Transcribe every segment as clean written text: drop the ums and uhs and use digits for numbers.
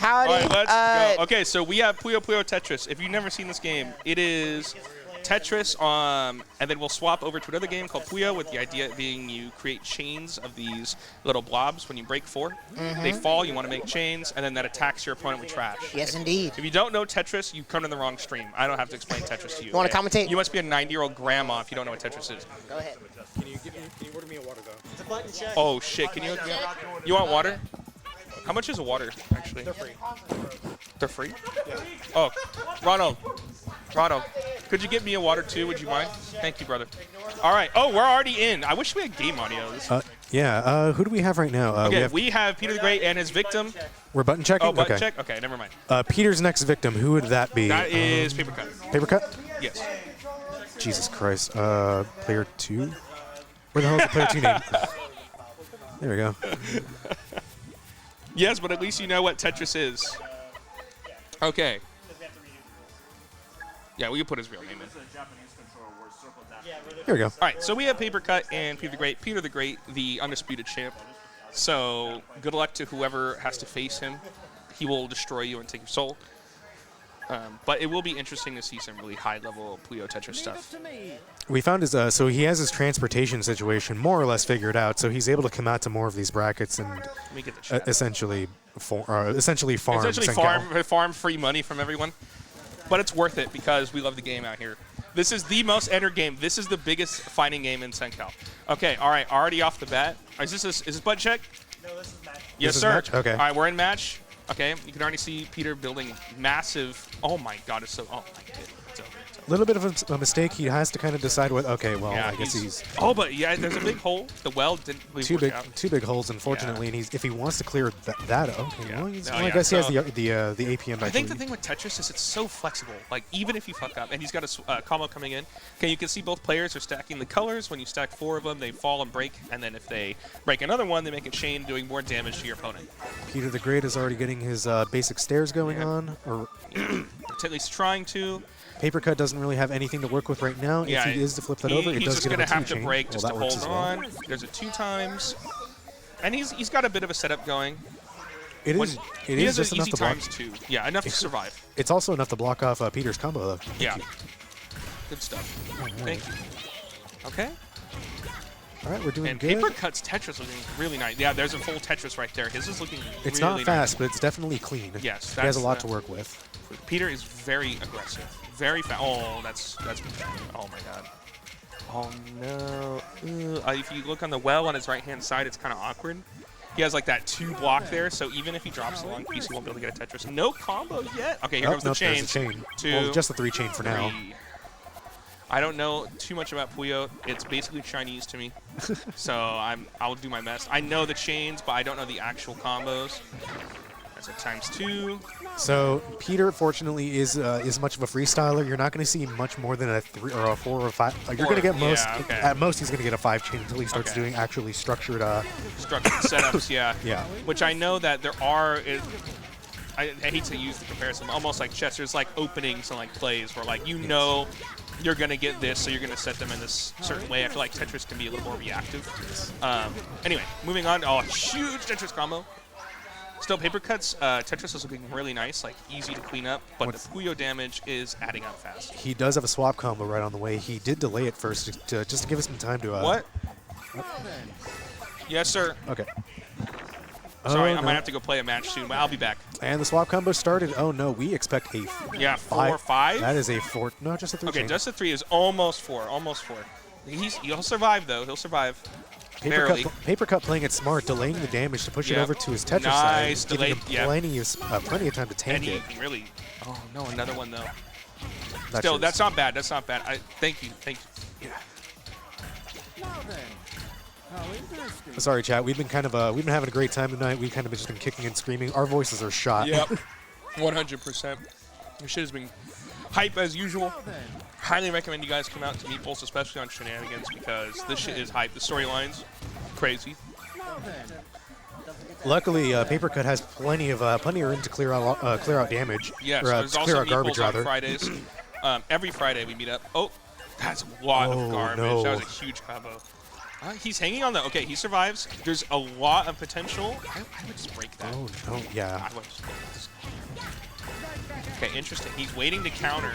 Howdy. All right, let's go. Okay, so we have Puyo Tetris. If you've never seen this game, it is Tetris, and then we'll swap over to another game called Puyo, with the idea being you create chains of these little blobs. When you break 4, they fall, you want to make chains, and then that attacks your opponent with trash. Yes, indeed. If you don't know Tetris, you've come to the wrong stream. I don't have to explain Tetris to you. You want to commentate? You must be a 90-year-old grandma if you don't know what Tetris is. Go ahead. Can you order me a water, though? It's a button check. Oh, shit. Can you? You want water? How much is a water, actually? They're free. They're free? Yeah. Oh, Ronald, could you get me a water too? Would you mind? Thank you, brother. All right. Oh, we're already in. I wish we had game audios. Yeah. Who do we have right now? Okay, we have Peter the Great and his victim. We're button checking? Oh, button check? Okay, never mind. Peter's next victim, who would that be? That is Papercut. Papercut? Yes. Jesus Christ. Player 2? Where the hell is the player 2 name? There we go. Yes, but at least you know what Tetris is. Okay. Yeah, we can put his real name in. Here we go. All right, so we have Papercut and Peter the Great. Peter the Great, the undisputed champ. So good luck to whoever has to face him. He will destroy you and take your soul. But it will be interesting to see some really high-level Puyo Tetris stuff. We found his, so he has his transportation situation more or less figured out, so he's able to come out to more of these brackets and essentially farm free money from everyone. But it's worth it because we love the game out here. This is the most entered game. This is the biggest fighting game in Sencal. Okay, all right, already off the bat. Is this button check? No, this is match. Yes, this sir. Is match? Okay. All right, we're in match. Okay, you can already see Peter building massive. Oh my God, it's so. Oh my God. A little bit of a mistake. He has to kind of decide what. Okay, well, yeah, I guess he's. Oh, but yeah, there's a big hole. The well didn't really work out. Two big holes, unfortunately, and if he wants to clear that, okay, well, I guess so he has the APM. I think the thing with Tetris is it's so flexible. Like even if you fuck up, and he's got a combo coming in, okay, you can see both players are stacking the colors. When you stack 4 of them, they fall and break, and then if they break another one, they make a chain, doing more damage to your opponent. Peter the Great is already getting his basic stairs going on, or at least trying to. Papercut doesn't really have anything to work with right now. Yeah, if he is to flip that over, it does just get him gonna a 2 have to chain. break just to hold on. Well. There's a 2 times, and he's got a bit of a setup going. It is just enough to block. ×2. Yeah, enough to survive. It's also enough to block off Peter's combo, though. Yeah. Good stuff. Thank you. Okay. All right, we're doing and good. And Papercut's Tetris looking really nice. Yeah, there's a full Tetris right there. His is looking It's really not fast, nice. but it's definitely clean. Yes. He has a lot to work with. Peter is very aggressive. Very fast. Oh, that's. Oh my God. Oh no. If you look on the well on his right-hand side, it's kind of awkward. He has like that 2 block there, so even if he drops a long piece, he won't be able to get a Tetris. No combo yet. Okay, here comes the chain. There's a chain. 2. Well, just the 3 chain for now. I don't know too much about Puyo. It's basically Chinese to me, so I'll do my best. I know the chains, but I don't know the actual combos. That's a ×2. So Peter, fortunately, is much of a freestyler. You're not going to see much more than a 3 or a 4 or 5. You're going to get most. Yeah, okay. At most, he's going to get a 5 chain until he starts doing actually structured. Structured setups, yeah. Yeah. Which I know that there are. I hate to use the comparison, almost like chess. There's like openings and like plays where like know you're going to get this, so you're going to set them in this certain way. I feel like Tetris can be a little more reactive. Anyway, moving on. Oh, huge Tetris combo. Still, Papercut's Tetris is looking really nice, like easy to clean up, but the Puyo damage is adding up fast. He does have a swap combo right on the way. He did delay it first just to give us some time to. What? Yes, sir. Okay. Sorry, I might have to go play a match soon, but I'll be back. And the swap combo started. Oh no, we expect a 4, 5. That is a 4. No, just a 3. Okay, chain. just a 3 is almost 4. Almost 4. He'll survive though. He'll survive. Papercut playing it smart, delaying the damage to push it over to his Tetris nice. side, giving him plenty of time to tank it. And really, oh no, another one though. Still, that's not bad. That's not bad. Thank you. Yeah. Sorry, chat. We've been having a great time tonight. We've kind of just been kicking and screaming. Our voices are shot. Yep. 100%. This shit has been hype as usual. Highly recommend you guys come out to Meeples, especially on Shenanigans, because this shit is hype. The storyline's crazy. Luckily, Papercut has plenty of room to clear out damage. Yes, or, there's clear also out garbage Meeples on rather. Fridays. Every Friday we meet up. Oh, that's a lot of garbage. No. That was a huge combo. He's hanging on the. Okay, he survives. There's a lot of potential. I would just break that. Oh, no, yeah. I would just. Okay, interesting. He's waiting to counter.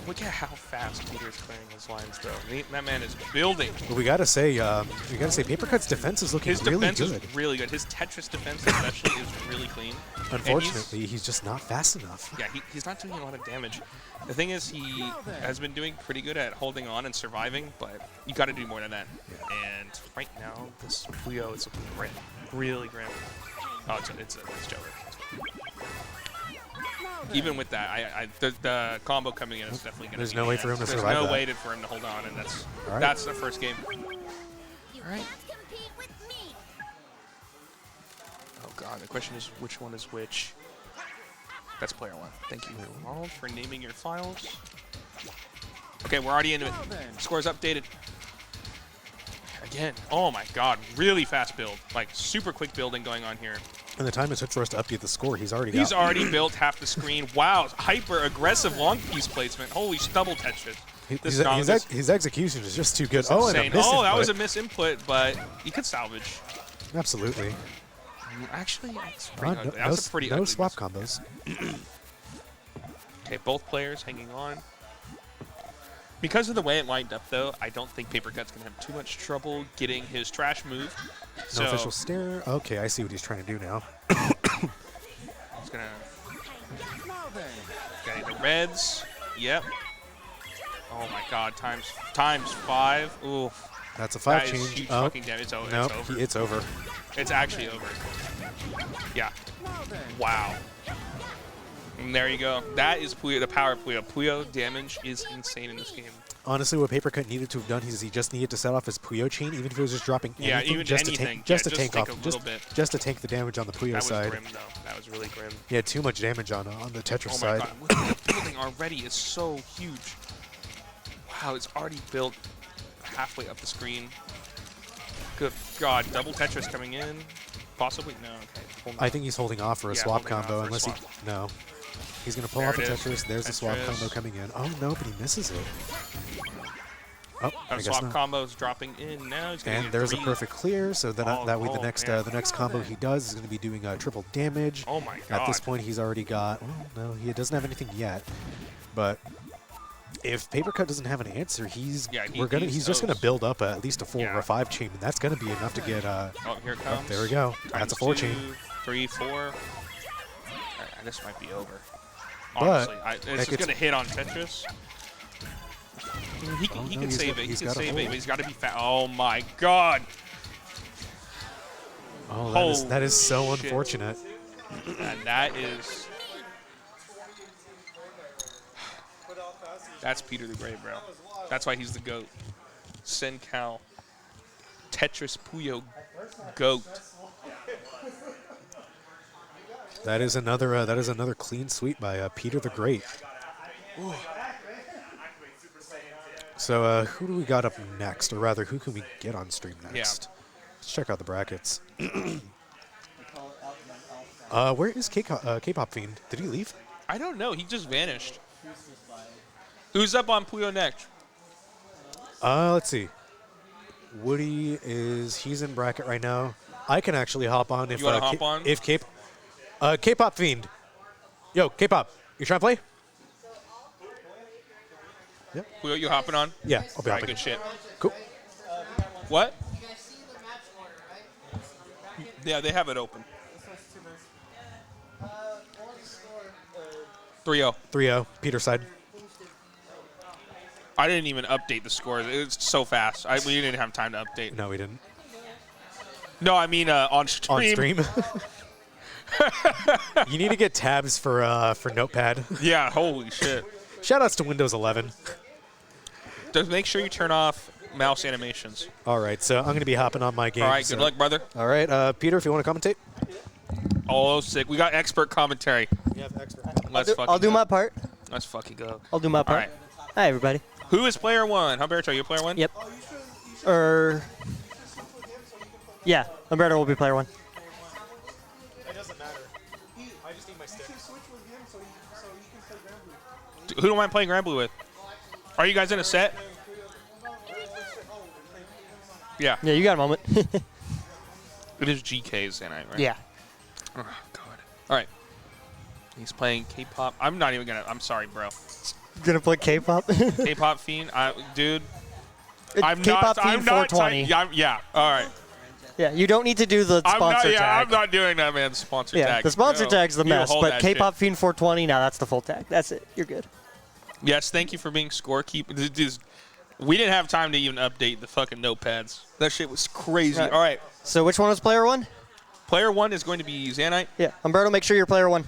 Look at how fast Peter's clearing his lines, though. That man is building. But we gotta say, Paprcut's defense is looking really good. His defense is really good. His Tetris defense, especially, is really clean. Unfortunately, he's just not fast enough. Yeah, he's not doing a lot of damage. The thing is, he has been doing pretty good at holding on and surviving, but you got to do more than that. Yeah. And right now, this Puyo is grim, really grim. Oh, it's Joker. Even with that, the combo coming in is definitely going to be... There's no way for him to survive There's no that. way for him to hold on, and that's the first game. All right. Oh, God. The question is, which one is which? That's player one. Thank you, Ronald, for naming your files. Okay, we're already into it. Scores updated. Again. Oh, my God. Really fast build. Like, super quick building going on here. And the time it took for us to update the score, he's already built half the screen. Wow, hyper aggressive long piece placement. Holy double Tetris. His execution is just too good. Oh, and a misinput. Oh, that was a misinput, but he could salvage. Absolutely. Actually, that's pretty ugly. That was a pretty ugly swap combos. Okay, both players hanging on. Because of the way it lined up, though, I don't think Paprcut's going to have too much trouble getting his trash moved. No official stare. Okay, I see what he's trying to do now. He's going to... Getting the reds. Yep. Oh, my God. Times 5. Ooh. That's a 5 change. That is huge fucking damage. It's over. Nope, it's over. It's over. It's actually over. Yeah. Wow. And there you go. That is Puyo, the power of Puyo. Puyo damage is insane in this game. Honestly, what Paprcut needed to have done is he just needed to set off his Puyo chain, even if it was just dropping anything, just to tank the damage on the Puyo side. That was grim, though. That was really grim. He had too much damage on the Tetris side. Oh my God. The building already is so huge. Wow, it's already built halfway up the screen. Good God, double Tetris coming in. Possibly? No, okay. I think he's holding off for a swap combo, unless he... No. He's going to pull off a Tetris. There's the swap combo coming in. Oh, no, but he misses it. Oh, I guess swap combo's dropping in now. He's and there's a perfect clear, so that way the next combo he does is going to be doing triple damage. Oh my God! At this point, he's already got. Oh, no, he doesn't have anything yet. But if Paprcut doesn't have an answer, he's just going to build up at least a 4 or a 5 chain, and that's going to be enough to get. Oh, here it comes. Oh, there we go. That's a 4 chain. 3, 4. Right, this might be over. Honestly, it's just going to hit on Tetris. He can save it. He can save it, but he's got to be fast. Oh my God! Oh, that is so unfortunate. And that is... That's Peter the Great, bro. That's why he's the GOAT. Sencal. Tetris Puyo GOAT. That is another clean sweep by Peter the Great. Ooh. So who do we got up next, or rather, who can we get on stream next? Yeah. Let's check out the brackets. Where is Kpop Fiend? Did he leave? I don't know. He just vanished. Who's up on Puyo next? Let's see. Woody he's in bracket right now. I can actually hop on if you want to hop on? If Kpop Fiend. Yo, Kpop, you trying to play? Yep. Puyo, you hopping on? Yeah, I'll be hopping. Good shit. Cool. What? Yeah, they have it open. 3-0. 3-0, Peter's side. I didn't even update the score. It was so fast. We didn't have time to update. No, we didn't. No, I mean on stream. On stream? You need to get tabs for Notepad. Yeah, holy shit. Shoutouts to Windows 11. Just make sure you turn off mouse animations. All right, so I'm going to be hopping on my game. All right, good luck, brother. All right, Peter, if you want to commentate. Oh, sick. We got expert commentary. We have expert. I'll do my part. Let's fucking go. I'll do my part. All right. Hi, everybody. Who is player one? Humberto, are you player one? Yep. Yeah, Humberto will be player one. It doesn't matter. I just need my stick. Who am I playing Grand Blue with? Are you guys in a set? Yeah. Yeah, you got a moment. It is GKZanite, right? Yeah. Oh, God. All right. He's playing Kpop. I'm not even going to. I'm sorry, bro. Gonna play Kpop? Kpop Fiend. Dude. I'm Kpop not. Fiend I'm not 420. yeah. All right. Yeah, you don't need to do the sponsor tag. I'm not doing that, man. The sponsor tag. The sponsor tag's the You mess, hold but that Kpop shit. Fiend 420, now that's the full tag. That's it. You're good. Yes, thank you for being scorekeeper. We didn't have time to even update the fucking notepads. That shit was crazy. Right. All right. So which one was player 1? Player 1 is going to be Zanite. Yeah. Humberto, make sure you're player 1.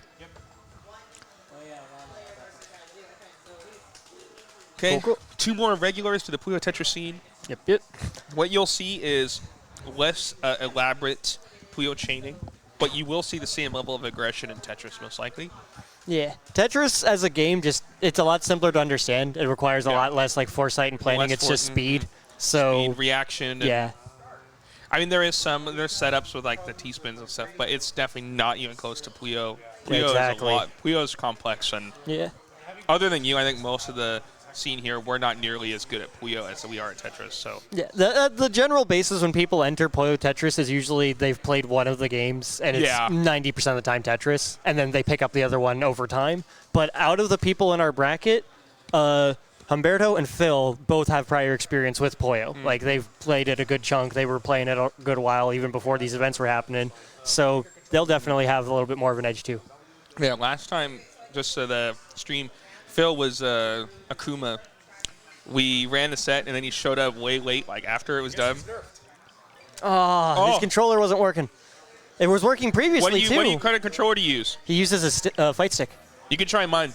Okay. Cool. 2 more regulars to the Puyo Tetris scene. Yep. What you'll see is less elaborate Puyo chaining, but you will see the same level of aggression in Tetris, most likely. Yeah. Tetris as a game, it's a lot simpler to understand. It requires a lot less like foresight and planning. It's just speed. So speed, reaction. Yeah. I mean, there's setups with like the T-spins and stuff, but it's definitely not even close to Puyo. Puyo Exactly. is a lot. Puyo's complex, and other than you, I think most of the scene here, we're not nearly as good at Puyo as we are at Tetris. So yeah, the general basis when people enter Puyo Tetris is usually they've played one of the games, and it's 90% of the time Tetris, and then they pick up the other one over time. But out of the people in our bracket, Humberto and Phil both have prior experience with Puyo. Like, they've played it a good chunk. They were playing it a good while even before these events were happening. So they'll definitely have a little bit more of an edge, too. Yeah, last time, just so the stream, Phil was Akuma. We ran the set, and then he showed up way late, like after it was done. His controller wasn't working. It was working previously, too. What do you kind of controller to use? He uses a fight stick. You can try mine.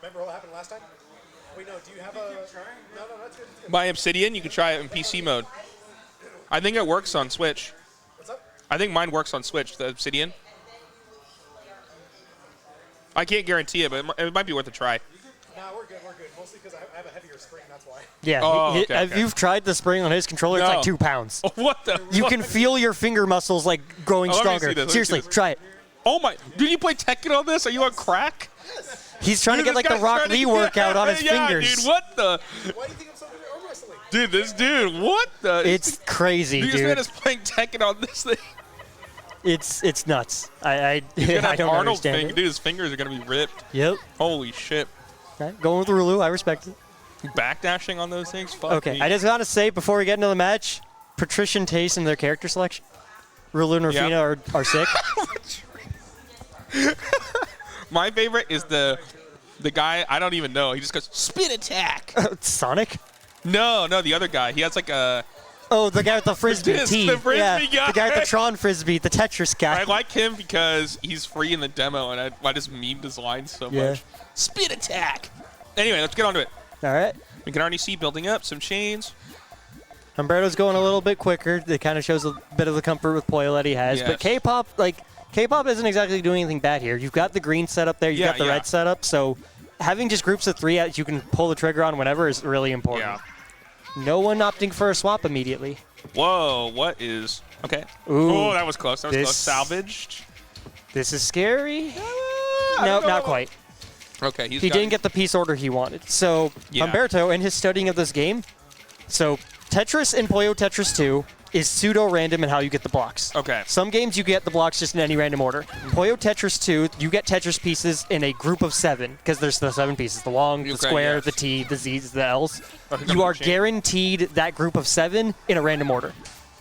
Remember what happened last time? Wait, no, do you have a... No, that's good. By Obsidian, you can try it in PC mode. I think it works on Switch. What's up? I think mine works on Switch, the Obsidian. I can't guarantee it, but it might be worth a try. Nah, we're good. Mostly because I have a heavier spring, that's why. Yeah. Okay. If you've tried the spring on his controller, it's like 2 pounds. What the You fuck? can feel your finger muscles like growing Let me stronger. see this, let me Seriously, see this. try it. Oh my! Did you play Tekken on this? Are you on crack? He's trying to get like the Rock Lee workout on his fingers. Dude, what the? Why do you think I'm so good at arm wrestling? Dude, this dude, what the? It's crazy, This man dude. is playing Tekken on this thing. It's nuts. I He's gonna I have don't Arnold's understand finger. it. Dude, his fingers are gonna be ripped. Yep. Holy shit! Okay. Going with Rulu, I respect it. Backdashing on those things. Fuck Okay, me. I just want to say before we get into the match, patrician taste in their character selection. Rulu and Rafina are sick. My favorite is the guy I don't even know. He just goes spin attack. Sonic? No, the other guy. He has like a. Oh, the guy with the frisbee. Yes, T. the frisbee yeah, guy. The guy with the Tron frisbee, the Tetris guy. I like him because he's free in the demo, and I just memed his lines so much. Spin attack. Anyway, let's get on to it. All right. We can already see building up some chains. Humberto's going a little bit quicker. It kind of shows a bit of the comfort with Puyo that he has. Yes. But Kpop isn't exactly doing anything bad here. You've got the green set up there. You've got the red set up. So having just groups of 3 that you can pull the trigger on whenever is really important. Yeah. No one opting for a swap immediately. Whoa, what is... Okay. Ooh, Oh, that was close. That was close. this- Salvaged. This is scary. I No, don't know. not quite. Okay, He didn't get the piece order he wanted. So Humberto, in his studying of this game, so Tetris in Puyo Tetris 2 is pseudo-random in how you get the blocks. Okay. Some games you get the blocks just in any random order. Puyo Tetris 2, you get Tetris pieces in a group of 7, because there's the 7 pieces. The long, the square, the T, the Z's, the L's. You are guaranteed that group of 7 in a random order.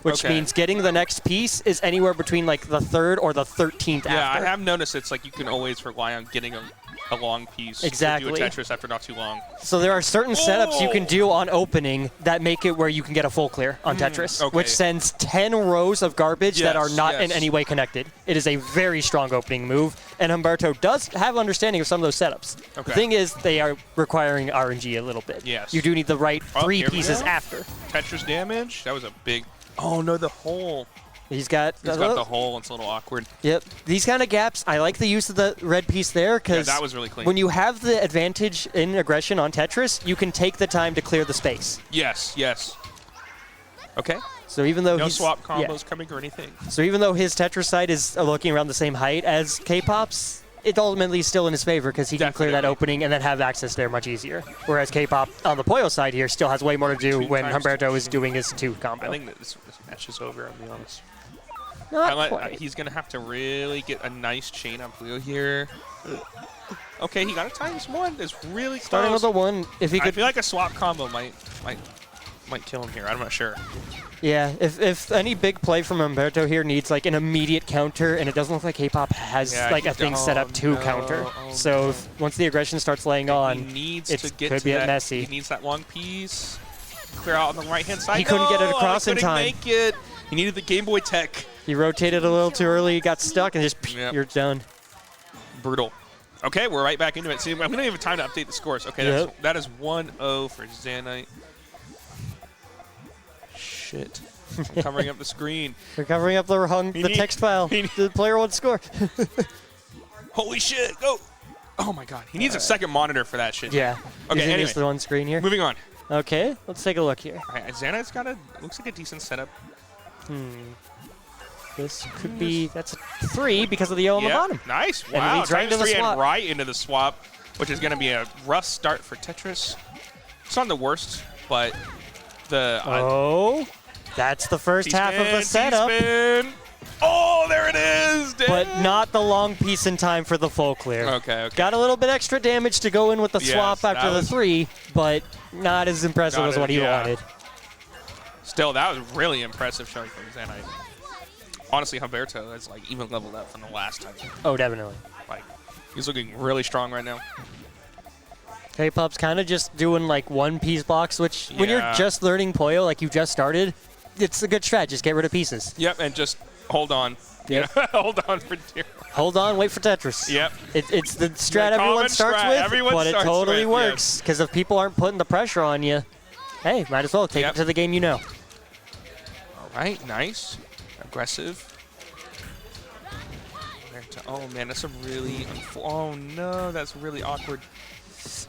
Which means getting the next piece is anywhere between like the 3rd or the 13th after. Yeah, I have noticed it's like you can always rely on getting a long piece to do a Tetris after not too long. So there are certain setups you can do on opening that make it where you can get a full clear on Tetris, which sends 10 rows of garbage that are not in any way connected. It is a very strong opening move, and Humberto does have understanding of some of those setups. The thing is, they are requiring RNG a little bit. Yes. You do need the right 3 pieces after. Tetris damage? That was a big... Oh, no, the hole. He's got the hole. It's a little awkward. Yep. These kind of gaps, I like the use of the red piece there because that was really clean. When you have the advantage in aggression on Tetris, you can take the time to clear the space. Yes, yes. Okay. So even though no swap combos coming or anything. So even though his Tetris side is looking around the same height as Kpop's, it ultimately is still in his favor because he can clear that opening and then have access there much easier. Whereas Kpop on the Puyo side here still has way more to do when Humberto is doing his 2 combo. I think that this match is over, I'll be honest. Not quite. He's going to have to really get a nice chain on Puyo here. Okay, he got a ×1. It's really close. Starting with a 1. If he could, I feel like a swap combo might kill him here. I'm not sure. Yeah, if any big play from Humberto here needs like an immediate counter, and it doesn't look like Kpop has like a thing set up to counter. So once the aggression starts laying on, it could be messy. He needs that long piece. Clear out on the right-hand side. He couldn't get it across in time. He couldn't make it. He needed the Game Boy tech. He rotated a little too early, got stuck, and just you're done. Brutal. Okay, we're right back into it. See, we don't even have time to update the scores. Okay, that is 1-0 for Zanite. Shit. I'm covering up the screen. We're covering up the text file. The player 1 score. Holy shit, go! Oh my god, he needs a second monitor for that shit. Yeah. Okay, anyway. Just the 1 screen here. Moving on. Okay, let's take a look here. All right, Zanite's got looks like a decent setup. This could be, that's a 3 because of the yellow on the bottom. Nice. And wow, leads right into the swap. And right into the swap, which is going to be a rough start for Tetris. It's not the worst, but the... that's the first half of the setup. Oh, there it is! Damn. But not the long piece in time for the full clear. Okay. Got a little bit extra damage to go in with the swap after the 3, but not as impressive as what he wanted. Still, that was really impressive showing from Zanite. Honestly, Humberto is like even leveled up from the last time. Oh, definitely. Like, he's looking really strong right now. Kpop's kind of just doing like 1-piece blocks, which when you're just learning Puyo, like you just started, it's a good strat. Just get rid of pieces. Yep, and just hold on. Yep. Hold on for dear. Hold on, wait for Tetris. Yep. It's the strat everyone starts with, but it totally works. Because if people aren't putting the pressure on you, hey, might as well take it to the game you know. All right, nice. Aggressive. Oh, man, that's a really... Oh, no, that's really awkward.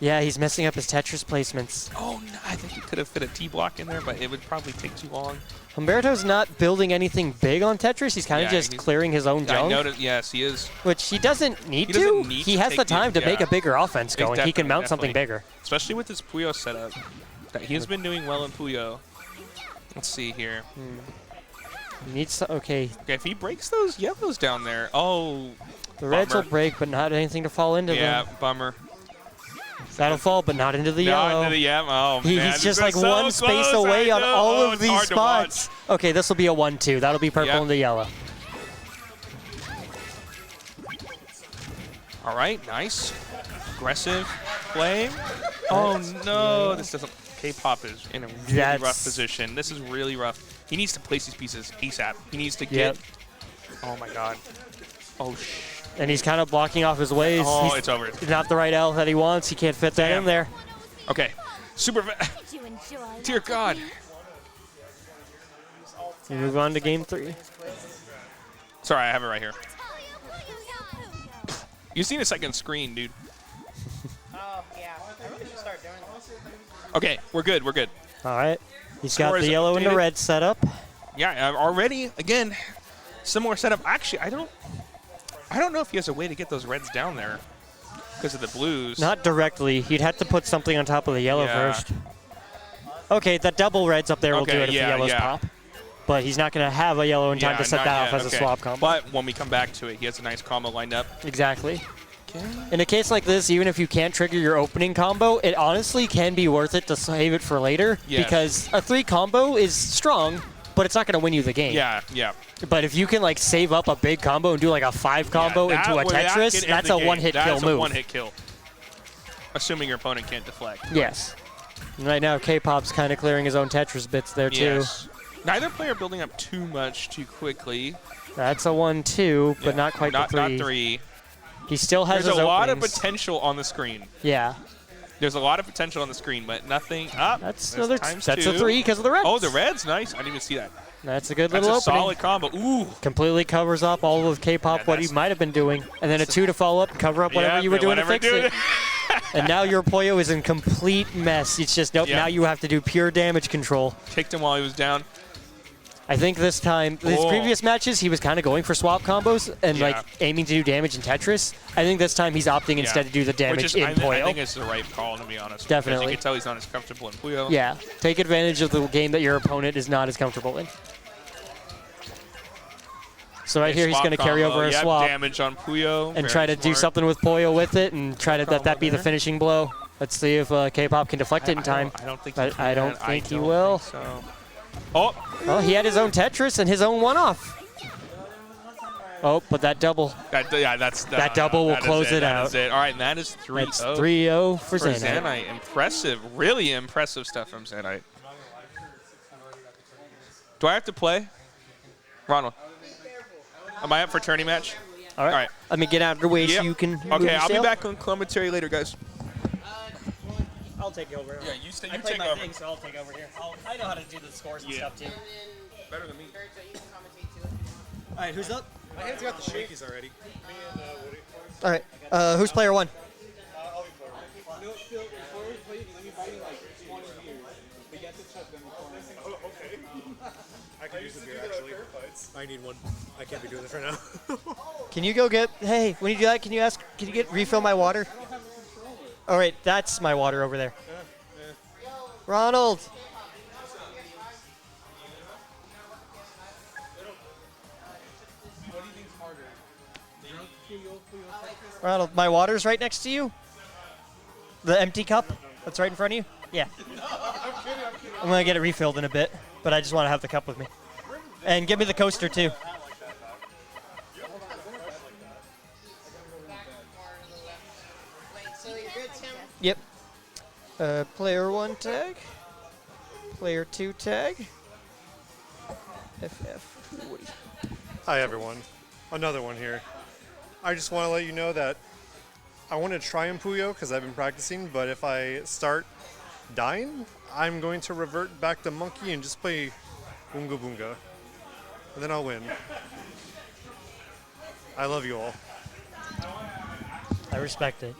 Yeah, he's messing up his Tetris placements. Oh, no, I think he could have fit a T-block in there, but it would probably take too long. Humberto's not building anything big on Tetris. He's kind of just clearing his own junk. I noticed, yes, he is. Which he doesn't need to. He has the time to make a bigger offense going. He can mount something bigger. Especially with his Puyo setup. That he has been doing well in Puyo. Let's see here. He needs okay, if he breaks those yellows down there, the reds will break, but not anything to fall into them. Yeah, bummer. That'll fall, but not into the yellow. Not into the oh, man. He's just like one space away on all of these spots. Okay, this will be a 1-2. That'll be purple into yellow. All right, nice. Aggressive play. Oh, no. This doesn't... Kpop is in a really rough position. This is really rough. He needs to place these pieces ASAP. He needs to get... Oh, my God. Oh, and he's kind of blocking off his ways. Oh, it's over. Not the right L that he wants. He can't fit that in there. Okay. Super... Dear God. We move on to game 3. Sorry, I have it right here. You seen a second screen, dude. Oh, yeah. I really should start doing this. Okay, we're good. We're good. All right. He's got the yellow and the red setup. Yeah, already, again, similar setup. Actually, I don't know if he has a way to get those reds down there because of the blues. Not directly. He'd have to put something on top of the yellow first. Okay, that double reds up there will do it if the yellows pop. But he's not going to have a yellow in time to set that off as a swap combo. But when we come back to it, he has a nice combo lined up. Exactly. In a case like this, even if you can't trigger your opening combo, it honestly can be worth it to save it for later. Yes. Because a 3 combo is strong, but it's not going to win you the game. Yeah, yeah. But if you can like save up a big combo and do like a 5 combo into a Tetris, that's a one-hit kill move. That's a one-hit kill. Assuming your opponent can't deflect. Yes. And right now, Kpop's kind of clearing his own Tetris bits there too. Neither player building up too much too quickly. That's a 1-2, but not quite the 3. Not 3. He still has There's his a lot of openings. potential on the screen. Yeah. There's a lot of potential on the screen, but nothing up. That's a 3 because of the reds. Oh, the reds, nice. I didn't even see that. That's a good little opening. That's a solid combo. Ooh. Completely covers up all of Kpop, what he might have been doing. And then a 2 to follow up, cover up whatever you were doing to fix it. And now your Puyo is in complete mess. It's just, now you have to do pure damage control. Kicked him while he was down. I think this time, his previous matches, he was kind of going for swap combos and like aiming to do damage in Tetris. I think this time he's opting instead to do the damage in Puyo. I think it's the right call, to be honest. Definitely. You can tell he's not as comfortable in Puyo. Yeah, take advantage of the game that your opponent is not as comfortable in. So right here, he's going to carry over a swap damage on Puyo and try to do something with Puyo with it and try to let that be the finishing blow. Let's see if Kpop can deflect it in time. I don't think I don't think he will. So. Oh, he had his own Tetris and his own one-off. Oh, but that double. That double will close it out. That is it. All right, and that is 3-0. That's 3-0 for Zanite. Impressive, really impressive stuff from Zanite. Do I have to play? Ronald, am I up for tourney match? All right. Let me get out of the way so you can Okay, I'll be back on commentary later, guys. I'll take over. Yeah, you I take my over. thing, so I'll take over here. I know how to do the scores and stuff, too. Better than me. All right, who's up? My hands got the shakies already. Me and Woody. All right, who's player one? I'll be player one. No, Phil, before we play, let me buy you like 20 beers. We get the shotgun. Oh, okay. I can use the beer, actually. I need one. I can't be doing this right now. Can you go get, hey, when you do that, can you refill my water? All right, that's my water over there. Ronald. Ronald, my water's right next to you? The empty cup that's right in front of you? Yeah. I'm going to get it refilled in a bit, but I just want to have the cup with me. And give me the coaster, too. Yep. Player 1 tag. Player 2 tag. FF Woody. Hi everyone. Another one here. I just want to let you know that I want to try in Puyo because I've been practicing, but if I start dying, I'm going to revert back to Monkey and just play Boonga Boonga. And then I'll win. I love you all. I respect it.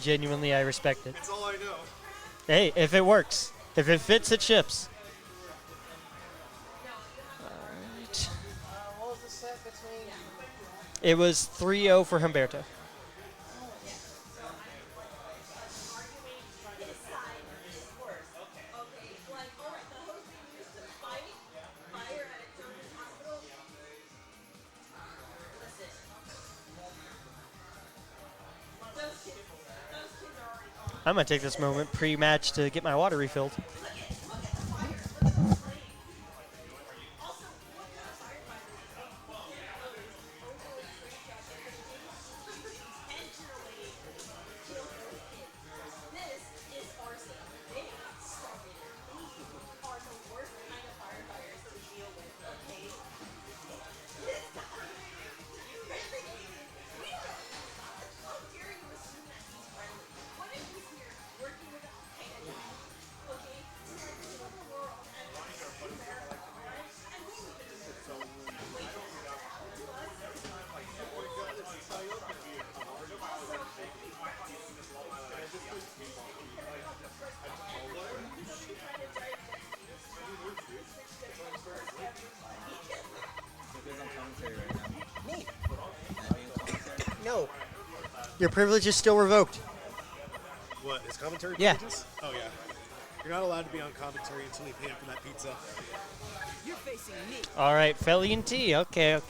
Genuinely, I respect it. It's all I know. Hey, if it works. If it fits, it ships. All right. What was the set between? It was 3-0 for Humberto. I'm going to take this moment pre-match to get my water refilled. No. Your privilege is still revoked. What, is commentary Yeah. privileges? Oh yeah. You're not allowed to be on commentary until you pay for that pizza. All right, Felly and T. Okay.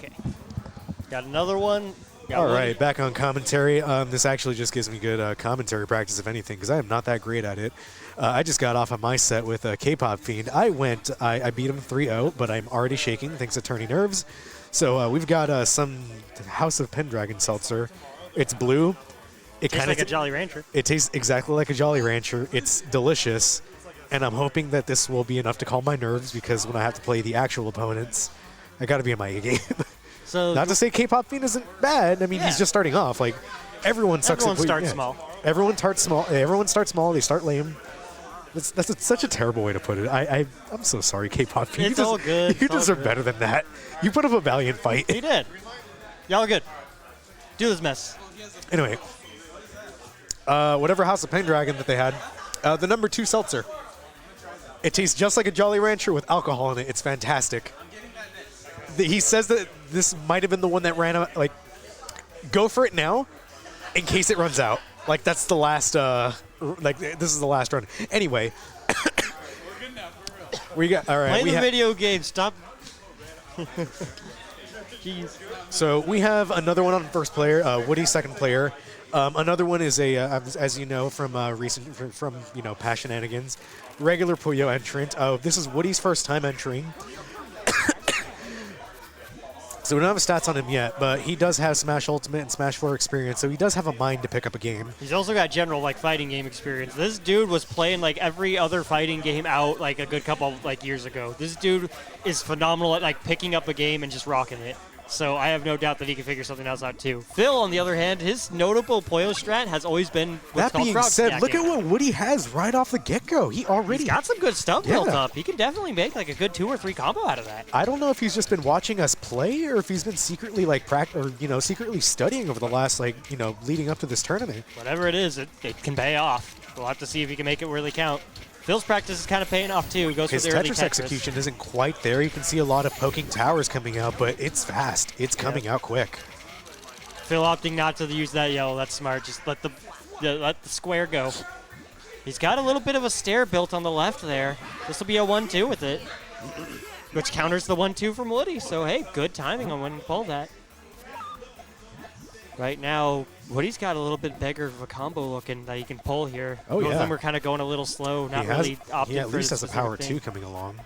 Got another one. All right, back on commentary. This actually just gives me good commentary practice, if anything, because I am not that great at it. I just got off of my set with Kpop Fiend. I beat him 3-0, but I'm already shaking thanks to Turning Nerves. So we've got some House of Pendragon seltzer. It's blue. It tastes like a Jolly Rancher. It tastes exactly like a Jolly Rancher. It's delicious, and I'm hoping that this will be enough to calm my nerves because when I have to play the actual opponents, I got to be in my A game. So not to say Kpop Fiend isn't bad. I mean, he's just starting off. Like everyone sucks. Everyone starts small. Everyone starts small. Everyone starts small. They start lame. That's such a terrible way to put it. I'm so sorry, Kpop Fiend. It's all good. You deserve better than that. You put up a valiant fight. He did. Y'all good. Do this mess. Anyway, whatever House of Pendragon that they had, the number 2 seltzer. It tastes just like a Jolly Rancher with alcohol in it. It's fantastic. He says that this might have been the one that ran out. Like, go for it now, in case it runs out. Like, that's the last. Like, this is the last run. Anyway, we got all right. Play the video game. Stop. Jeez. So we have another one on first player. Woody second player. Another one is a, as you know from from past Shenanigans, regular Puyo entrant. This is Woody's first time entering. So we don't have stats on him yet, but he does have Smash Ultimate and Smash 4 experience, so he does have a mind to pick up a game. He's also got general fighting game experience. This dude was playing every other fighting game out a good couple years ago. This dude is phenomenal at picking up a game and just rocking it. So I have no doubt that he can figure something else out too. Phil, on the other hand, his notable Puyo strat has always been what's called frog said, stacking. look at what Woody has right off the get-go. He's got some good stuff built up. He can definitely make a good 2 or 3 combo out of that. I don't know if he's just been watching us play or if he's been secretly secretly studying over the last leading up to this tournament. Whatever it is, it can pay off. We'll have to see if he can make it really count. Phil's practice is kind of paying off too. Goes His for the early Tetris execution isn't quite there. You can see a lot of poking towers coming out, but it's fast. It's coming out quick. Phil opting not to use that yellow. That's smart. Just let the square go. He's got a little bit of a stair built on the left there. This will be a 1-2 with it, which counters the 1-2 from Woody. So hey, good timing on when he pulled that. Right now, Woody's got a little bit bigger of a combo looking that he can pull here. Oh, Both of them are kind of going a little slow, not really opting for He at least the has a power thing. 2 coming along.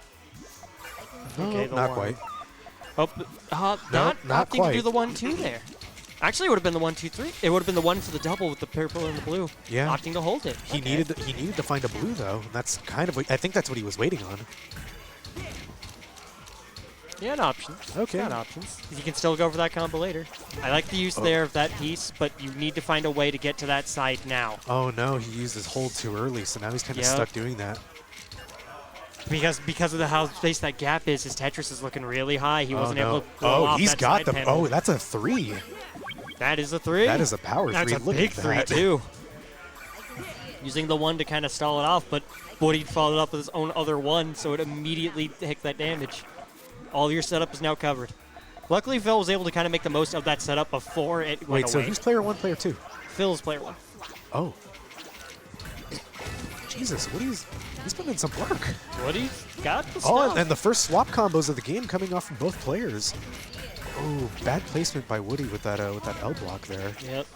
Okay, not quite. Oh, not opting quite. to do the 1-2 there. Actually, it would have been the 1-2-3. It would have been the 1 for the double with the purple and the blue. Yeah. Opting to hold it. He needed to find a blue though. And that's kind of I think that's what he was waiting on. Yeah, options. Okay. Got options. You can still go for that combo later. I like the use there of that piece, but you need to find a way to get to that side now. Oh no, he used his hold too early, so now he's kind of stuck doing that. Because of how space that gap is, his Tetris is looking really high. He wasn't able to blow off he's that got side the. panel. Oh, that's a 3. That is a 3. That is a power 3. That's a Look big at 3 that. too. Using the 1 to kind of stall it off, but Woody followed up with his own other 1, so it immediately hit that damage. All your setup is now covered. Luckily, Phil was able to kind of make the most of that setup before it went Wait, so away. who's player 1, player 2? Phil's player 1. Oh. Jesus, Woody's put in some work. Woody's got the stuff. Oh, and the first swap combos of the game coming off from both players. Oh, bad placement by Woody with that L block there. Yep.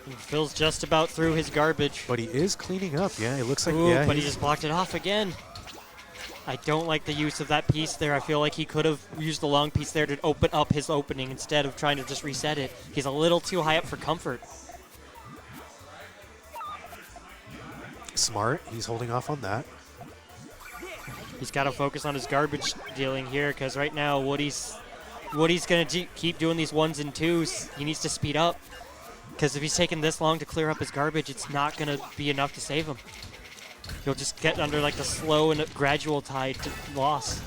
And Phil's just about through his garbage. But he is cleaning up. Yeah, it looks like. Ooh, yeah, but he just blocked it off again. I don't like the use of that piece there. I feel like he could have used the long piece there to open up his opening instead of trying to just reset it. He's a little too high up for comfort. Smart. He's holding off on that. He's got to focus on his garbage dealing here because right now Woody's going to keep doing these 1s and 2s. He needs to speed up because if he's taking this long to clear up his garbage, it's not going to be enough to save him. He'll just get under the slow and gradual tide to loss.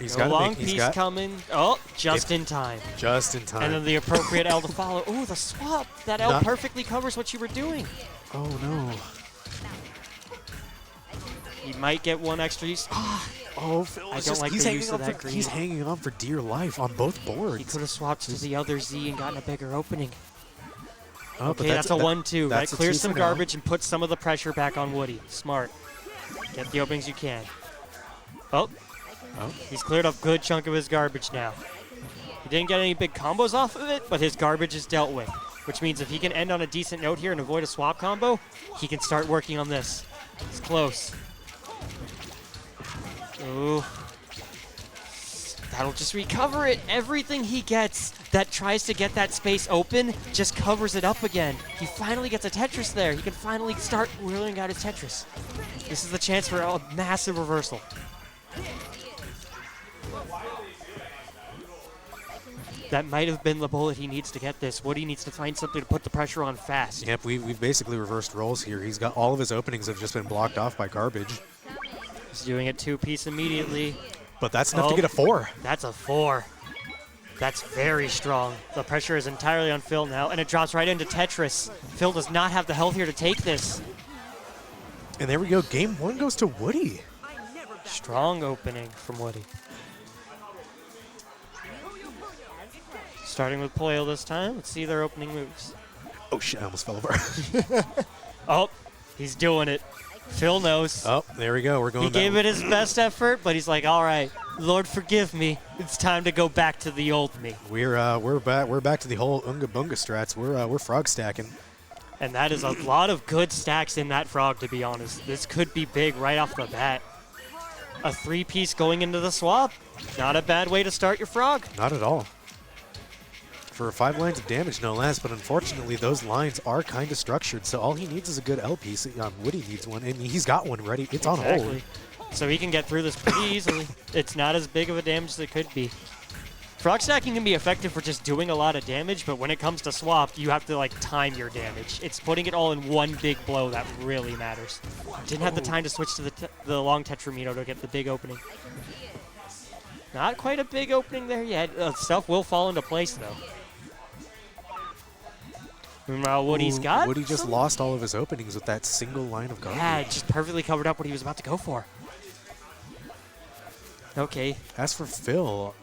He's got a long piece coming. Oh, just in time. Just in time. And then the appropriate L to follow. Oh, the swap. That L perfectly covers what you were doing. Oh, no. He might get 1 extra use. Oh, Phil, I don't like the use of that green. He's hanging on for dear life on both boards. He could have swapped to the other Z and gotten a bigger opening. Oh, Okay, that's a 1-2. That clears some now. garbage and puts some of the pressure back on Woody. Smart. Get the openings you can. Oh. He's cleared up a good chunk of his garbage now. He didn't get any big combos off of it, but his garbage is dealt with, which means if he can end on a decent note here and avoid a swap combo, he can start working on this. It's close. Ooh. That'll just recover it. Everything he gets that tries to get that space open just covers it up again. He finally gets a Tetris there. He can finally start whirling out his Tetris. This is the chance for a massive reversal. That might have been the bullet he needs to get this. Woody needs to find something to put the pressure on fast. Yep, we've basically reversed roles here. He's got all of his openings have just been blocked off by garbage. He's doing a 2-piece immediately. But that's enough to get a 4. That's a 4. That's very strong. The pressure is entirely on Phil now, and it drops right into Tetris. Phil does not have the health here to take this. And there we go. Game 1 goes to Woody. Strong opening from Woody. Starting with Puyo this time. Let's see their opening moves. Oh, shit. I almost fell over. Oh, he's doing it. Phil knows. Oh, there we go. We're going He gave it his best effort, but he's like, all right, Lord forgive me. It's time to go back to the old me. We're back to the whole Unga Bunga strats. We're frog stacking. And that is a lot of good stacks in that frog, to be honest. This could be big right off the bat. A 3-piece going into the swap. Not a bad way to start your frog. Not at all. For 5 lines of damage, no less, but unfortunately those lines are kind of structured, so all he needs is a good L piece. Woody needs one, and he's got one ready. It's on hold. So he can get through this pretty easily. It's not as big of a damage as it could be. Frog stacking can be effective for just doing a lot of damage, but when it comes to swap, you have to like time your damage. It's putting it all in one big blow that really matters. Didn't have the time to switch to the long Tetramino to get the big opening. Not quite a big opening there yet. Stuff will fall into place though. Meanwhile, Woody's got Woody just lost all of his openings with that single line of garbage. Yeah, it just perfectly covered up what he was about to go for. Okay. As for Phil,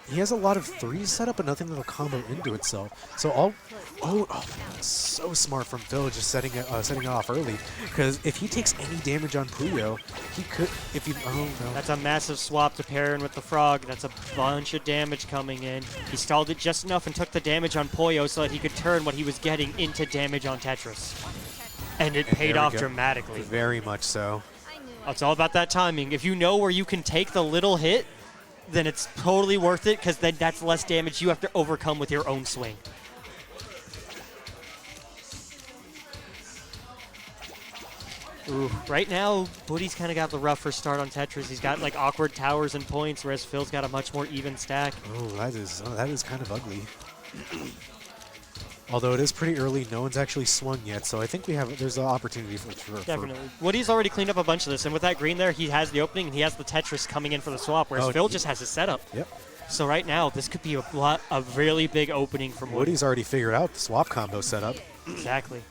he has a lot of 3s set up, but nothing that'll combo into itself. So so smart from Phil, just setting it off early. Because if he takes any damage on Puyo, he could. That's a massive swap to pair in with the frog. That's a bunch of damage coming in. He stalled it just enough and took the damage on Puyo so that he could turn what he was getting into damage on Tetris. And it paid off dramatically. Very much so. It's all about that timing. If you know where you can take the little hit, then it's totally worth it, because then that's less damage you have to overcome with your own swing. Ooh, right now, Woody's kind of got the rougher start on Tetris. He's got like awkward towers and points, whereas Phil's got a much more even stack. Oh, that is kind of ugly. Although it is pretty early, no one's actually swung yet, so I think there's an opportunity for Definitely. Woody's already cleaned up a bunch of this, and with that green there, he has the opening, and he has the Tetris coming in for the swap, whereas Phil just has his setup. Yep. So right now, this could be a really big opening from Woody. Woody's already figured out the swap combo setup. Exactly.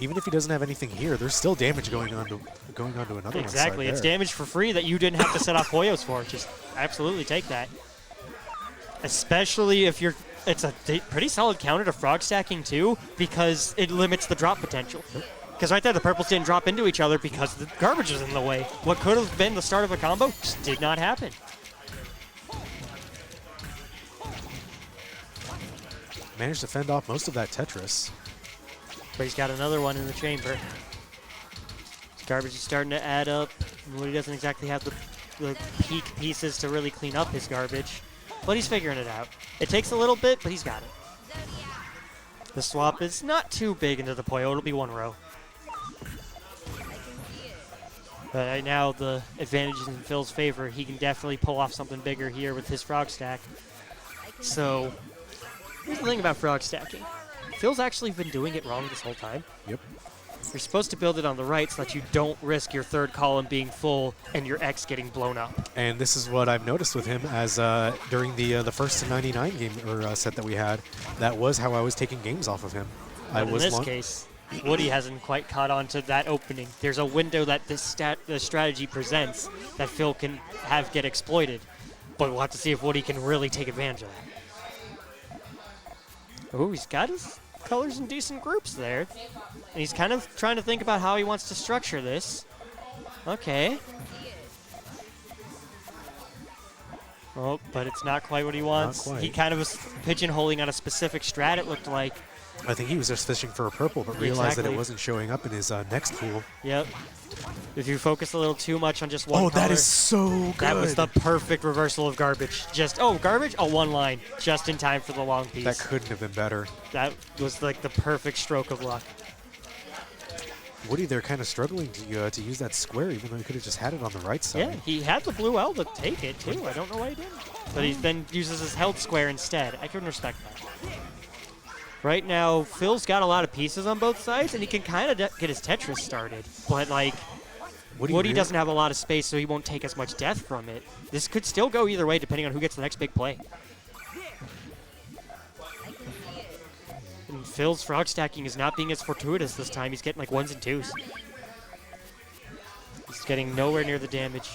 Even if he doesn't have anything here, there's still damage going on to another Exactly. one. It's damage for free that you didn't have to set off Puyo's for. Just absolutely take that. Especially if it's a pretty solid counter to frog stacking too, because it limits the drop potential. Because right there, the purples didn't drop into each other because the garbage was in the way. What could have been the start of a combo just did not happen. Managed to fend off most of that Tetris. But he's got another one in the chamber. His garbage is starting to add up. He doesn't exactly have the peak pieces to really clean up his garbage. But he's figuring it out. It takes a little bit, but he's got it. The swap is not too big into the Puyo. It'll be 1 row. But right now, the advantage is in Phil's favor. He can definitely pull off something bigger here with his frog stack. So, here's the thing about frog stacking. Phil's actually been doing it wrong this whole time. Yep. You're supposed to build it on the right so that you don't risk your third column being full and your X getting blown up. And this is what I've noticed with him as during the first to 99 game or set that we had. That was how I was taking games off of him. But in this case, Woody hasn't quite caught on to that opening. There's a window that the strategy presents that Phil can get exploited. But we'll have to see if Woody can really take advantage of that. Ooh, he's got his colors in decent groups there. And he's kind of trying to think about how he wants to structure this. Okay. Oh, but it's not quite what he wants. Not quite. He kind of was pigeonholing on a specific strat, it looked like. I think he was just fishing for a purple, but realized that it wasn't showing up in his next pool. Yep. If you focus a little too much on just one color, that is so good. That was the perfect reversal of garbage. Garbage? Oh, 1 line. Just in time for the long piece. That couldn't have been better. That was like the perfect stroke of luck. Woody, they're kind of struggling to use that square, even though he could have just had it on the right side. Yeah, he had the blue L to take it, too. I don't know why he didn't. But he then uses his held square instead. I can respect that. Right now, Phil's got a lot of pieces on both sides, and he can kind of get his Tetris started. But, like, Woody doesn't have a lot of space, so he won't take as much death from it. This could still go either way, depending on who gets the next big play. And Phil's frog stacking is not being as fortuitous this time. He's getting, like, 1s and 2s. He's getting nowhere near the damage.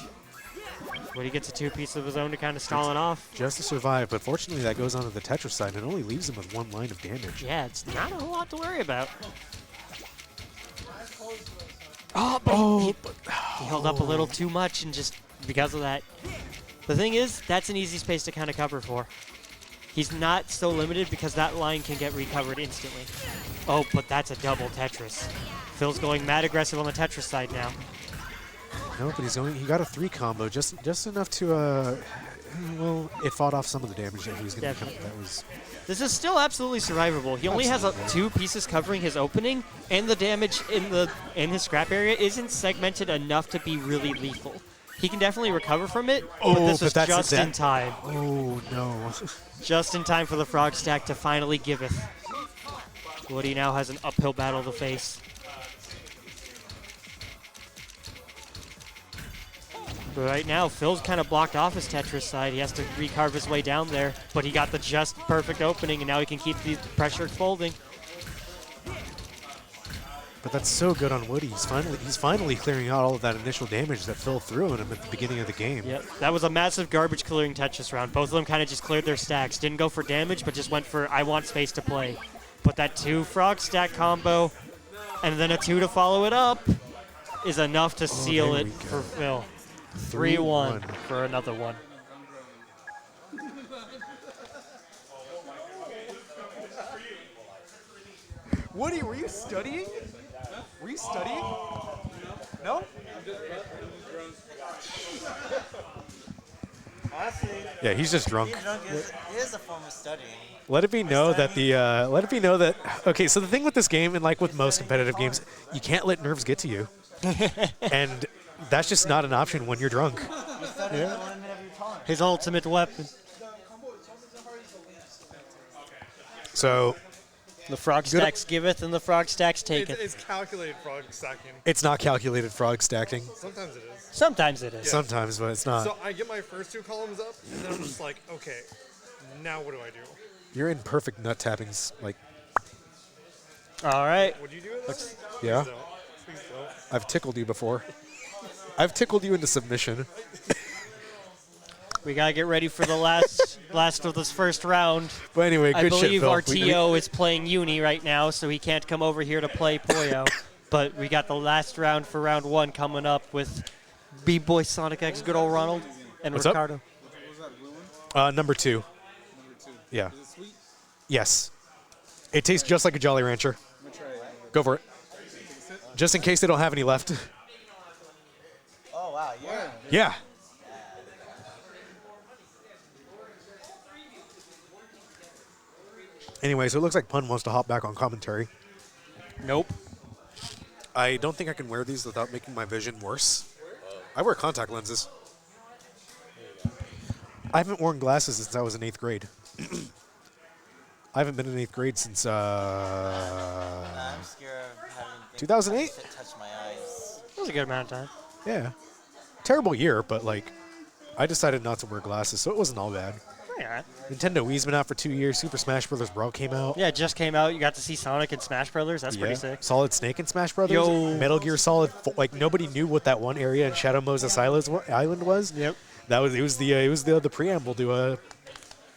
But he gets a two-piece of his own to kind of stall it off. Just to survive, but fortunately that goes onto the Tetris side and only leaves him with 1 line of damage. Yeah, it's not a whole lot to worry about. Oh, but he held up a little too much, and just because of that. The thing is, that's an easy space to kind of cover for. He's not so limited because that line can get recovered instantly. Oh, but that's a double Tetris. Phil's going mad aggressive on the Tetris side now. No, but he got a 3 combo, just enough to, well, it fought off some of the damage that he was going to come. This is still absolutely survivable. He only has 2 pieces covering his opening, and the damage in his scrap area isn't segmented enough to be really lethal. He can definitely recover from it, but this is just in time. Oh, no. Just in time for the frog stack to finally giveth. Woody now has an uphill battle to face. But right now, Phil's kind of blocked off his Tetris side. He has to recarve his way down there, but he got the just perfect opening, and now he can keep the pressure folding. But that's so good on Woody. He's finally clearing out all of that initial damage that Phil threw on him at the beginning of the game. Yep, that was a massive garbage clearing Tetris round. Both of them kind of just cleared their stacks. Didn't go for damage, but just went for, I want space to play. But that 2 frog stack combo, and then a 2 to follow it up, is enough to seal it for Phil. 3-1 for another one. Woody, were you studying? Were you studying? No? Yeah, he's just drunk. It is a form of studying. Let it be known that okay, so the thing with this game, and like with most competitive games, you can't let nerves get to you. And that's just not an option when you're drunk. Yeah. His ultimate weapon. So the frog stacks giveth and the frog stacks taketh. It's calculated frog stacking. It's not calculated frog stacking. Sometimes it is. Sometimes it is. Yeah. Sometimes, but it's not. So I get my first 2 columns up, and then I'm just like, okay, now what do I do? You're in perfect nut tappings. Like, all right. Would you do it? Yeah. Please don't. I've tickled you before. I've tickled you into submission. We gotta get ready for the last of this first round. But anyway, good shit, shit, Phil. I believe our TO is playing Uni right now, so he can't come over here to play Puyo. But we got the last round for round 1 coming up with BBoySonicX, good old Ronald, and What's Ricardo. Up? Number 2. Yeah. Is it sweet? Yes. It tastes just like a Jolly Rancher. I'm gonna try it. Go for it. Just in case they don't have any left. Oh, wow. Yeah. Anyway, so it looks like Pun wants to hop back on commentary. Nope. I don't think I can wear these without making my vision worse. I wear contact lenses. I haven't worn glasses since I was in 8th grade. I haven't been in 8th grade since I'm scared of having 2008? touch my eyes. That was a good amount of time. Yeah. Terrible year, but like, I decided not to wear glasses, so it wasn't all bad. Yeah. Nintendo Wii's been out for 2 years. Super Smash Bros. Brawl came out. Yeah, it just came out. You got to see Sonic and Smash Brothers. That's pretty sick. Solid Snake and Smash Brothers. Yo. Metal Gear Solid. Like nobody knew what that one area in Shadow Moses Island was. Yep. It was the preamble to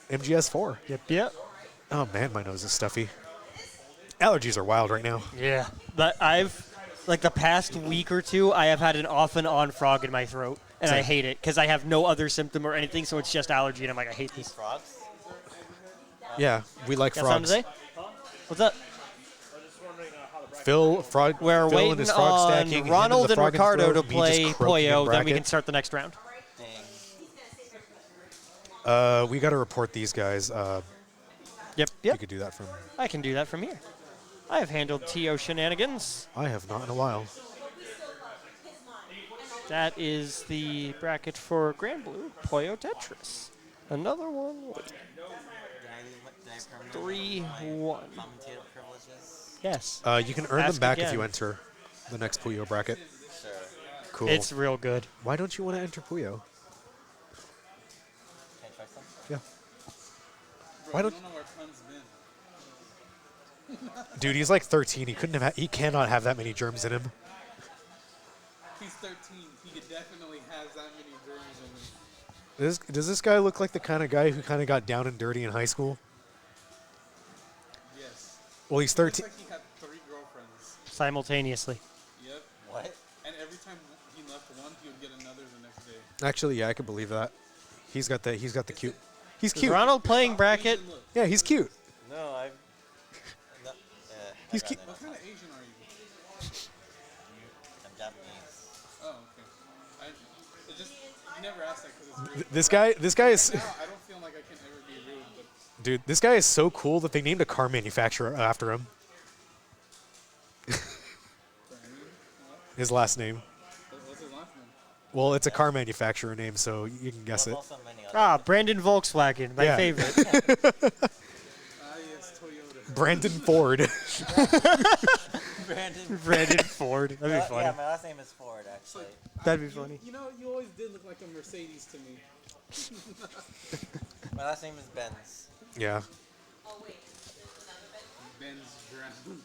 MGS4. Yep. Oh man, my nose is stuffy. Allergies are wild right now. Yeah. But like the past week or 2, I have had an off and on frog in my throat, and I hate it because I have no other symptom or anything, so it's just allergy, and I'm like, I hate these frogs. Yeah, we like Got frogs. something to say? What's up? We're Waiting his frog on stacking, Ronald and frog in the Ricardo throat, to me just play croaking in Puyo, then we bracket. can start the next round. We got to report these guys. Yep. You could do that from. I can do that from here. I have handled TO Shenanigans. I have not in a while. That is the bracket for Grand Blue, Puyo Tetris. Another one. 3-1. Commentator privileges? Yes. You can earn Ask them back again. if you enter the next Puyo bracket. Sure. Cool. It's real good. Why don't you want to enter Puyo? Can I try some? Yeah. Why don't? Dude, he's like 13. He cannot have that many germs in him. He's 13. He could definitely has that many germs in him. Does this guy look like the kind of guy who kind of got down and dirty in high school? Yes. Well, he's Looks 13. like he had 3 girlfriends. Simultaneously. Yep. What? And every time he left one, he would get another the next day. Actually, yeah, I could believe that. He's got the cute. He's Is cute. Ronald playing bracket? Asian look. Yeah, he's cute. No, I've. No, He's I got cute. that. What kind of Asian are you? I'm Japanese. Oh, okay. It just you never asked that because it's rude. This guy is. Now, I don't feel like I can ever be rude, but Dude, this guy is so cool that they named a car manufacturer after him. His last name. what's his last name? Well, it's a car manufacturer name, so you can guess There's it. also many other. Ah, Brandon Volkswagen, my Yeah. favorite. Yes, Toyota. Brandon Ford. Brandon. Brandon Ford. That'd be Yeah, funny. my last name is Ford, actually. That'd be funny. You know, you always did look like a Mercedes to me. My last name is Benz. Yeah. Ben's drowned.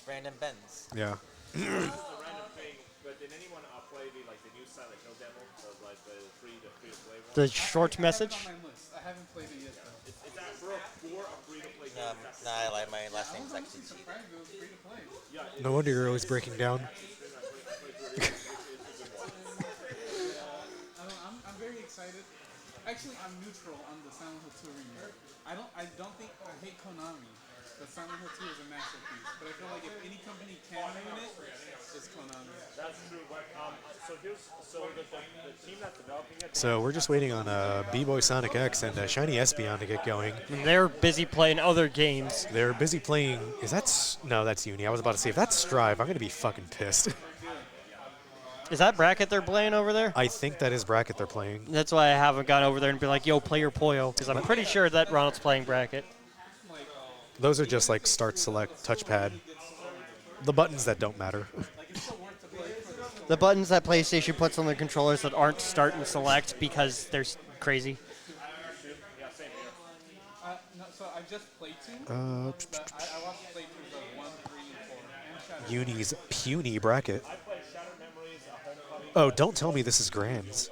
Brandon Benz. Yeah. This is a random thing, but did anyone play the new Silent Hill demo? So like the free to play one? The short message? I have it on my list. I haven't played it yet, though. Is that for a free to play game? Nah, I like my last name's I'm actually honestly cheap. surprised it was free to play. No wonder you're always breaking down. I'm very excited. Actually, I'm neutral on the Silent Hill 2 remake. I don't think I hate Konami. But Silent Hill 2 is a masterpiece. But I feel like if any company can ruin it, it's Konami. That's true. But the team that's developing it. So we're just waiting on BBoySonicX and ShinyEspeon to get going. And they're busy playing other games. They're busy playing. No, that's Uni. I was about to say, if that's Strive, I'm going to be fucking pissed. Is that bracket they're playing over there? I think that is bracket they're playing. That's why I haven't gone over there and been like, yo, play your Puyo. Because I'm pretty sure that Ronald's playing bracket. Those are just like start, select, touchpad. The buttons that don't matter. The buttons that PlayStation puts on their controllers that aren't start and select because they're crazy. No, so I just played 2. Uh, But I watched playthroughs of 1, 3, and 4. And Shadow. Uni's puny bracket. Oh, don't tell me this is Grands.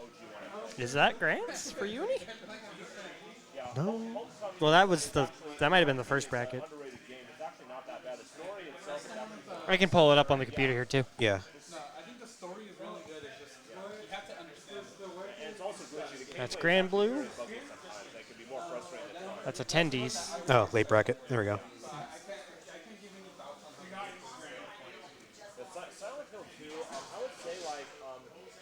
Is that grants for Uni? No. Well, that might have been the first bracket. I can pull it up on the computer here too. Yeah. No, I think the story is really good. It's just you have to understand. That's Grand Blue. That's attendees. Oh, late bracket. There we go. Silent Hill 2, I would say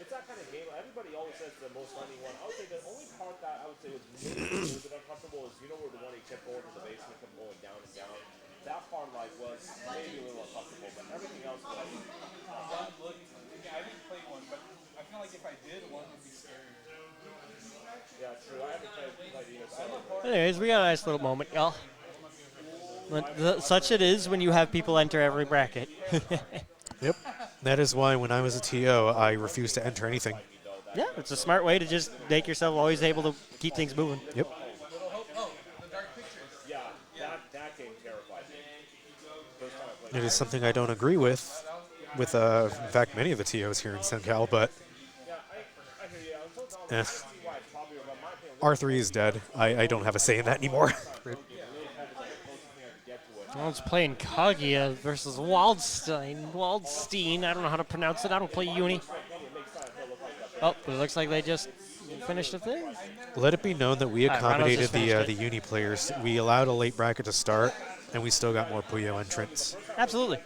it's that kind of game. Everybody always says the most funny one. I would say the only part that I would say was maybe a little bit uncomfortable is where the one he kept going to the basement, kept going down and down. That part was maybe a little uncomfortable, but everything else was. I didn't play 1, but I feel like if I did, 1 would be scarier. Yeah, true. I haven't played either. Anyways, we got a nice little moment, y'all. Such it is when you have people enter every bracket. Yep. That is why when I was a TO, I refused to enter anything. Yeah, it's a smart way to just make yourself always able to keep things moving. Yep. Oh, the Dark Pictures. Yeah, that game terrified me. It is something I don't agree with in fact, many of the TOs here in SoCal, but R3 is dead. I don't have a say in that anymore. I was playing Kaguya versus Waldstein. I don't know how to pronounce it. I don't play Uni. Oh, but it looks like they just finished the thing. Let it be known that we All right, Ronald's accommodated just finished the it. Uni players. We allowed a late bracket to start, and we still got more Puyo entrants. Absolutely.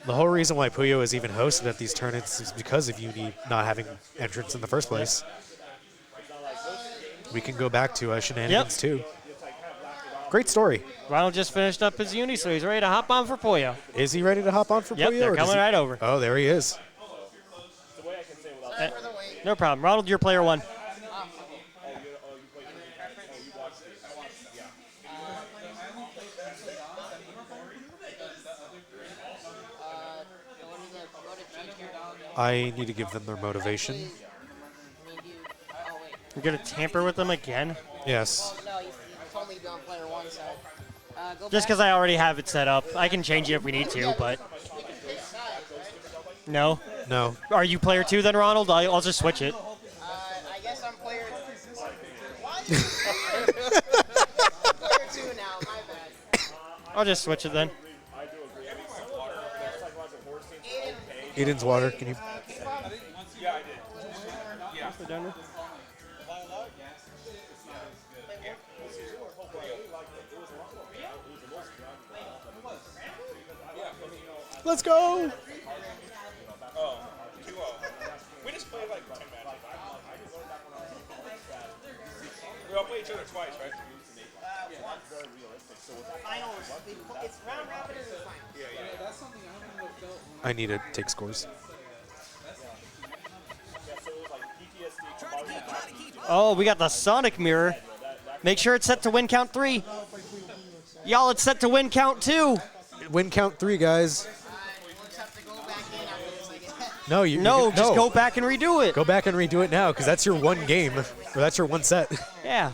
The whole reason why Puyo is even hosted at these tournaments is because of Uni not having entrants in the first place. We can go back to Shenanigans too. Great story. Ronald just finished up his Uni, so he's ready to hop on for Puyo. Is he ready to hop on for Yep, Puyo? they're or does coming he- right over. Oh, there he is. No problem. Ronald, you're player 1. I need to give them their motivation. You're going to tamper with them again? Yes. No, you told me to be on player 1, so go Just because I already have it set up. I can change it if we need to, but... No? No. Are you player 2 then, Ronald? I'll just switch it. I guess I'm player. What? Player 2 now. My bad. I'll just switch it then. Aiden's water. Can you? Yeah, I did. Yeah. Let's go. Oh, 2-0. We just played like 10 matches. We all play each other twice, right? Finals. It's round robin and the finals. I need to take scores. Oh, we got the Sonic mirror. Make sure it's set to win count 3. Y'all, it's set to win count 2. Win count 3, guys. Looks have to go back in after this, I guess. No, Just go back and redo it. Go back and redo it now, because that's your one game, or that's your one set. Yeah.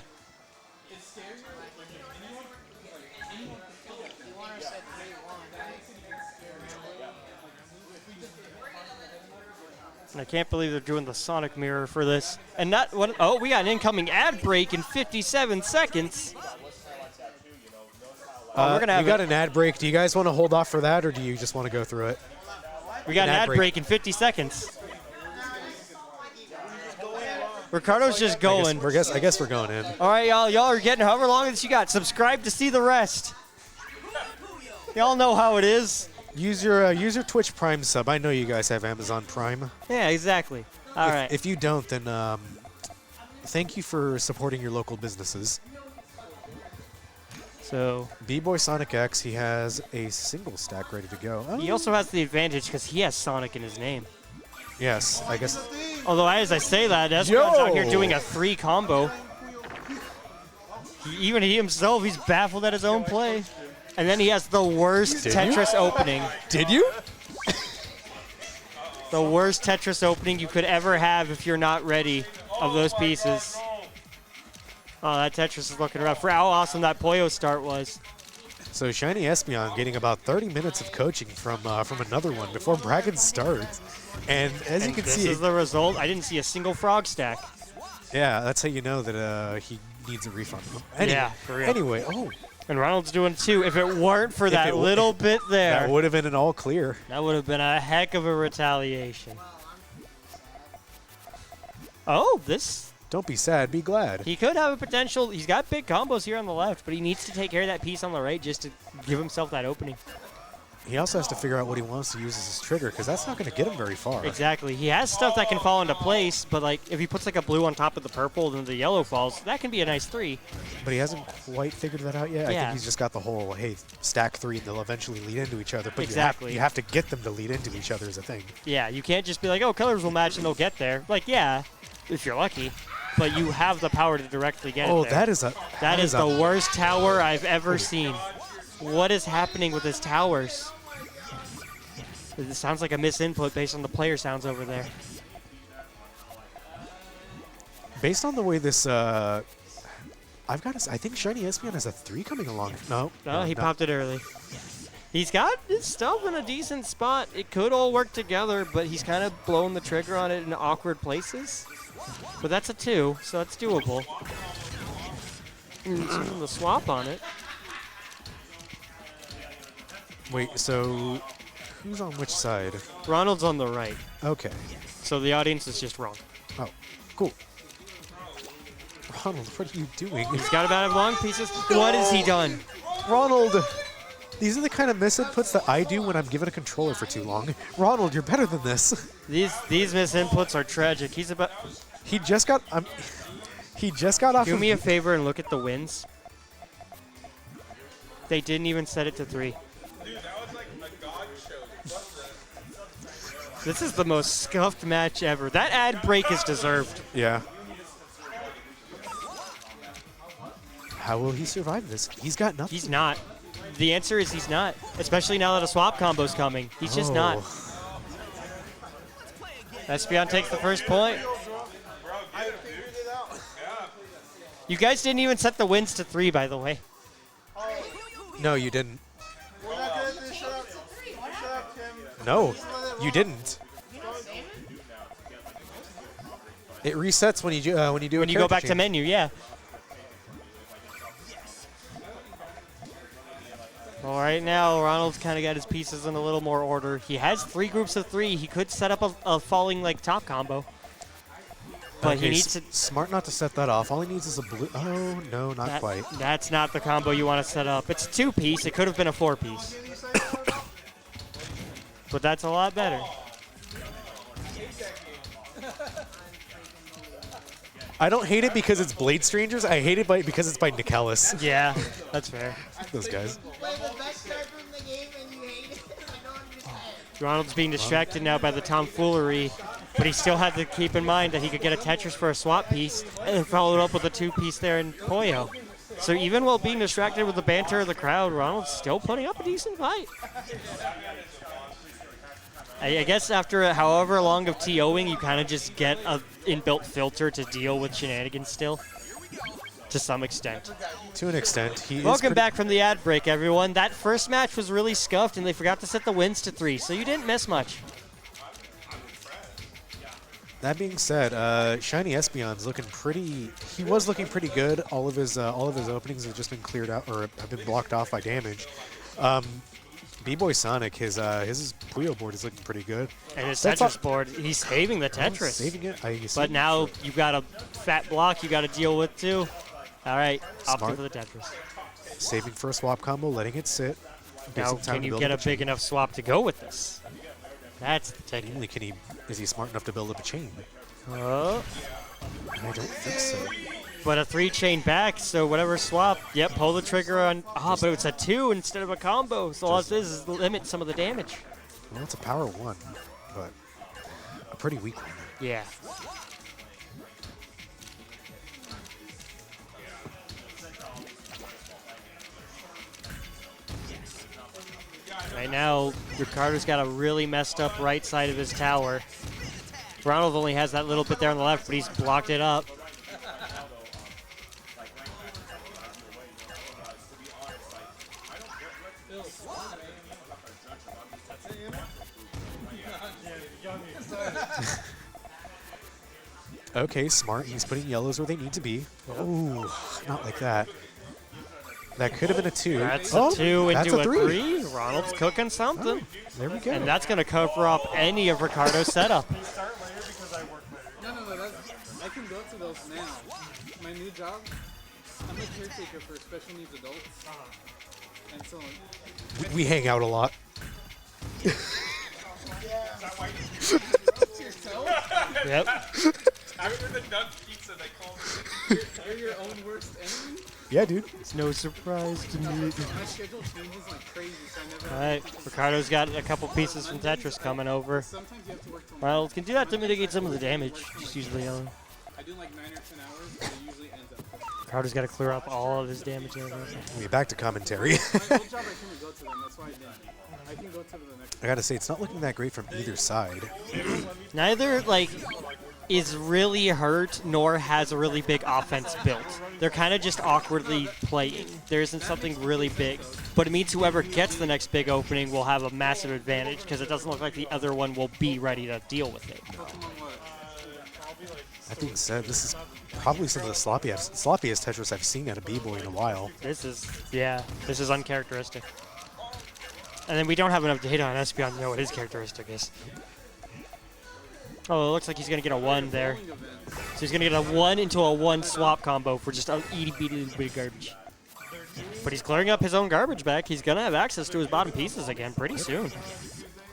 And I can't believe they're doing the Sonic mirror for this. And not what? Oh, we got an incoming ad break in 57 seconds. We're gonna have we got an ad break. Do you guys want to hold off for that, or do you just want to go through it? We got an ad break in 50 seconds. Ricardo's just going. I guess we're going in. All right, y'all. Y'all are getting however long as you got. Subscribe to see the rest. Y'all know how it is. Use your Twitch Prime sub. I know you guys have Amazon Prime. Yeah, exactly. All right. If you don't, then thank you for supporting your local businesses. So BBoySonicX, he has a single stack ready to go. Oh. he also has the advantage because he has Sonic in his name. Yes, I guess. Although as I say that, Espeon's out here doing a 3 combo. Even he himself, he's baffled at his own play. And then he has the worst Tetris opening. Did you? The worst Tetris opening you could ever have if you're not ready of those pieces. Oh, that Tetris is looking rough. For how awesome that Puyo start was. So ShinyEspeon getting about 30 minutes of coaching from AnotherOne before bracket starts. And as you can see, this is the result. I didn't see a single frog stack. Yeah, that's how you know that he needs a refund. Anyway, yeah, for real. Anyway, oh. And Ronald's doing 2. If it weren't for that little bit there. That would have been an all clear. That would have been a heck of a retaliation. Oh, this. Don't be sad, be glad. He could have a potential. He's got big combos here on the left, but he needs to take care of that piece on the right just to give himself that opening. He also has to figure out what he wants to use as his trigger, because that's not going to get him very far. Exactly. He has stuff that can fall into place, but like if he puts like a blue on top of the purple, then the yellow falls. That can be a nice 3. But he hasn't quite figured that out yet. I think he's just got the whole, hey, stack 3 and they'll eventually lead into each other. But exactly. You have to get them to lead into each other as a thing. Yeah, you can't just be like, oh, colors will match and they'll get there. Like, yeah, if you're lucky. But you have the power to directly get it there. That is that is the worst tower I've ever seen. What is happening with his towers? It sounds like a misinput based on the player sounds over there. Based on the way this, I think ShinyEspeon has a 3 coming along. No, he popped it early. He's got his stuff in a decent spot. It could all work together, but he's kind of blowing the trigger on it in awkward places. But that's a 2, so that's doable. The swap on it. Wait, so who's on which side? Ronald's on the right. Okay. So the audience is just wrong. Oh, cool. Ronald, what are you doing? He's got about long pieces. What has he done? Ronald! These are the kind of misinputs that I do when I'm given a controller for too long. Ronald, you're better than this. These misinputs are tragic. He just got off. Do me a favor and look at the wins. They didn't even set it to 3. Dude, that was like a god show. This is the most scuffed match ever. That ad break is deserved. Yeah. How will he survive this? He's got nothing. He's not. The answer is he's not. Especially now that a swap combo's coming. He's just not. Espeon takes the first point. You guys didn't even set the wins to 3, by the way. No, you didn't. No, you didn't. It resets when you do a when you go character back to change. menu, yeah. Well, right now, Ronald's kind of got his pieces in a little more order. He has 3 groups of 3. He could set up a falling like top combo. But Okay, he needs to... Smart not to set that off. All he needs is a blue... Oh, no, not quite. That's not the combo you want to set up. It's a 2-piece. It could have been a 4-piece. But that's a lot better. I don't hate it because it's Blade Strangers. I hate it because it's by Nicalis. Yeah, that's fair. Those guys. Play the best card from the game and you hate it. I don't understand. Ronald's being distracted now by the tomfoolery, but he still had to keep in mind that he could get a Tetris for a swap piece and then follow it up with a 2-piece there in Puyo. So even while being distracted with the banter of the crowd, Ronald's still putting up a decent fight. I guess after however long of TOing, you kind of just get an inbuilt filter to deal with Shenanigans still, to some extent. To an extent. Welcome back from the ad break, everyone. That first match was really scuffed, and they forgot to set the wins to 3, so you didn't miss much. That being said, ShinyEspion's looking pretty... He was looking pretty good. All of his openings have just been cleared out, or have been blocked off by damage. BBoySonic, his Puyo board is looking pretty good. And his Tetris board, he's saving the Tetris. Saving it. But now you've got a fat block you got to deal with too. All right, opting for the Tetris. Saving for a swap combo, letting it sit. Now, can you get a big enough swap to go with this? That's the technique. Is he smart enough to build up a chain? Oh. I don't think so. But a 3-chain back, so whatever swap, yep, pull the trigger on. But it's a 2 instead of a combo, so all it does is limit some of the damage. Well, it's a power 1, but a pretty weak one. Yeah. Right now, Ricardo's got a really messed up right side of his tower. Ronald only has that little bit there on the left, but he's blocked it up. Okay, smart. He's putting yellows where they need to be. Ooh, not like that. That could have been a 2. That's a 2 into a 3. 3. Ronald's cooking something. There we go. And that's going to cover up any of Ricardo's setup. No, I can go to those now. My new job, I'm a caretaker for special needs adults. And so... We hang out a lot. Yep. After the Nug Pizza, they call me. You're your own worst enemy? Yeah, dude. It's no surprise to me. My schedule changes like crazy, so I never... All right, Ricardo's got a couple pieces from Tetris coming over. Sometimes you have to work till Ronald can do that to mitigate some of the damage. Just usually on. I do like 9 or 10 hours, but it usually ends up... Ricardo's got to clear up all of his damage. We're back to commentary. My old job, I couldn't go to them, that's why I didn't. I can go to the next... I gotta say, it's not looking that great from either side. Neither, is really hurt, nor has a really big offense built. They're kind of just awkwardly playing. There isn't something really big. But it means whoever gets the next big opening will have a massive advantage, because it doesn't look like the other one will be ready to deal with it. That being said, this is probably some of the sloppiest Tetris I've seen at a B-Boy in a while. This is uncharacteristic. And then we don't have enough data on Espeon to know what his characteristic is. Oh, it looks like he's going to get a 1 there. So he's going to get a 1 into a 1 swap combo for just a itty-bitty bit of garbage. But he's clearing up his own garbage back. He's going to have access to his bottom pieces again pretty soon.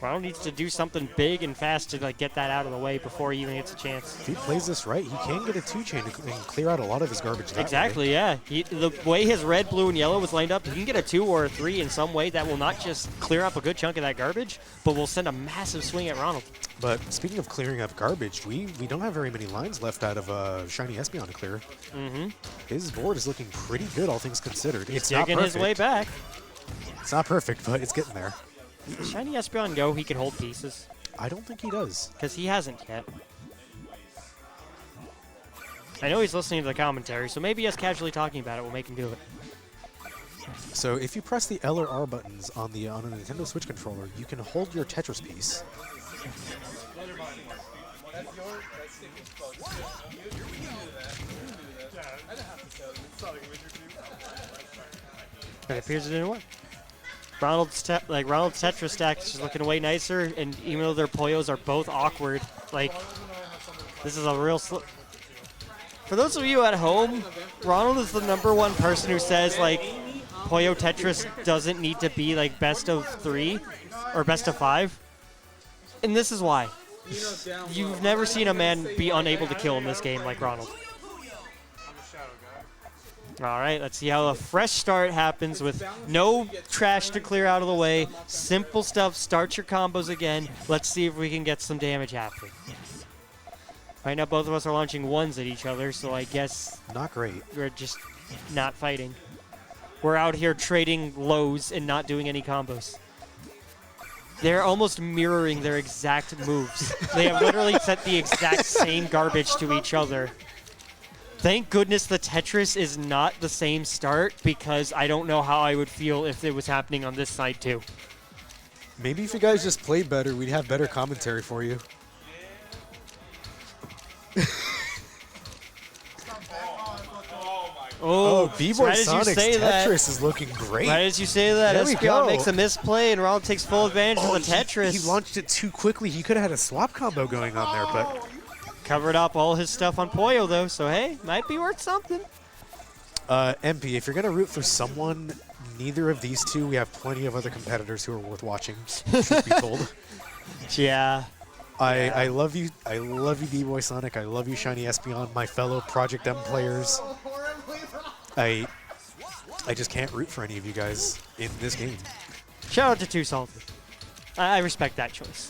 Ronald needs to do something big and fast to get that out of the way before he even gets a chance. If he plays this right, he can get a 2-chain and clear out a lot of his garbage that Exactly, way. yeah. The way his red, blue, and yellow was lined up, he can get a 2 or a 3 in some way that will not just clear up a good chunk of that garbage, but will send a massive swing at Ronald. But speaking of clearing up garbage, we don't have very many lines left out of ShinyEspeon to clear. Mm-hmm. His board is looking pretty good, all things considered. He's digging his way back. It's not perfect, but it's getting there. ShinyEspeon go, he can hold pieces. I don't think he does. Because he hasn't yet. I know he's listening to the commentary, so maybe us casually talking about it will make him do it. So if you press the L or R buttons on a Nintendo Switch controller, you can hold your Tetris piece. That's your, that's Sticker's fault. You can do that. You can do that. I don't have to tell you. It's not like a wizard too. It appears it didn't work. Ronald's Tetris stack is just looking way nicer, and even though their Poyos are both awkward, like, this is a real For those of you at home, Ronald is the #1 person who says, like, Puyo Tetris doesn't need to be, like, best of 3 or best of 5. And this is why. You've never seen a man be unable to kill in this game like Ronald. All right, let's see how a fresh start happens with no trash to clear out of the way. Simple stuff, start your combos again. Let's see if we can get some damage happening. Right now, both of us are launching 1s at each other, so I guess Not great. we're just not fighting. We're out here trading lows and not doing any combos. They're almost mirroring their exact moves. They have literally set the exact same garbage to each other. Thank goodness the Tetris is not the same start, because I don't know how I would feel if it was happening on this side too. Maybe if you guys just played better, we'd have better commentary for you. Oh, BBoySonicX Tetris is looking great. Right as you say that, There we Espeon go. makes a misplay and Ronald takes full advantage of the Tetris. He launched it too quickly. He could have had a swap combo going on there, but Covered up all his stuff on Puyo though, so hey, might be worth something. MP, if you're going to root for someone, neither of these two, we have plenty of other competitors who are worth watching, truth be told. Yeah. I love you. I love you, BBoySonic. I love you, ShinyEspeon, my fellow Project M players. I just can't root for any of you guys in this game. Shout out to Too Salty. I respect that choice.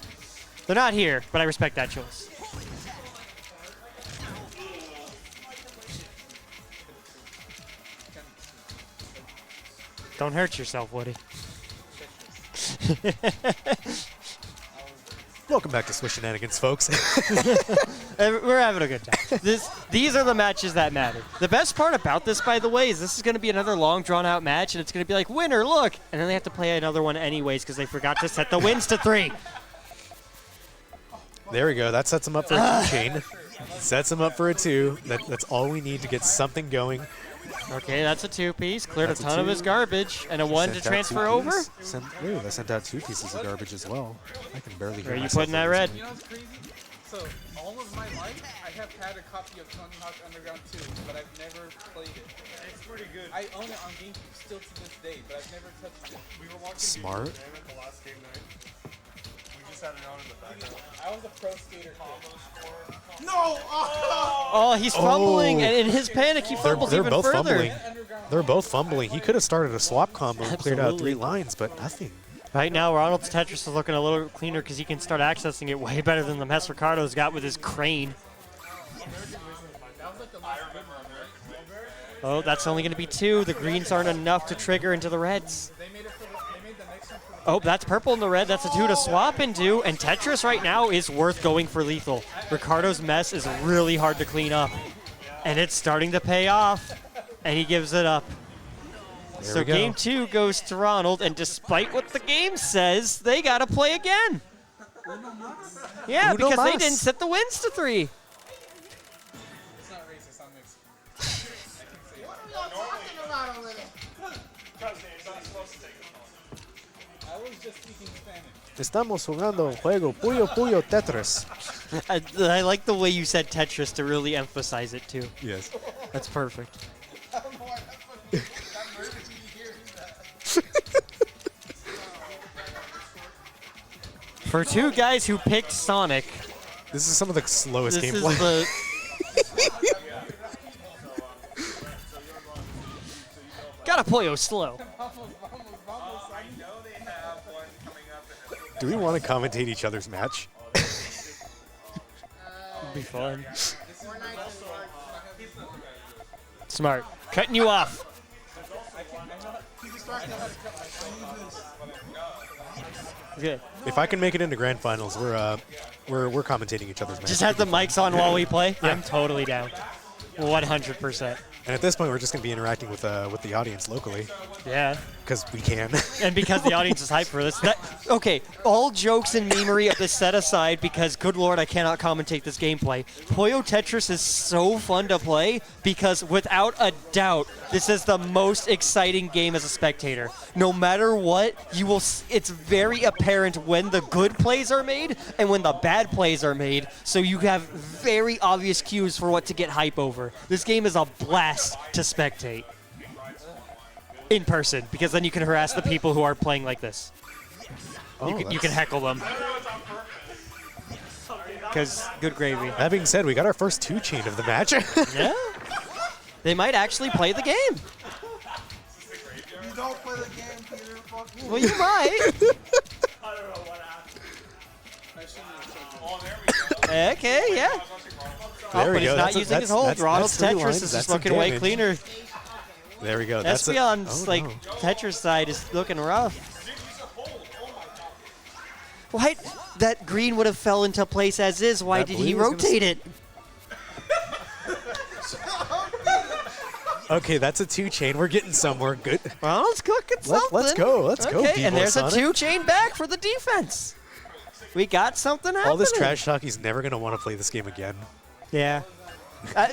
They're not here, but I respect that choice. Don't hurt yourself, Woody. Welcome back to Shenanigans, folks. We're having a good time. These are the matches that matter. The best part about this, by the way, is this is going to be another long, drawn-out match, and it's going to be like, winner, look! And then they have to play another one anyways because they forgot to set the wins to 3. There we go. That sets them up for a 2 chain. Sets them up for a 2. That's all we need to get something going. Okay, that's a 2-piece. Cleared That's a a ton of 2. his garbage. And a 1 to Sent out transfer 2 over. piece. Ooh, they sent out 2 pieces of garbage as well. I can barely hear Where are you myself putting that over red? this You know what's crazy? So, all of my life, I have had a copy of Tony Hawk Underground 2, but I've never played it. It's pretty good. I own it on GameCube still to this day, but I've never touched it. We were watching Smart. at the last game night. We just had it on in the background. I was a pro skater kid. No! Oh, he's fumbling, and in his panic, he fumbles They're even both further. fumbling. They're both fumbling. He could have started a swap combo and cleared out Absolutely. 3 lines, but nothing. Right now, Ronald's Tetris is looking a little cleaner because he can start accessing it way better than the mess Ricardo's got with his crane. Oh, that's only going to be 2. The greens aren't enough to trigger into the reds. Oh, that's purple in the red. That's a 2 to swap into. And Tetris right now is worth going for lethal. Ricardo's mess is really hard to clean up. And it's starting to pay off. And he gives it up. There So we go. game 2 goes to Ronald. And despite what the game says, they got to play again. Yeah, Uno because they mas. didn't set the wins to 3. It's not racist, I'm Mexican. I was just speaking Spanish. Estamos jugando un juego Puyo Tetris. I like the way you said Tetris to really emphasize it too. Yes. That's perfect. I don't know why that murdered me hearing that. For 2 guys who picked Sonic, This is some of the slowest this is gameplay. the... Gotta Puyo slow. Do we want to commentate each other's match? It'd be fun. Smart. Cutting you off. Good. If I can make it into grand finals, we're commentating each other's matches. Just have the mics on while we play. I'm totally down. 100%. And at this point, we're just going to be interacting with the audience locally. Yeah. because we can. And because the audience is hyped for this. Okay, all jokes and memery of this set aside, because good lord, I cannot commentate this gameplay. Puyo Tetris is so fun to play because without a doubt, this is the most exciting game as a spectator. No matter what, you will. It's very apparent when the good plays are made and when the bad plays are made, so you have very obvious cues for what to get hype over. This game is a blast to spectate. In person, because then you can harass the people who are playing like this. Oh, you can heckle them. Because good gravy. That being said, we got our first 2-chain of the match. Yeah. They might actually play the game. You don't play the game, Peter. Fuck you. Well, you might. I don't know what happened. Okay, yeah. There we but he's go. not using his hold. Ronald's Tetris is just looking way cleaner. There we go. Espeon's Tetris side is looking rough. What? That green would have fell into place as is. Why did he rotate it? Okay, that's a 2-chain. We're getting somewhere. Good. Ronald's cooking something. Let's go. Let's go. Okay, and there's a BBoySonic. 2-chain back for the defense. We got something happening. All this trash talk, he's never going to want to play this game again. Yeah.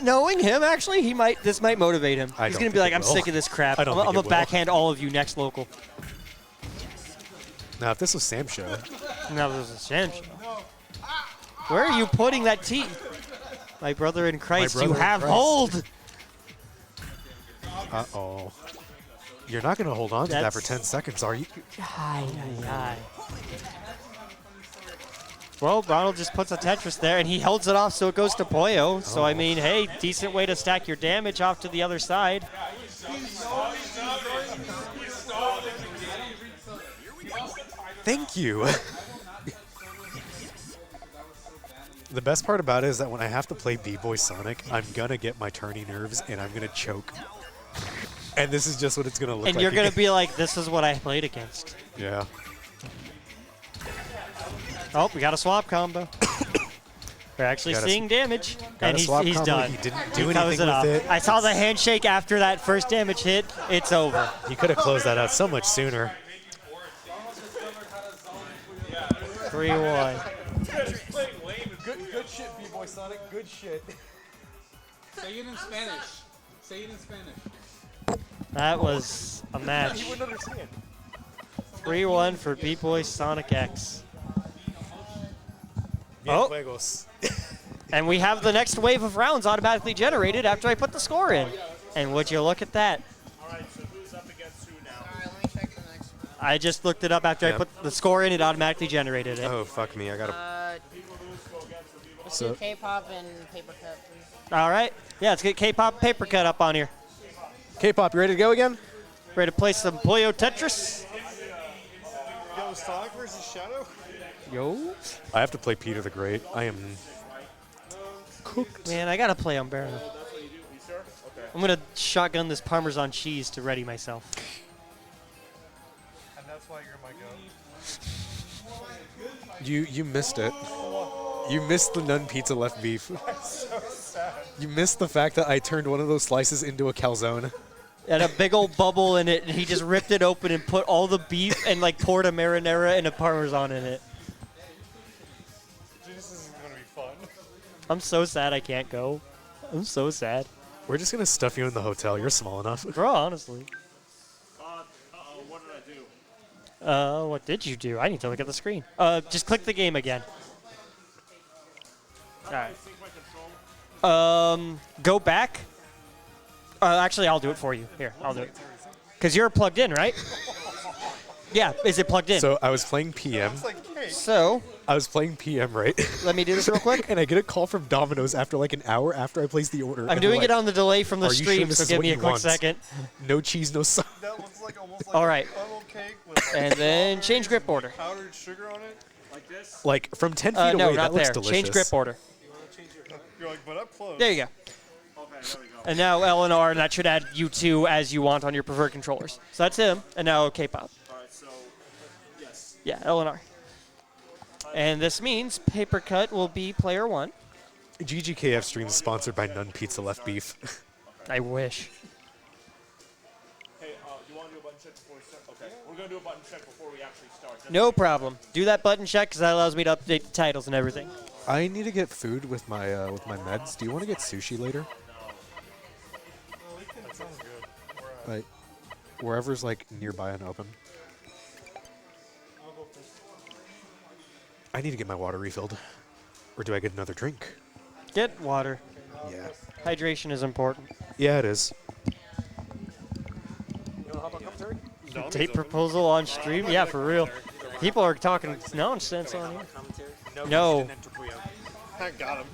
Knowing him, actually, this might motivate him. He's going to be like, I'm sick of this crap. I'm going to backhand all of you next local. Now, if this was Sam's show. Now this is Sam's show. Where are you putting that T? My brother in Christ, you have hold. Uh-oh. You're not going to hold on to that for 10 seconds, are you? Well, Ronald just puts a Tetris there, and he holds it off so it goes to Puyo. So, I mean, hey, decent way to stack your damage off to the other side. Thank you. The best part about it is that when I have to play B-Boy-Sonic, I'm going to get my turny nerves, and I'm going to choke. And this is just what it's going to look like. And you're going to be like, this is what I played against. Yeah. Oh, we got a swap combo. We're actually seeing damage. And he's done. He didn't do anything with it. I saw the handshake after that first damage hit. It's over. He could have closed that out so much sooner. 3-1. Good shit, BBoySonic. Good shit. Say it in Spanish. Say it in Spanish. That was a match. He wouldn't understand. 3-1 for BBoySonicX. Oh. And we have the next wave of rounds automatically generated after I put the score in. And would you look at that? All right, so who's up against who now? All right, let me check the next one. I just looked it up after I put the score in. It automatically generated it. Oh, fuck me. I got to... Let's do Kpop and Paprcut, please. All right. Yeah, let's get Kpop Paprcut up on here. Kpop, you ready to go again? Ready to play some Puyo Tetris? Yo, Sonic versus Shadow? Yo. I have to play Peter the Great. I am cooked. Man, I got to play Umbrella. I'm going to shotgun this Parmesan cheese to ready myself. And that's why you're my goat. You missed it. You missed the nun pizza left beef. So sad. You missed the fact that I turned one of those slices into a calzone. Had a big old bubble in it, and he just ripped it open and put all the beef and like poured a marinara and a Parmesan in it. This is going to be fun. I'm so sad I can't go. I'm so sad. We're just going to stuff you in the hotel. You're small enough. Bro, honestly. What did I do? What did you do? I need to look at the screen. Just click the game again. All right. Go back. Actually, I'll do it for you. Here, I'll do it. Because you're plugged in, right? Yeah, is it plugged in? So I was playing PM. So I was playing PM, right? Let me do this real quick. And I get a call from Domino's after like an hour after I place the order. I'm doing it on the delay from the stream, so give me a quick second. No cheese, no sauce. That looks like almost like all right. funnel cake with And then change grip order. powdered sugar on it. Like this? Like from 10 feet away, No, that not looks there. delicious. Change grip order. You're like, but up close. There you go. Okay, there we go. And now Eleanor, and that should add you two as you want on your preferred controllers. So that's him, and now Kpop. All right, so, yes. Yeah, Eleanor. And this means Paprcut will be player 1. GGKF stream is sponsored by Nun Pizza Left Beef. I wish. Hey, You want to do a button check before we start? Okay. We're going to do a button check before we actually start. No problem. Do that button check because that allows me to update the titles and everything. I need to get food with my meds. Do you want to get sushi later? That sounds good. Like, wherever's like nearby and open. I'll go first. I need to get my water refilled. Or do I get another drink? Get water. Yeah. Hydration is important. Yeah, it is. Date proposal on stream? Yeah, for real. People are talking nonsense on here. No. I got him.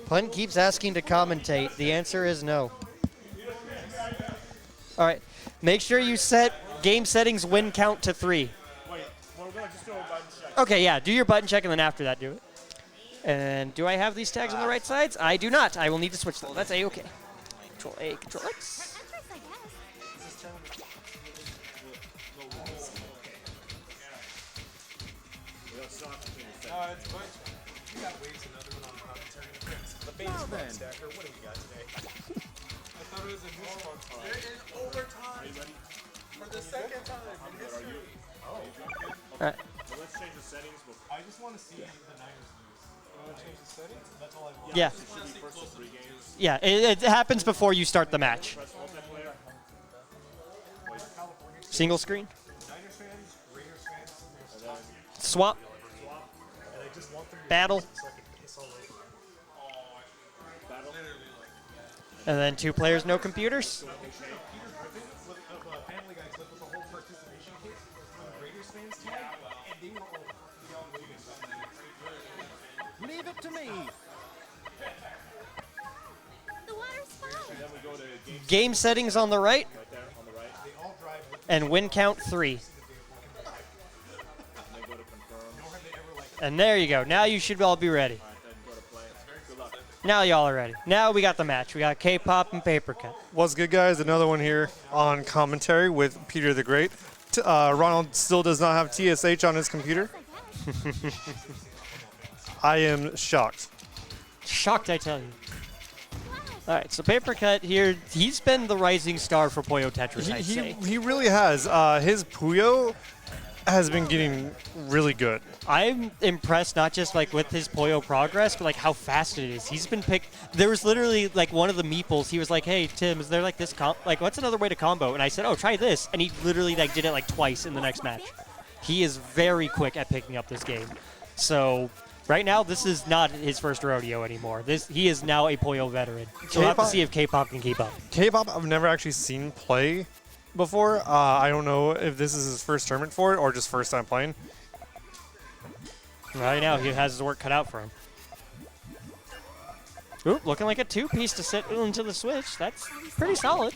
Punt keeps asking to commentate. The answer is no. All right. Make sure you set game settings win count to 3. Wait, we're going to just do a button check. Okay, yeah. Do your button check, and then after that, do it. And do I have these tags on the right sides? I do not. I will need to switch them. That's A-okay. Control A, Control X. It's fine. We got waves another one on commentary. The base front stacker. What do we got today? I thought it was a new spot. They're in overtime. For the second time in history. All right. Well, let's change the settings. I just want to see the Niners lose. You want to change the settings? That's all I want. Yeah. It should be first of 3 games. Yeah, it happens before you start the match. Press multiplayer. Single screen. Niners fans, Raiders fans, Swap. Battle. And then 2 players, no computers. Family Guy clip was a whole participation kit from the Raiders fans team, and they were all Leave it to me. The water's fine. Then we go to Game settings on the right. right there on the right. And win count 3. And then go to confirm. And there you go. Now you should all be ready. All right, then go to play. Good luck. Now y'all are ready. Now we got the match. We got Kpop and Paprcut. What's good, guys? Another one here on commentary with Peter the Great. Ronald still does not have TSH on his computer. I am shocked. Shocked, I tell you. All right, so Paprcut here, he's been the rising star for Puyo Tetris, I'd say. He really has. His Puyo has been getting really good. I'm impressed not just like with his Puyo progress, but like how fast it is. He's been picked. There was literally like one of the Meeples. He was like, "Hey Tim, is there like this like what's another way to combo?" And I said, "Oh, try this." And he literally like did it like twice in the next match. He is very quick at picking up this game. So right now, this is not his first rodeo anymore. He is now a Puyo veteran. So we'll have to see if Kpop can keep up. Kpop, I've never actually seen play before. I don't know if this is his first tournament for it or just first time playing. Right now, he has his work cut out for him. Ooh, looking like a 2-piece to sit into the switch. That's pretty solid.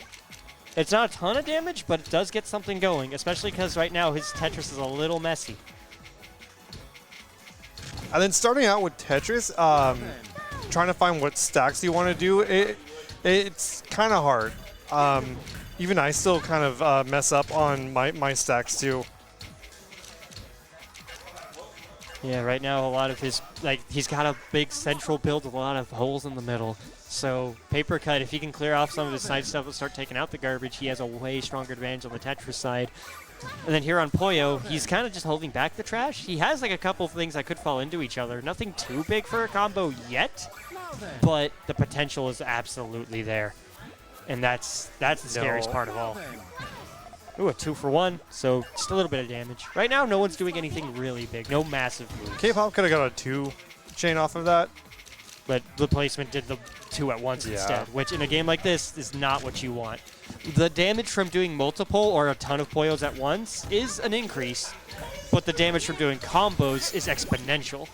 It's not a ton of damage, but it does get something going, especially because right now his Tetris is a little messy. And then starting out with Tetris, trying to find what stacks you want to do, it's kind of hard. Even I still kind of mess up on my stacks too. Yeah, right now a lot of his, like, he's got a big central build with a lot of holes in the middle. So Paprcut, if he can clear off some of his side stuff and start taking out the garbage, he has a way stronger advantage on the Tetris side. And then here on Puyo, he's kind of just holding back the trash. He has like a couple of things that could fall into each other. Nothing too big for a combo yet, but the potential is absolutely there. And that's the scariest part of all. Ooh, a 2-for-1, so just a little bit of damage. Right now, no one's doing anything really big. No massive moves. Kpop could have got a 2 chain off of that. But the placement did the 2 at once instead, which in a game like this is not what you want. The damage from doing multiple or a ton of Puyos at once is an increase, but the damage from doing combos is exponential.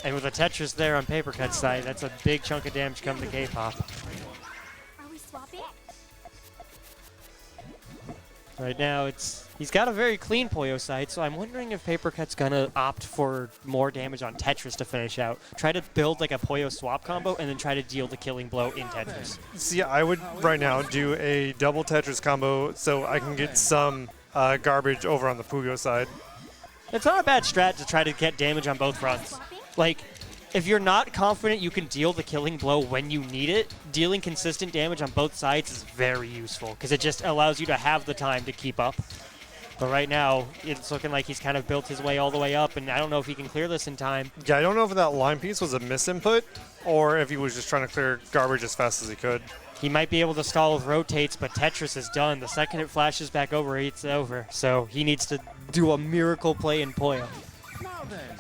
And with a Tetris there on Paprcut's side, that's a big chunk of damage coming to Kpop. Are we swapping? Right now, he's got a very clean Puyo side, so I'm wondering if Paprcut's gonna opt for more damage on Tetris to finish out. Try to build like a Puyo swap combo, and then try to deal the killing blow in Tetris. See, I would right now do a double Tetris combo so I can get some garbage over on the Puyo side. It's not a bad strat to try to get damage on both fronts. Like, if you're not confident you can deal the killing blow when you need it, dealing consistent damage on both sides is very useful because it just allows you to have the time to keep up. But right now, it's looking like he's kind of built his way all the way up, and I don't know if he can clear this in time. Yeah, I don't know if that line piece was a misinput or if he was just trying to clear garbage as fast as he could. He might be able to stall with rotates, but Tetris is done. The second it flashes back over, it's over. So he needs to do a miracle play in Puyo. Now then.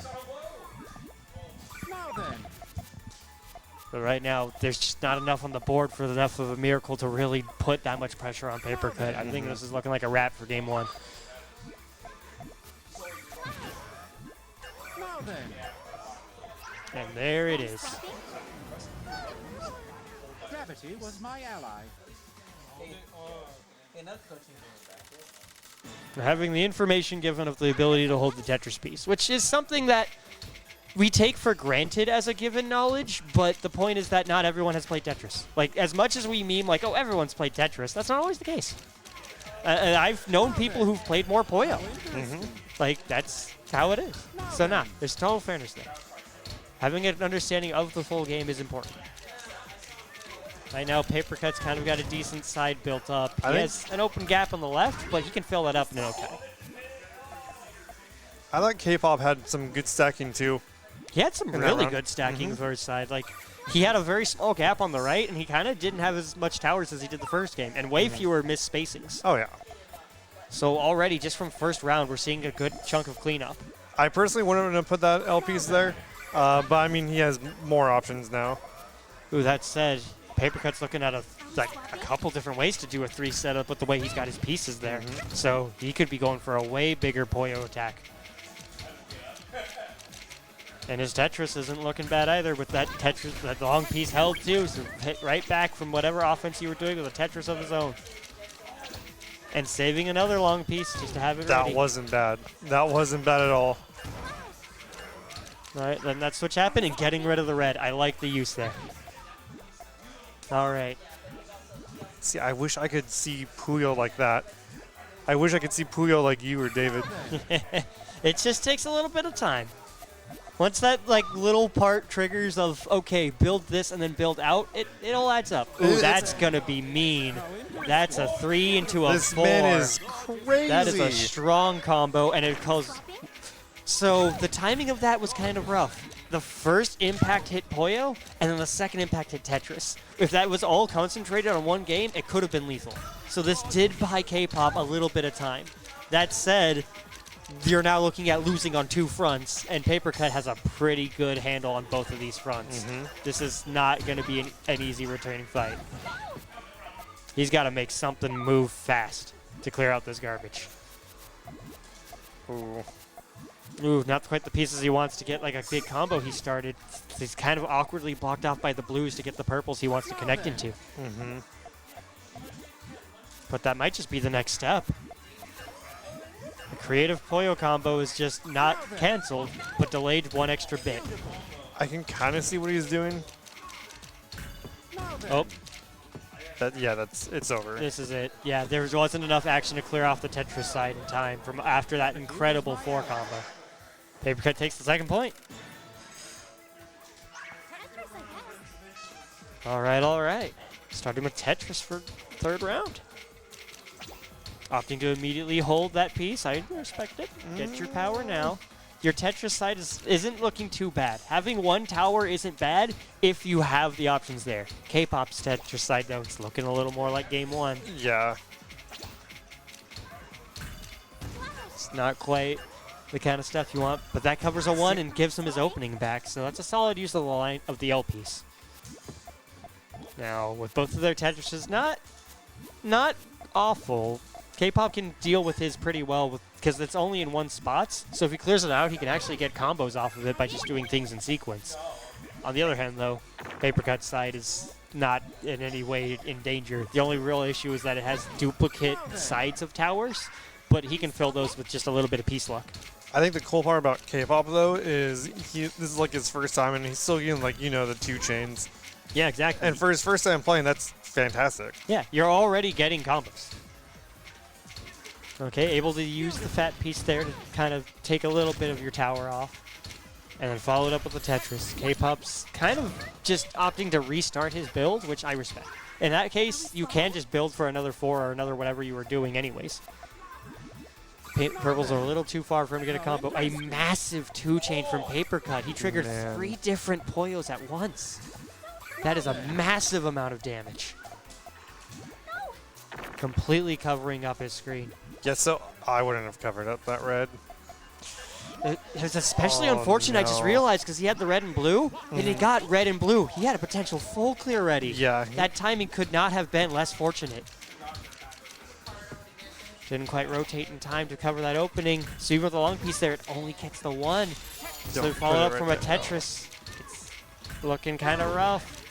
But right now, there's just not enough on the board for enough of a miracle to really put that much pressure on Paprcut. I think this is looking like a wrap for game one. Now then. And there it is. Gravity was my ally. Having the information given of the ability to hold the Tetris piece, which is something that we take for granted as a given knowledge, but the point is that not everyone has played Tetris. Like, as much as we meme like, oh, everyone's played Tetris, that's not always the case. And I've known people who've played more Puyo. Like, that's how it is. So, nah, there's total fairness there. Having an understanding of the full game is important. Right now, Paprcut's kind of got a decent side built up. He has an open gap on the left, but he can fill that up in no time. I thought Kpop had some good stacking, too. He had some really good stacking for his side. Like, he had a very small gap on the right, and he kind of didn't have as much towers as he did the first game, and way fewer missed spacings. Oh, yeah. So already, just from first round, we're seeing a good chunk of cleanup. I personally wanted to put that L piece there, but, I mean, he has more options now. Ooh, that said, Paprcut's looking at a couple different ways to do a 3 setup with the way he's got his pieces there. So he could be going for a way bigger Puyo attack. And his Tetris isn't looking bad either with that Tetris, that long piece held too, so hit right back from whatever offense you were doing with a Tetris of his own. And saving another long piece just to have it ready. That wasn't bad. That wasn't bad at all. All right, then that switch happened and getting rid of the red. I like the use there. All right. See, I wish I could see Puyo like that. I wish I could see Puyo like you or David. It just takes a little bit of time. Once that little part triggers of, okay, build this and then build out, it all adds up. Ooh, that's going to be mean. That's a 3 into a 4. This man is crazy. That is a strong combo, and it calls... So the timing of that was kind of rough. The first impact hit Puyo, and then the second impact hit Tetris. If that was all concentrated on one game, it could have been lethal. So this did buy Kpop a little bit of time. That said, you're now looking at losing on 2 fronts, and Paprcut has a pretty good handle on both of these fronts. This is not going to be an easy returning fight. He's got to make something move fast to clear out this garbage. Ooh, not quite the pieces he wants to get like a big combo he started. He's kind of awkwardly blocked off by the blues to get the purples he wants to connect into. But that might just be the next step. The creative Puyo combo is just not canceled, but delayed 1 extra bit. I can kind of see what he's doing. Oh. It's over. This is it. Yeah, there wasn't enough action to clear off the Tetris side in time from after that incredible 4 combo. Paprcut takes the second point. All right. Starting with Tetris for 3rd round. Opting to immediately hold that piece. I respect it. Get your power now. Your Tetris side isn't looking too bad. Having 1 tower isn't bad if you have the options there. Kpop's Tetris side, though, it's looking a little more like game 1. Yeah. It's not quite the kind of stuff you want, but that covers a 1 and gives him his opening back, so that's a solid use of the line of the L piece. Now, with both of their Tetrises, not awful. Kpop can deal with his pretty well because it's only in 1 spot, so if he clears it out, he can actually get combos off of it by just doing things in sequence. On the other hand, though, Paprcut's side is not in any way in danger. The only real issue is that it has duplicate sides of towers, but he can fill those with just a little bit of piece luck. I think the cool part about Kpop, though, is this is like his first time, and he's still getting, the 2 chains. Yeah, exactly. And for his first time playing, that's fantastic. Yeah, you're already getting combos. Okay, able to use the fat piece there to kind of take a little bit of your tower off. And then followed up with the Tetris. Kpop's kind of just opting to restart his build, which I respect. In that case, you can just build for another 4 or another whatever you were doing anyways. Purple's a little too far for him to get a combo. A massive 2-chain from Paprcut. He triggered 3 different Puyos at once. That is a massive amount of damage. Completely covering up his screen. Yeah, so I wouldn't have covered up that red. It was especially unfortunate, I just realized, because he had the red and blue, and he got red and blue. He had a potential full clear ready. Yeah. That timing could not have been less fortunate. Didn't quite rotate in time to cover that opening. So even with the long piece there, it only gets the 1. So followed up from a Tetris. It's looking kind of rough.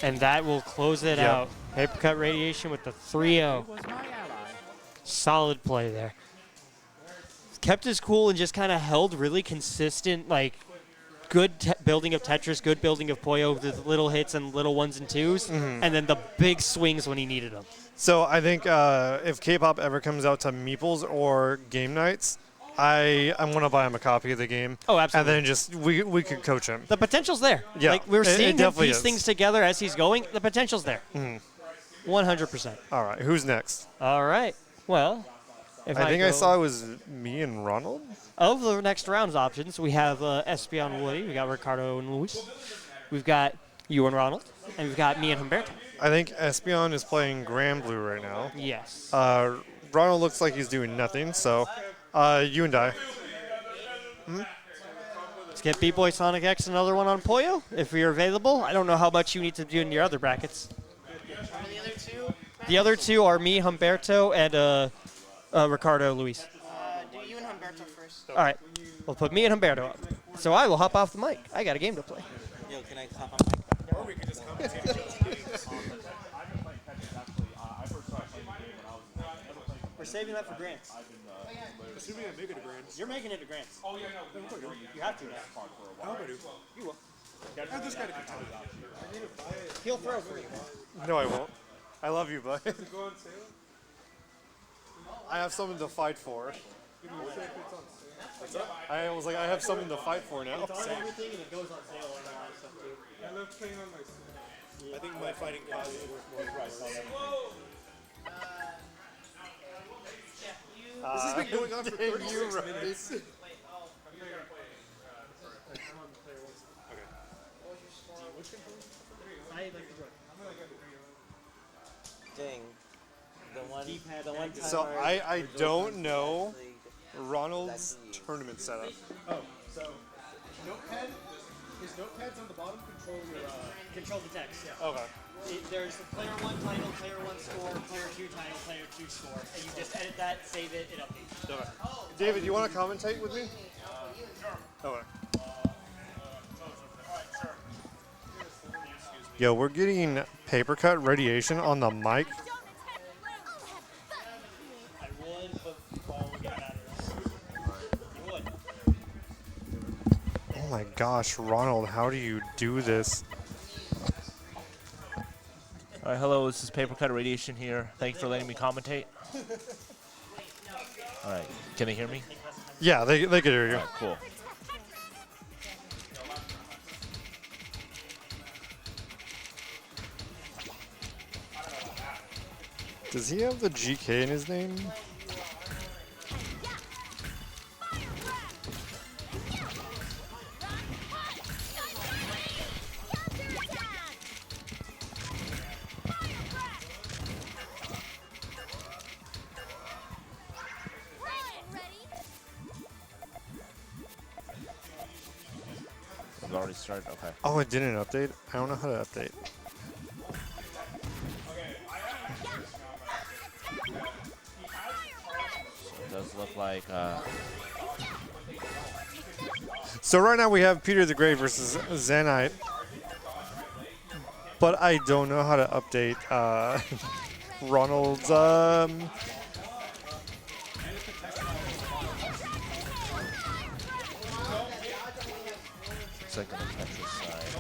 And that will close it out. PaprcutRadiation with the 3-0. Solid play there. Kept his cool and just kind of held really consistent, like, good building of Tetris, good building of Puyo with little hits and little 1s and 2s, and then the big swings when he needed them. So I think if Kpop ever comes out to Meeples or game nights, I'm going to buy him a copy of the game. Oh, absolutely. And then just we could coach him. The potential's there. Yeah. Like, we're seeing him piece is. things together as he's going. The potential's there. 100%. All right. Who's next? All right. Well, if I think I saw it was me and Ronald. Of the next round's options, we have Espeon Woody, we got Ricardo and Luis, we've got you and Ronald, and we've got me and Humberto. I think Espeon is playing Grand Blue right now. Yes. Ronald looks like he's doing nothing, so you and I. Let's get BBoySonicX another one on Puyo, if you're available. I don't know how much you need to do in your other brackets. The other two? The other 2 are me, Humberto, and Ricardo, Luis. Do you and Humberto first. All right. We'll put me and Humberto up. So I will hop off the mic. I got a game to play. Yo, can I hop on mic? Or we could just commentate. We're saving that for grants. Assuming I make it to grants. You're making it to grants. Oh, yeah, no. You have to now. I hope I do. You will. I have this guy to contend. He'll throw for you. No, I won't. I love you, bud. I have something to fight for. I was like, I have something to fight for now. Everything and it goes on sale and a lot of stuff too. I love playing on my. I think my fighting cause is worth more than price. This has been going on for 36 minutes. Dang. The one time So I don't know Ronald's tournament setup. Oh, so notepad. His notepads on the bottom Control the text. Yeah. Okay. There's the player 1 title, player 1 score, player 2 title, player 2 score, and you just edit that, save it, it updates. Okay. David, do you want to commentate with me? Okay. Yo, we're getting PaprcutRadiation on the mic. I would, but ball would get better. You would. Oh my gosh, Ronald, how do you do this? All right, hello, this is PaprcutRadiation here. Thank you for letting me commentate. All right, can they hear me? Yeah, they can hear you. All right, cool. Does he have the GK in his name? It's already started, okay. Oh, it didn't update? I don't know how to update. It does look like... So right now we have Peter the Great versus Zanite. But I don't know how to update Ronald's... Looks like on the Tetris side.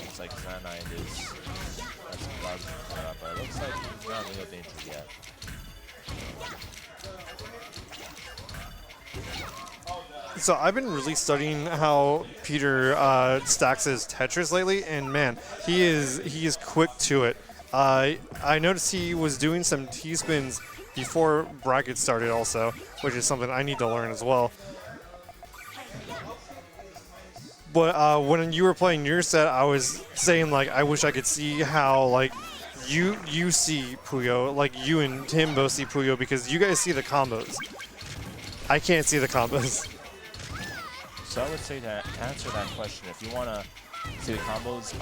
Looks like Zanite is... That's about to come up, but it looks like he's not in real danger yet. So I've been really studying how Peter stacks his Tetris lately, and man, he is quick to it. I noticed he was doing some T-spins before brackets started also, which is something I need to learn as well. But when you were playing your set, I was saying like I wish I could see how like you see Puyo, like you and Tim both see Puyo because you guys see the combos. I can't see the combos. So I would say to answer that question, if you want to see the combos,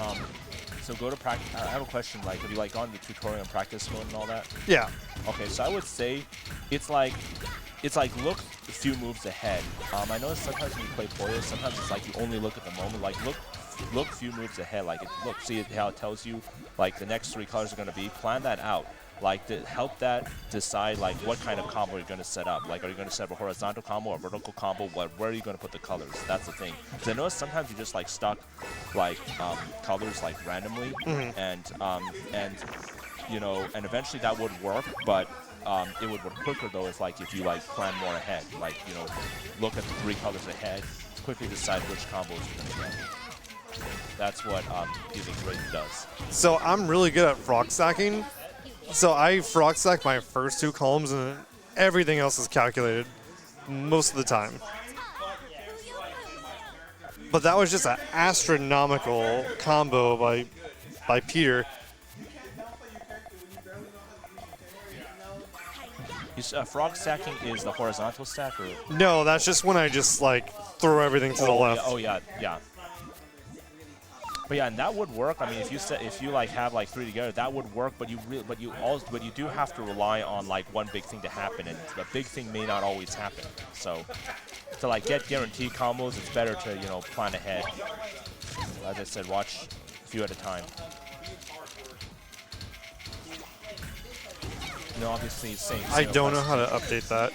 so go to practice. I have a question. Like, have you like gone to the tutorial and practice mode and all that? Yeah. Okay, so I would say it's like look a few moves ahead. I notice sometimes when you play Puyo, sometimes it's like you only look at the moment. Like look a few moves ahead. Like see how it tells you like the next 3 colors are going to be. Plan that out. Like to help that decide like what kind of combo you're going to set up. Like are you going to set up a horizontal combo or a vertical combo? Where are you going to put the colors? That's the thing. Because I notice sometimes you just like stuck like colors like randomly, and you know, and eventually that would work, but it would work quicker though if you like plan more ahead. Like, you know, look at the 3 colors ahead, quickly decide which combos you're going to get. That's what Puyo Tetris does. So I'm really good at frog stacking. So I frog stack my first 2 columns and everything else is calculated most of the time. But that was just an astronomical combo by Peter. Frog stacking is the horizontal stack, or? No, that's just when I just like throw everything to the left. Yeah, yeah. But yeah, and that would work. I mean, if you like have like 3 together, that would work. But you do have to rely on like one big thing to happen, and the big thing may not always happen. So to like get guaranteed combos, it's better to, you know, plan ahead. As I said, watch a few at a time. No, obviously same. I don't know how to update that.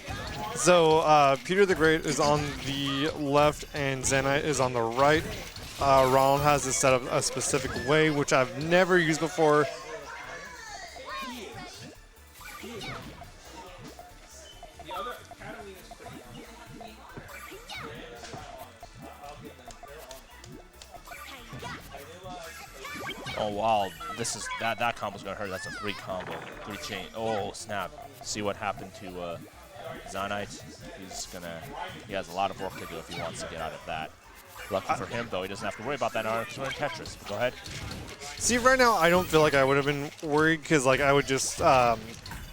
So Peter the Great is on the left and Zanite is on the right. Ronald has this set up a specific way, which I've never used before. Oh wow, that combo's gonna hurt. That's a 3 combo, 3 chain. Oh snap! See what happened to Zanite? He has a lot of work to do if he wants to get out of that. Lucky for him, though, he doesn't have to worry about that now because we're in Tetris. Go ahead. See, right now, I don't feel like I would have been worried because, like, I would just,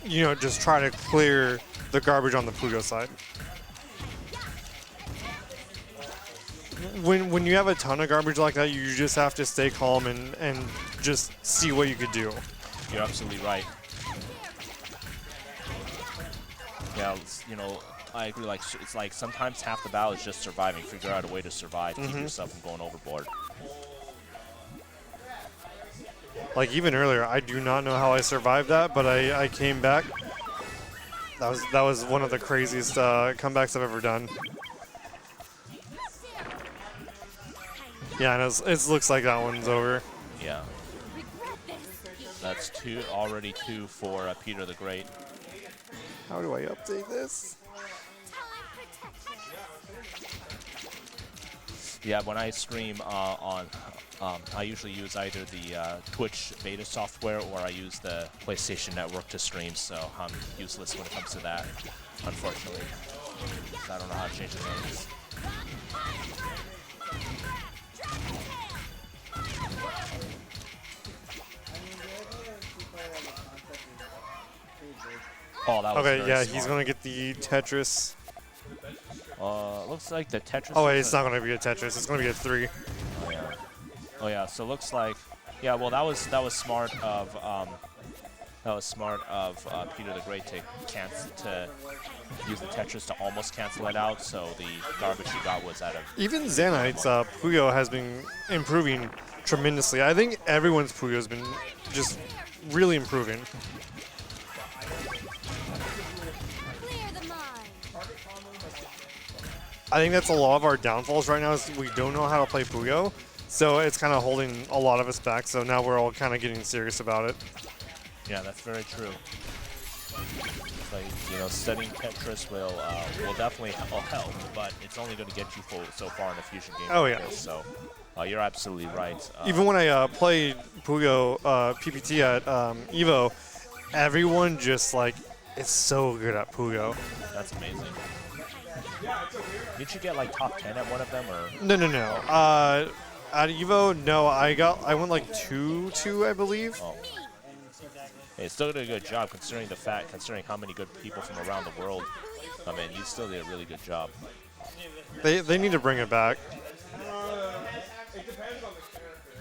you know, just try to clear the garbage on the Puyo side. When you have a ton of garbage like that, you just have to stay calm and just see what you could do. You're absolutely right. Yeah, you know, I agree. Like, it's like sometimes half the battle is just surviving. Figure out a way to survive, keep yourself from going overboard. Like even earlier, I do not know how I survived that, but I came back. That was one of the craziest comebacks I've ever done. Yeah, and it looks like that one's over. Yeah. That's already two for Peter the Great. How do I update this? Yeah, when I stream I usually use either the Twitch beta software or I use the PlayStation Network to stream, so I'm useless when it comes to that, unfortunately. So I don't know how to change the names. Oh, that was okay, very yeah, smart. he's gonna get the Tetris. Looks like the Tetris. Oh wait, it's not gonna be a Tetris. It's gonna be a 3. Oh yeah. Oh yeah. So it looks like, yeah. Well, that was smart of Peter the Great to use the Tetris to almost cancel it out. So the garbage he got was out of. Even Zanite's Puyo has been improving tremendously. I think everyone's Puyo has been just really improving. I think that's a lot of our downfalls right now is we don't know how to play Puyo, so it's kind of holding a lot of us back, so now we're all kind of getting serious about it. Yeah, that's very true. like, you know, studying Tetris will definitely help, but it's only going to get you so far in a fusion game. Oh, like yeah. this, so you're absolutely right. Even when I played Puyo PPT at Evo, everyone just like is so good at Puyo. That's amazing. Did you get like top 10 at one of them, or? No. At Evo, no. I went like 2-2, I believe. Oh. Hey, still did a good job considering how many good people from around the world. I mean, you still did a really good job. They need to bring it back. It depends on the character.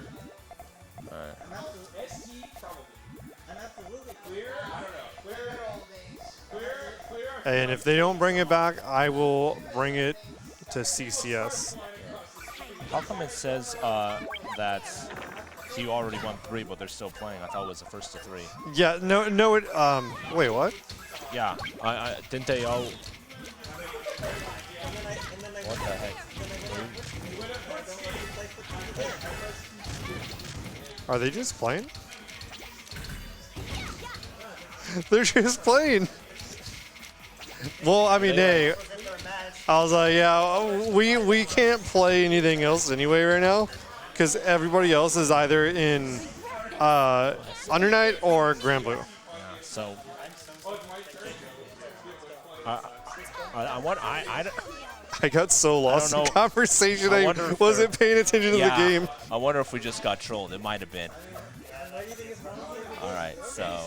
Alright. I'm absolutely clear. I don't know. Clear. And if they don't bring it back, I will bring it to CCS. How come it says that he already won 3, but they're still playing? I thought it was the first to 3. Yeah, no, wait, what? Yeah, I didn't they all? What the heck? Are they just playing? They're just playing. Well, I mean, hey, I was like, yeah, we can't play anything else anyway right now, because everybody else is either in Under Night or Grand Blue. Yeah, so I got so lost in conversation. I wasn't paying attention to the game. I wonder if we just got trolled. It might have been. All right, so.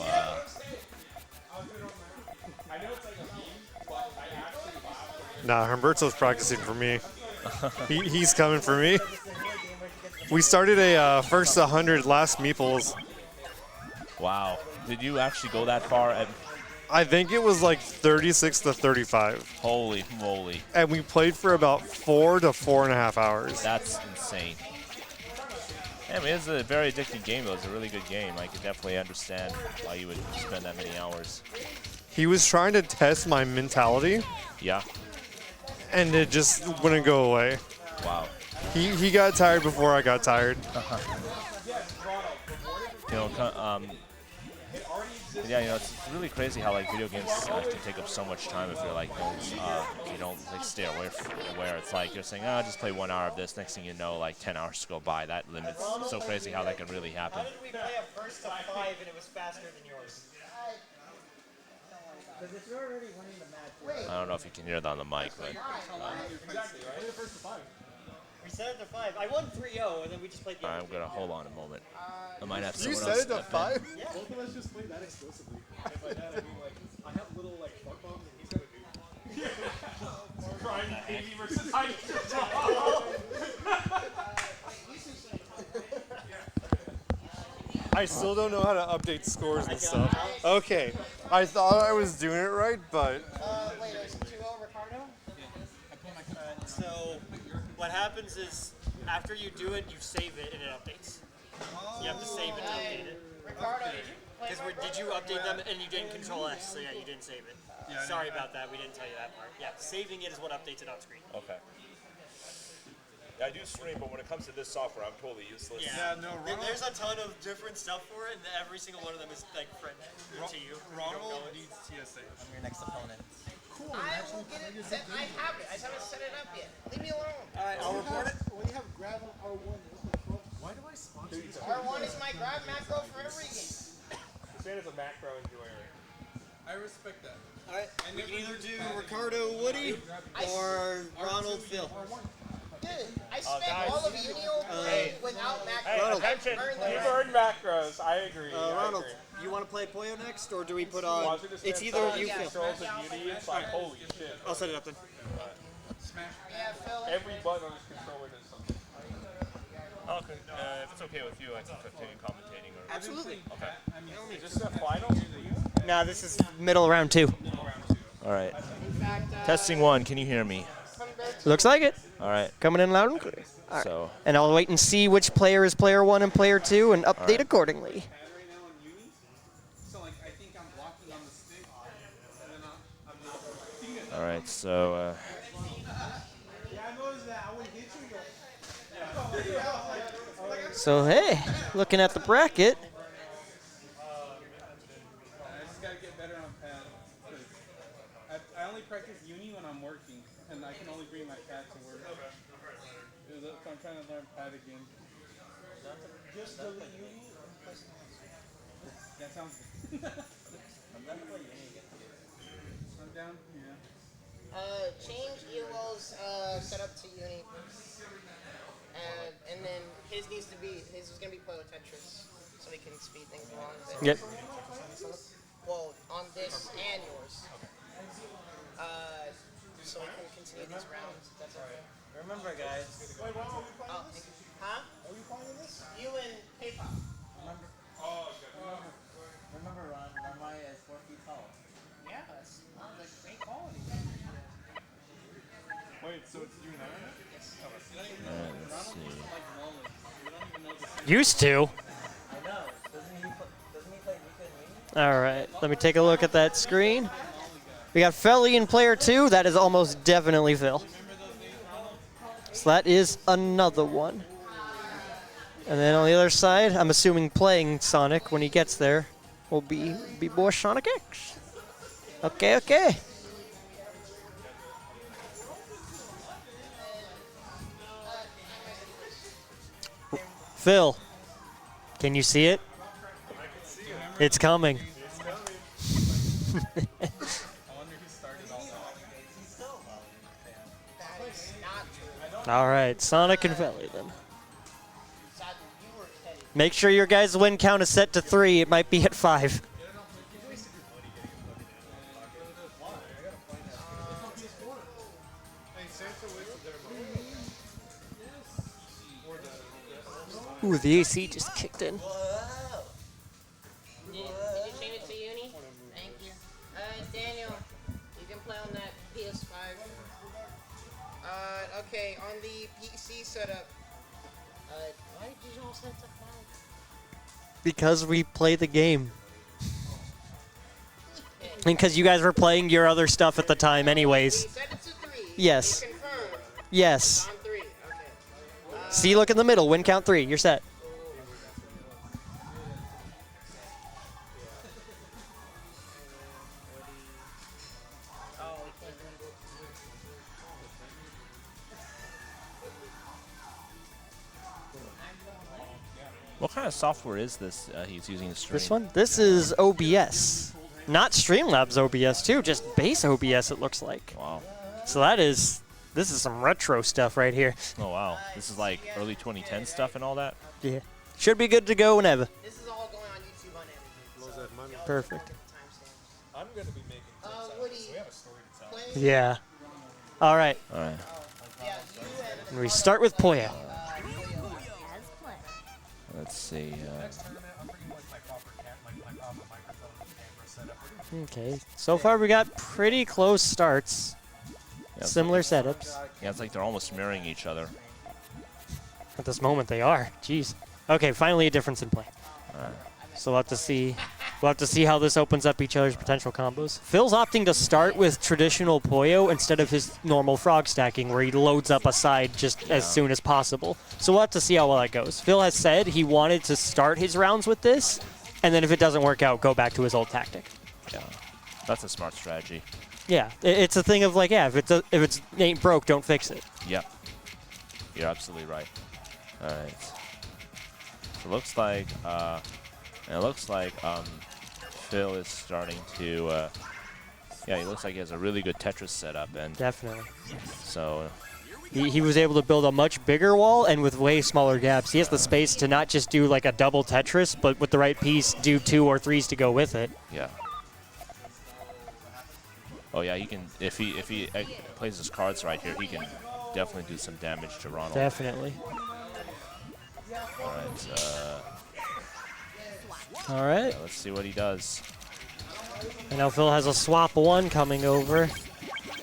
Nah, Humberto's practicing for me. He's coming for me. We started a first 100 last Meeples. Wow. Did you actually go that far? I think it was like 36 to 35. Holy moly. And we played for about 4 to 4.5 hours. That's insane. Yeah, I mean, it's a very addicting game, though. It's a really good game. I can definitely understand why you would spend that many hours. He was trying to test my mentality. Yeah. And it just wouldn't go away. Wow. He got tired before I got tired. You know, yeah, you know, it's really crazy how like video games can take up so much time if you're like you don't like stay away from where it's like you're saying, oh, just play 1 hour of this. Next thing you know, like 10 hours to go by. That limits. It's so crazy how that can really happen. How did we play a first to 5 and it was faster than yours? Because if you're already winning the match. I don't know if you can hear that on the mic, but. We set it to 5. I won 3-0, and then we just played the I'm gonna hold on a moment. I might have You someone set else it to step 5? Yeah. Both of us just played that exclusively. And by that, I mean, like, I have little, like, fuck bombs, and he's gonna do. Crying baby versus high. I still don't know how to update scores and stuff. Okay, I thought I was doing it right, but Wait, is it 2-0 Ricardo? So, what happens is, after you do it, you save it and it updates. You have to save it to update it. Ricardo, because did you update them and you didn't control S, so yeah, you didn't save it. Yeah, sorry about that, we didn't tell you that part. Yeah, saving it is what updates it on screen. Okay. Yeah, I do stream, but when it comes to this software, I'm totally useless. Yeah, no, there's a ton of different stuff for it, and every single one of them is like friend to you. Ronald needs TSA. I'm your next opponent. Cool. I will get it set. I have it. I just haven't set it up yet. Leave me alone. All right, I'll report it. When you have grab on R1, why do I sponsor this? R1 is my grab macro for every game. This man is a macro enjoyer. I respect that. All right, we can either do Ricardo Woody or Ronald Phil. Dude, I spent all of Unio play without macro. Hey, attention! You've earned macros. I agree. Ronald, you want to play Puyo next, or do we put on? It's either of you, Phil. Controls of Unity. It's like holy shit. I'll set it up then. Yeah, Phil. Every button on this controller does something. Okay. If it's okay with you, I can continue commentating. Or Absolutely. Okay. Is this the finals? No, this is middle round 2. All right. Testing 1. Can you hear me? Looks like it. All right. Coming in loud and clear. All right. So. And I'll wait and see which player is player 1 and player 2 and update accordingly. All right. So. So hey, looking at the bracket. only practice uni when I'm working, and I can only bring my pad to work. So I'm trying to learn pad again. Just delete uni. That sounds good. I'm down to play uni again. I'm down, yeah. Change EOL's setup to uni. And then his is gonna be Puyo Tetris, so we can speed things along a bit. Yep. Well, on this and yours. So we can continue these rounds. That's okay. Remember, guys. Wait, huh? Are you playing this? You and Kpop. Remember, Ron, Ramaya is 4 feet tall. Yeah, that's great quality. Wait, so it's you and I? Yes. Let's see. Used to. I know. Doesn't he play Mika and Mini? All right, let me take a look at that screen. We got Felly in player 2. That is almost definitely Phil. So that is another one. And then on the other side, I'm assuming playing Sonic when he gets there will be BBoySonicX. Okay, okay. Phil, can you see it? It's coming. All right, Sonic and Felly then. Make sure your guys' win count is set to 3. It might be at 5. Ooh, the AC just kicked in. Did you change it to uni? Thank you. Daniel, you can play on that PS5. Okay, on the PC setup. Why did you all set it to 5? Because we play the game. And because you guys were playing your other stuff at the time anyways. We set it to 3. Yes. You confirmed. Yes. On 3, okay. See, look in the middle. Win count 3. You're set. What kind of software is this he's using to stream? This one? This is OBS. Not Streamlabs OBS too, just base OBS it looks like. Wow. So this is some retro stuff right here. Oh wow. This is like early 2010 stuff and all that? Yeah. Should be good to go whenever. This is all going on YouTube on everything. Perfect. I'm going to be making Woody, so we have a story to tell. Yeah. All right. All right. And we start with Puyo. Let's see. Okay. So far we got pretty close starts. Yeah, Similar setups. Yeah, it's like they're almost mirroring each other. At this moment they are. Jeez. Okay, finally a difference in play. So we'll have to see. We'll have to see how this opens up each other's potential combos. Phil's opting to start with traditional Puyo instead of his normal frog stacking, where he loads up a side just as soon as possible. So we'll have to see how well that goes. Phil has said he wanted to start his rounds with this, and then if it doesn't work out, go back to his old tactic. Yeah, that's a smart strategy. Yeah, it's a thing of like, yeah, if it ain't broke, don't fix it. Yep. You're absolutely right. All right. It looks like Phil is starting to. Yeah, he looks like he has a really good Tetris setup, and definitely. So. He was able to build a much bigger wall and with way smaller gaps. He has the space to not just do like a double Tetris, but with the right piece, do 2 or 3s to go with it. Yeah. Oh yeah, he can. If he plays his cards right here, he can definitely do some damage to Ronald. Definitely. All right. All right. Yeah, let's see what he does. I know Phil has a swap 1 coming over,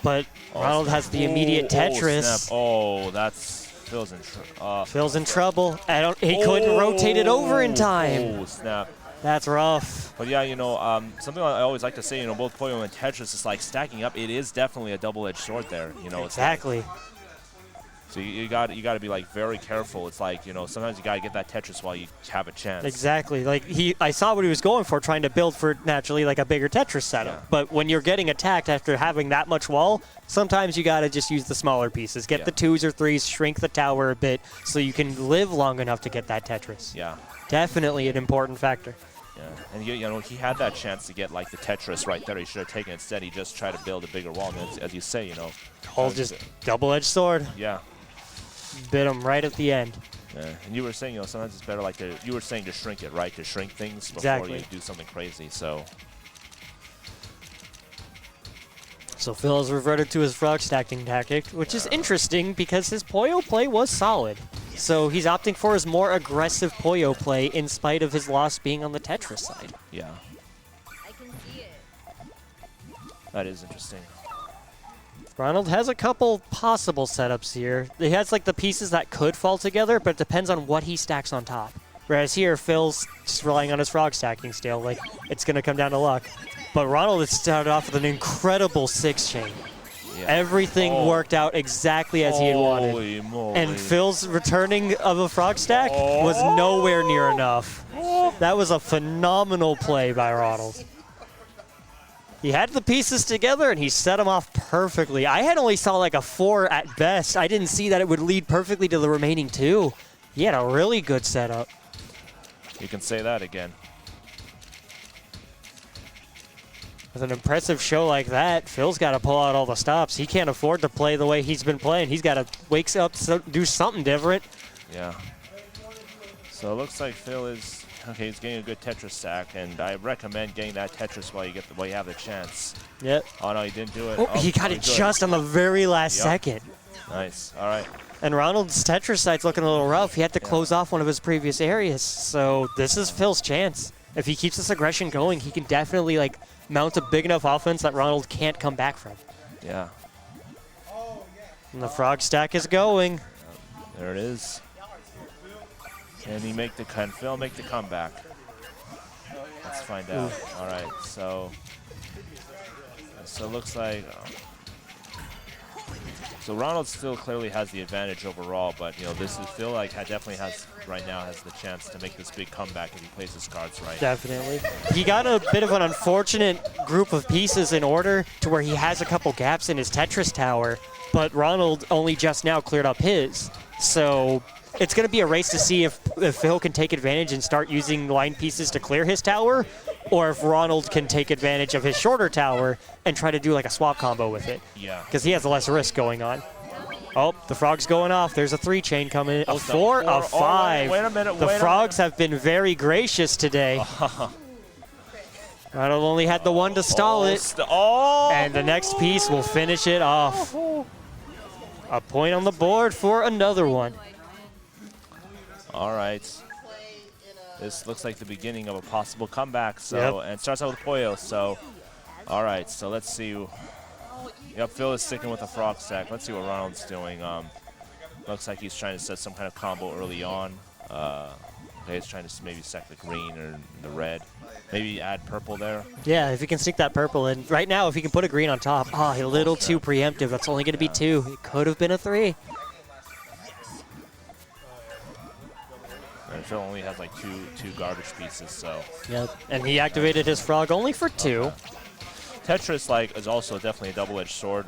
but Ronald has the immediate Tetris. Snap. Oh, that's Phil's in Phil's in trouble. He couldn't rotate it over in time. Oh snap. That's rough. But yeah, you know, something I always like to say, you know, both Puyo and Tetris is like stacking up. It is definitely a double-edged sword there. You know, exactly. So you got to be like very careful. It's like, you know, sometimes you got to get that Tetris while you have a chance. Exactly. Like I saw what he was going for, trying to build for naturally like a bigger Tetris setup. Yeah. But when you're getting attacked after having that much wall, sometimes you got to just use the smaller pieces. Get the 2s or 3s, shrink the tower a bit so you can live long enough to get that Tetris. Yeah. Definitely an important factor. Yeah, and you know, he had that chance to get like the Tetris right there. He should have taken it. Instead, he just tried to build a bigger wall. And as you say, you know, Just double-edged sword. Yeah. Bit him right at the end. Yeah, and you were saying, you know, sometimes it's better like you were saying to shrink it, right? To shrink things before Exactly. you do something crazy. So Phil has reverted to his frog stacking tactic, which is interesting because his Puyo play was solid. So he's opting for his more aggressive Puyo play in spite of his loss being on the Tetris side. yeah, I can see it. that is interesting. Ronald has a couple possible setups here. He has like the pieces that could fall together, but it depends on what he stacks on top. Whereas here, Phil's just relying on his frog stacking still. Like, it's going to come down to luck. But Ronald has started off with an incredible 6-chain. Yeah. Everything worked out exactly as he had wanted. Holy moly. And Phil's returning of a frog stack was nowhere near enough. That was a phenomenal play by Ronald. He had the pieces together, and he set them off perfectly. I had only saw like a 4 at best. I didn't see that it would lead perfectly to the remaining 2. He had a really good setup. You can say that again. With an impressive show like that, Phil's got to pull out all the stops. He can't afford to play the way he's been playing. He's got to wake up, do something different. Yeah. So it looks like Phil is okay. He's getting a good Tetris stack, and I recommend getting that Tetris while you have the chance. Yep. Oh no, he didn't do it. Oh, he got it just on the very last second. Nice. All right. And Ronald's Tetris side's looking a little rough. He had to close off one of his previous areas. So this is Phil's chance. If he keeps this aggression going, he can definitely like mount a big enough offense that Ronald can't come back from. Yeah. And the frog stack is going. There it is. Can Phil make the comeback? Let's find out. All right. So it looks like. So Ronald still clearly has the advantage overall, but you know Phil definitely has the chance to make this big comeback if he plays his cards right. Definitely. He got a bit of an unfortunate group of pieces in order to where he has a couple gaps in his Tetris tower, but Ronald only just now cleared up his. So it's going to be a race to see if Phil can take advantage and start using line pieces to clear his tower, or if Ronald can take advantage of his shorter tower and try to do like a swap combo with it. Yeah. Because he has less risk going on. Oh, the frog's going off. There's a 3-chain coming. A 4, a 5. Wait a minute. The frogs have been very gracious today. Ronald only had the 1 to stall it. And the next piece will finish it off. A point on the board for AnotherOne. All right. This looks like the beginning of a possible comeback. So and it starts out with Puyo. So, all right. So let's see. Yep, Phil is sticking with the frog stack. Let's see what Ronald's doing. Looks like he's trying to set some kind of combo early on. Okay, he's trying to maybe stack the green or the red. Maybe add purple there. Yeah, if he can sneak that purple in. Right now, if he can put a green on top, a little too preemptive. That's only going to be 2. It could have been a 3. And Phil only has like two garbage pieces, so. Yep, and he activated his frog only for 2. Okay. Tetris is also definitely a double-edged sword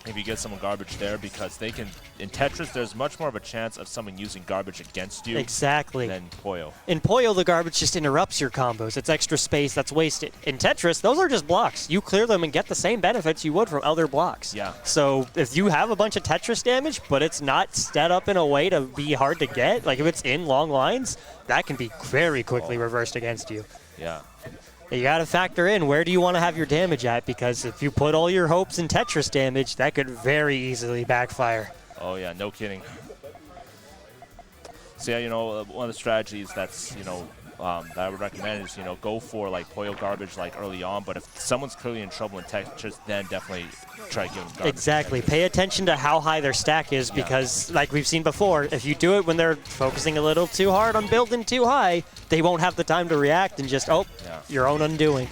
if you get someone garbage there, because they can, in Tetris, there's much more of a chance of someone using garbage against you than Puyo. In Puyo, the garbage just interrupts your combos. It's extra space that's wasted. In Tetris, those are just blocks. You clear them and get the same benefits you would from other blocks. Yeah. So if you have a bunch of Tetris damage, but it's not set up in a way to be hard to get, like if it's in long lines, that can be very quickly reversed against you. Yeah. You got to factor in where do you want to have your damage at, because if you put all your hopes in Tetris damage, that could very easily backfire. Oh yeah, no kidding. So yeah, you know, one of the strategies that's, you know, that I would recommend is, you know, go for like Puyo garbage like early on, but if someone's clearly in trouble in Tetris, then definitely try to give them garbage. Exactly. Pay attention to how high their stack is, because like we've seen before, if you do it when they're focusing a little too hard on building too high, they won't have the time to react and just, your own undoing.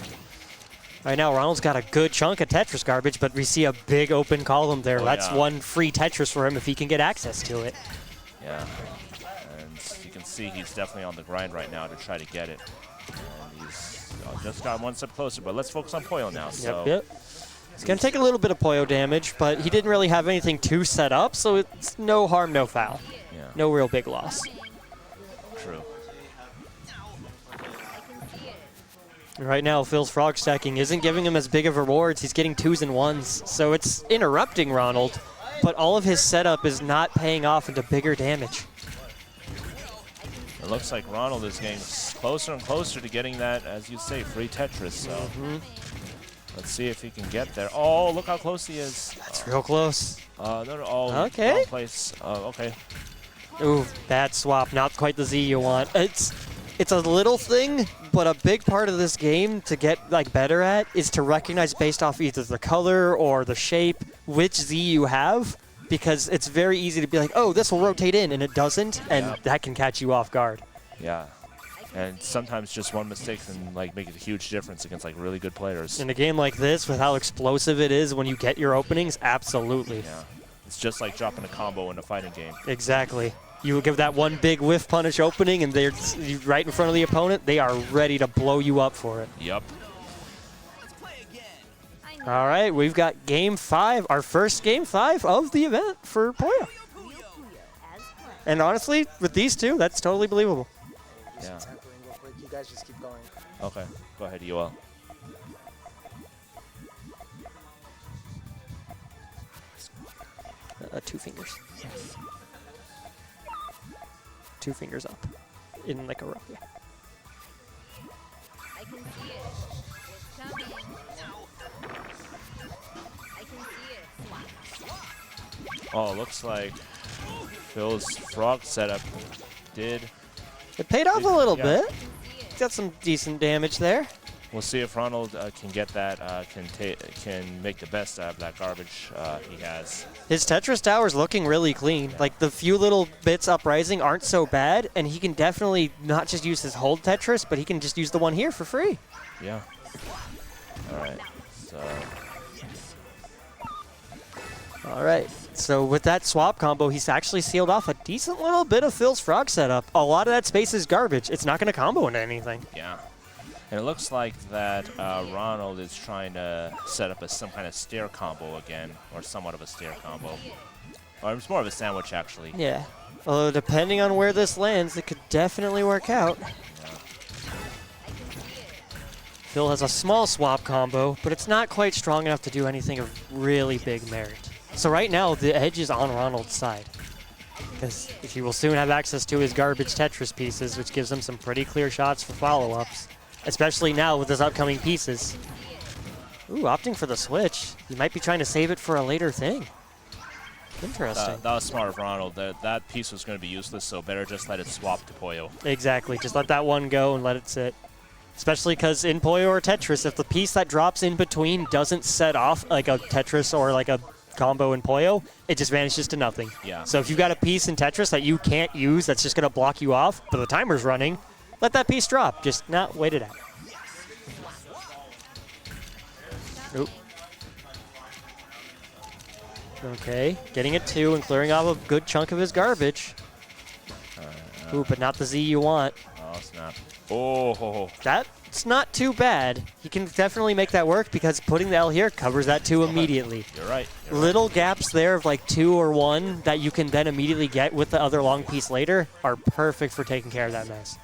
Right now, Ronald's got a good chunk of Tetris garbage, but we see a big open column there. That's one free Tetris for him if he can get access to it. Yeah, and you can see he's definitely on the grind right now to try to get it. And he's just got one step closer, but let's focus on Puyo now. So. Yep. It's going to take a little bit of Puyo damage, but he didn't really have anything too set up, so it's no harm, no foul. Yeah. No real big loss. True. Right now, Phil's frog stacking isn't giving him as big of rewards. He's getting 2s and 1s, so it's interrupting Ronald, but all of his setup is not paying off into bigger damage. It looks like Ronald is getting closer and closer to getting that, as you say, free Tetris. So let's see if he can get there. Oh, look how close he is. That's real close. Okay. Wrong place. Okay. Ooh, bad swap. Not quite the Z you want. It's a little thing, but a big part of this game to get better at is to recognize based off either the color or the shape which Z you have, because it's very easy to be like, oh, this will rotate in, and it doesn't, and that can catch you off guard. Yeah. And sometimes just one mistake can make a huge difference against really good players. In a game like this, with how explosive it is when you get your openings, absolutely. Yeah. It's just like dropping a combo in a fighting game. Exactly. You give that one big whiff punish opening, and they're right in front of the opponent. They are ready to blow you up for it. Yep. All right, we've got Game 5, our first Game 5 of the event for Puyo. And honestly, with these two, that's totally believable. Yeah. You guys just keep going. Okay, go ahead, UL. Two fingers. 2 fingers up in a row. Yeah. I can see it. It's coming. I can see it. Oh, looks like Phil's frog setup did. It paid off a little bit. Got some decent damage there. We'll see if Ronald can get that, can make the best out of that garbage he has. His Tetris tower's looking really clean. The few little bits uprising aren't so bad, and he can definitely not just use his hold Tetris, but he can just use the one here for free. Yeah. All right. All right. So with that swap combo, he's actually sealed off a decent little bit of Phil's frog setup. A lot of that space is garbage. It's not going to combo into anything. Yeah. And it looks like that Ronald is trying to set up some kind of stair combo again, or somewhat of a stair combo. Or it's more of a sandwich, actually. Yeah. Although depending on where this lands, it could definitely work out. Yeah. Phil has a small swap combo, but it's not quite strong enough to do anything of really big merit. So right now, the edge is on Ronald's side, because he will soon have access to his garbage Tetris pieces, which gives him some pretty clear shots for follow-ups. Especially now with his upcoming pieces. Ooh, opting for the switch. He might be trying to save it for a later thing. Interesting. That was smart of Ronald. That piece was going to be useless, so better just let it swap to Puyo. Exactly. Just let that one go and let it sit. Especially because in Puyo or Tetris, if the piece that drops in between doesn't set off like a Tetris or like a combo in Puyo, it just vanishes to nothing. Yeah. So if you've got a piece in Tetris that you can't use that's just going to block you off, but the timer's running, let that piece drop. Just not wait it out. Oop. Okay, getting it 2 and clearing off a good chunk of his garbage. Ooh, but not the Z you want. Oh, snap. Oh. That's not too bad. He can definitely make that work because putting the L here covers that 2 immediately. You're right. Little gaps there of 2 or 1 that you can then immediately get with the other long piece later are perfect for taking care of that mess.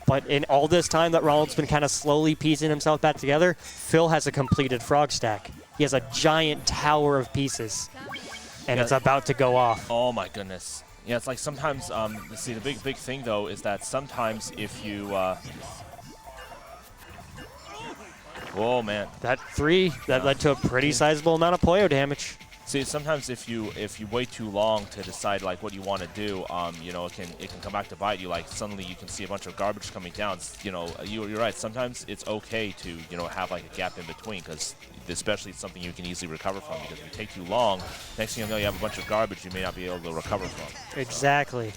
But in all this time that Ronald's been kind of slowly piecing himself back together, Phil has a completed frog stack. He has a giant tower of pieces, and it's about to go off. Oh my goodness. Yeah, it's like sometimes, see, the big thing though is that sometimes if you, whoa, man. That 3, that led to a pretty sizable amount of Puyo damage. See, sometimes if you wait too long to decide what you want to do, it can come back to bite you. Suddenly you can see a bunch of garbage coming down. You're right. Sometimes it's okay to have a gap in between, because especially it's something you can easily recover from. Because if you take too long, next thing you know you have a bunch of garbage you may not be able to recover from. Exactly.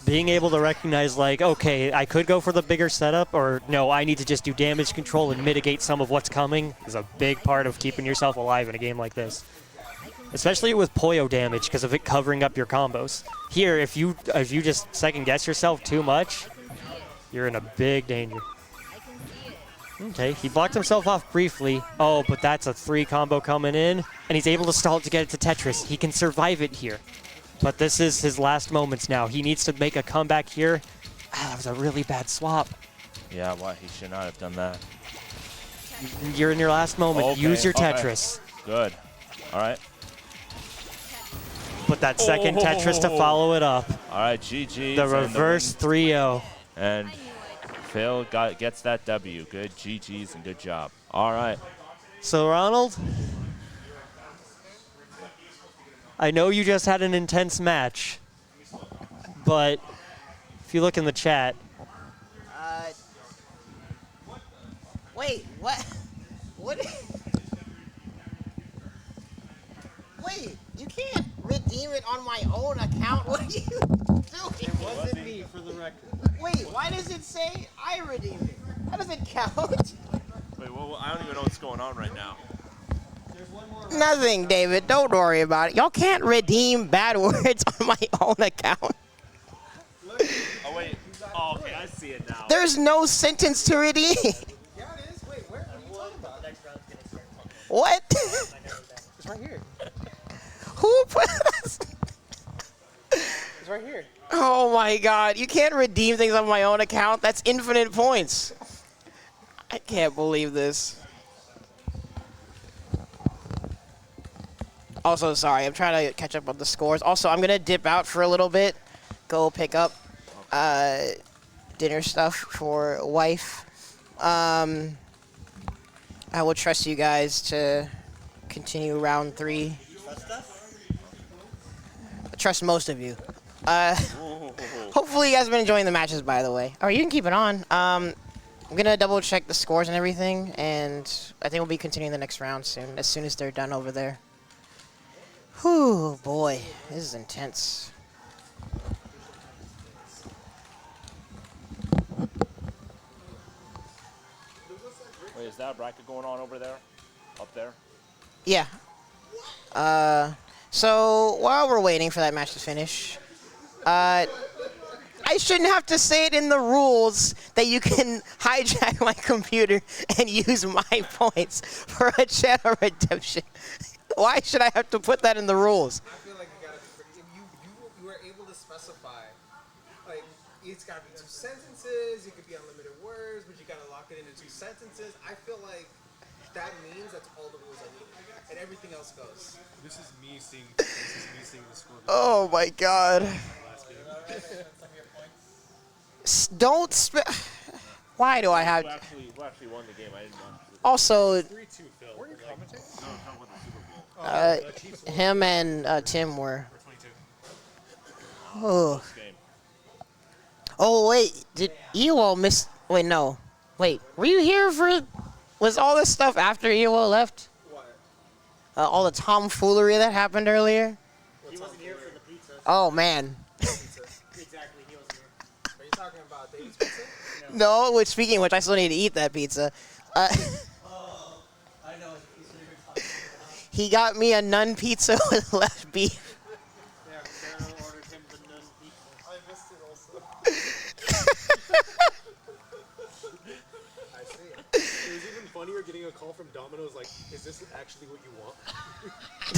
being able to recognize, like, okay, I could go for the bigger setup, or no, I need to just do damage control and mitigate some of what's coming is a big part of keeping yourself alive in a game like this. Especially with Puyo damage, because of it covering up your combos. Here, if you just second-guess yourself too much, you're in a big danger. Okay, he blocked himself off briefly. Oh, but that's a 3 combo coming in, and he's able to stall it to get it to Tetris. He can survive it here. But this is his last moments now. He needs to make a comeback here. Ah, that was a really bad swap. Yeah, why? He should not have done that. You're in your last moment. Okay, Use your okay. Tetris. Good. All right. Put that second Tetris to follow it up. All right, GG. The reverse 3-0. And Phil gets that W. Good GGs and good job. All right. So, Ronald, I know you just had an intense match, but if you look in the chat. Wait, what? What? Wait, you can't redeem it on my own account. What are you doing? It wasn't me, for the record. Wait, why does it say I redeemed it? That doesn't count. Wait, well, I don't even know what's going on right now. Nothing, David. Don't worry about it. Y'all can't redeem bad words on my own account. Oh, wait. Oh, okay, I see it now. There's no sentence to redeem. Yeah, it is. Wait, where are you talking about? What? It's right here. Who put this? It's right here. Oh my God! You can't redeem things on my own account. That's infinite points. I can't believe this. Also, sorry, I'm trying to catch up on the scores. Also, I'm gonna dip out for a little bit, go pick up dinner stuff for wife. I will trust you guys to continue round 3. Trust most of you. Hopefully you guys have been enjoying the matches, by the way. Or you can keep it on. I'm gonna double check the scores and everything, and I think we'll be continuing the next round soon as they're done over there. Whew, boy, this is intense. Wait, is that a bracket going on over there? Up there? Yeah. So while we're waiting for that match to finish, I shouldn't have to say it in the rules that you can hijack my computer and use my points for a channel redemption. Why should I have to put that in the rules? I feel like you gotta be pretty. If you were able to specify, like, it's gotta be 2 sentences. It could be unlimited words, but you gotta lock it into 2 sentences. I feel like that means that's all the rules I need, and everything else goes. This is me seeing the score. Oh my God. Don't Why do I have? Who actually won the game? I didn't know. Also, 3-2, Phil. Were you commentating? No, not with the Super Bowl. him and Tim were. Oh. Oh wait, did EWO miss? Wait, no. Wait, were you here for? Was all this stuff after EWO left? What? All the tomfoolery that happened earlier? He wasn't here for the pizza. Oh, man. Exactly, he wasn't here. Are you talking about Dave's pizza? No, which, speaking of which, I still need to eat that pizza. I know what pizza you're talking about. He got me a nun pizza with left beef. Yeah, Sarah ordered him the nun pizza. I missed it also. I see it. It was even funnier getting a call from Domino's like, is this actually what you want?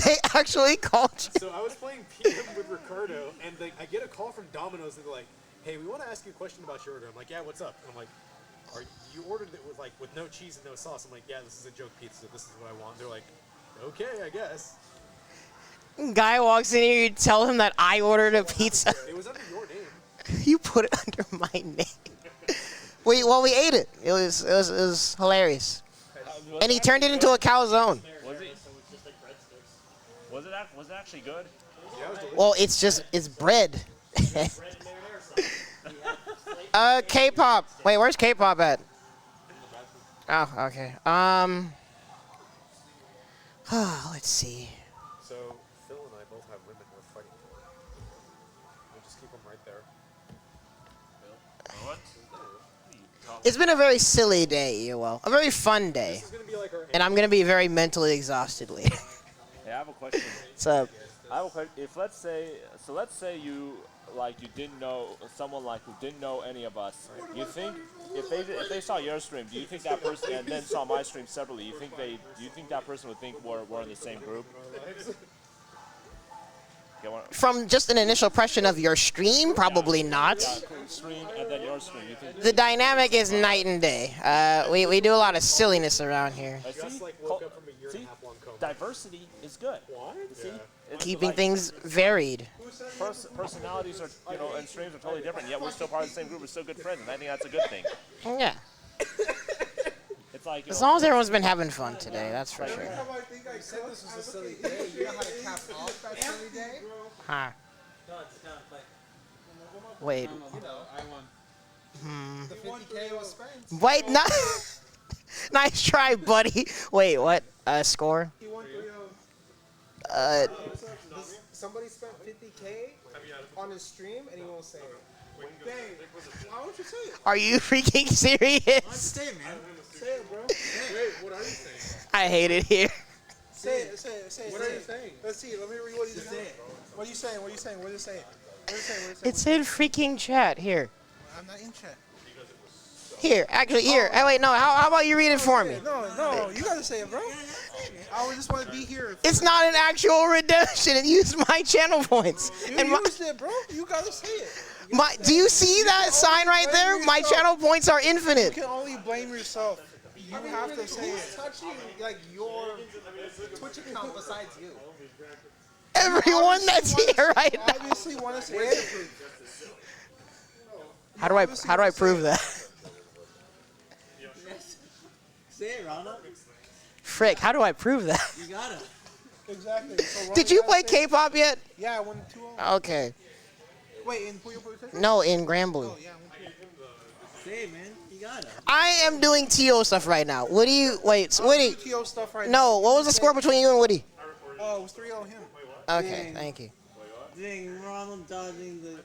They actually called you. So I was playing PM with Ricardo, and I get a call from Domino's, and they're like, hey, we want to ask you a question about your order. I'm like, yeah, what's up? And I'm like, you ordered it with no cheese and no sauce. I'm like, yeah, this is a joke pizza. This is what I want. They're like, okay, I guess. Guy walks in here, you tell him that I ordered a pizza. It was under your name. You put it under my name. We ate it. It was hilarious. And he turned it into a calzone. Was it actually good? Well, it's bread. Kpop. Wait, where's Kpop at? Oh, okay. Let's see. So Phil and I both have women we're fighting for. We'll just keep them right there. It's been a very silly day, Yoel. A very fun day. And I'm going to be very mentally exhausted later. Hey, I have a question. What's up? I have a question. If let's say you didn't know someone who didn't know any of us. You think if they saw your stream, do you think that person and then saw my stream separately? Do you think that person would think we're in the same group? From just an initial impression of your stream, probably not. Yeah, stream and then your stream. You think The dynamic is night and day. We do a lot of silliness around here. See, diversity is good. See? Keeping things varied. Personalities are, and streams are totally different. Yet we're still part of the same group. We're still good friends, and I think that's a good thing. Yeah. It's like As long as everyone's been having fun today, that's for sure. I think I said this was a silly day. You know how to cap off that silly day? Huh. Wait. You know, I won. The 50K was spent. Wait, no. Nice try, buddy. Wait, what? Score? He won 3-0. Somebody spent 50K on his stream and he won't say it. Dang, why won't you say it? Are you freaking serious? Say it, man. Say it, bro. Wait, what are you saying? I hate it here. Say it, say it, say it. What are you saying? Let's see, let me read what he's saying. What are you saying? What are you saying? What are you saying? What are you saying? It's in freaking chat. Here. I'm not in chat. Here, actually, here. Oh, wait, no. How about you read it for me? No, you gotta say it, bro. I just want to be here. It's not an actual redemption. It used my channel points. You and used it, bro. You gotta say it. Do you see that sign right there? My channel points are infinite. You can only blame yourself. You have to say it. Touching your Twitch account besides you. Everyone that's here right now. Obviously want to say it. How do I prove that? Say it, Ronald. Frick, how do I prove that? You gotta. Exactly. So Did you play Kpop yet? Yeah, I won 2-0. Okay. Wait, in Puyo Tetris? No, in Grand Blue. Oh, yeah, Say it, man. You gotta. I am doing TO stuff right now. Woody, wait, Woody. TO stuff right No, what was the score between you and Woody? Oh, it was 3-0 him. Okay, thank you. Dang, Ronald dodging the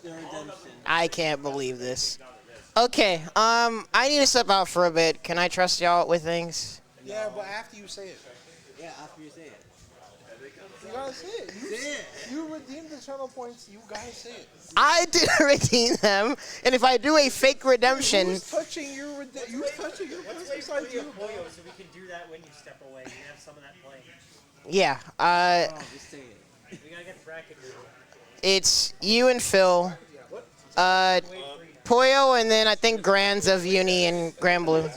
redemption. I can't believe this. Okay, I need to step out for a bit. Can I trust y'all with things? Yeah, but after you say it. Yeah, after you say it. You gotta say it. You redeemed the channel points. You gotta say it. I didn't redeem them, and if I do a fake redemption, Who's touching your redemption? Who's touching your points besides you? So we can do that when you step away. You have some of that playing. yeah. Just say it. We gotta get the bracket. It's you and Phil, Puyo, and then I think Grands of Uni and Grand Blue.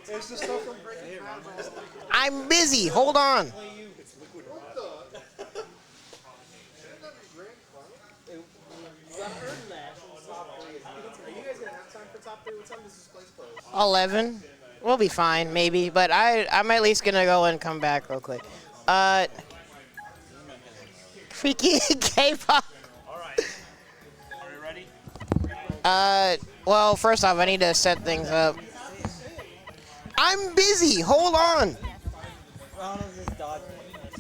There's the stuff from I'm busy. Hold on. Are you guys gonna have time for top 3? What time does this place close? 11. We'll be fine, maybe, but I'm at least gonna go and come back real quick. Freaking Kpop. Alright. Are we ready? Well, first off, I need to set things up. I'm busy. Hold on. Ronald just dodging.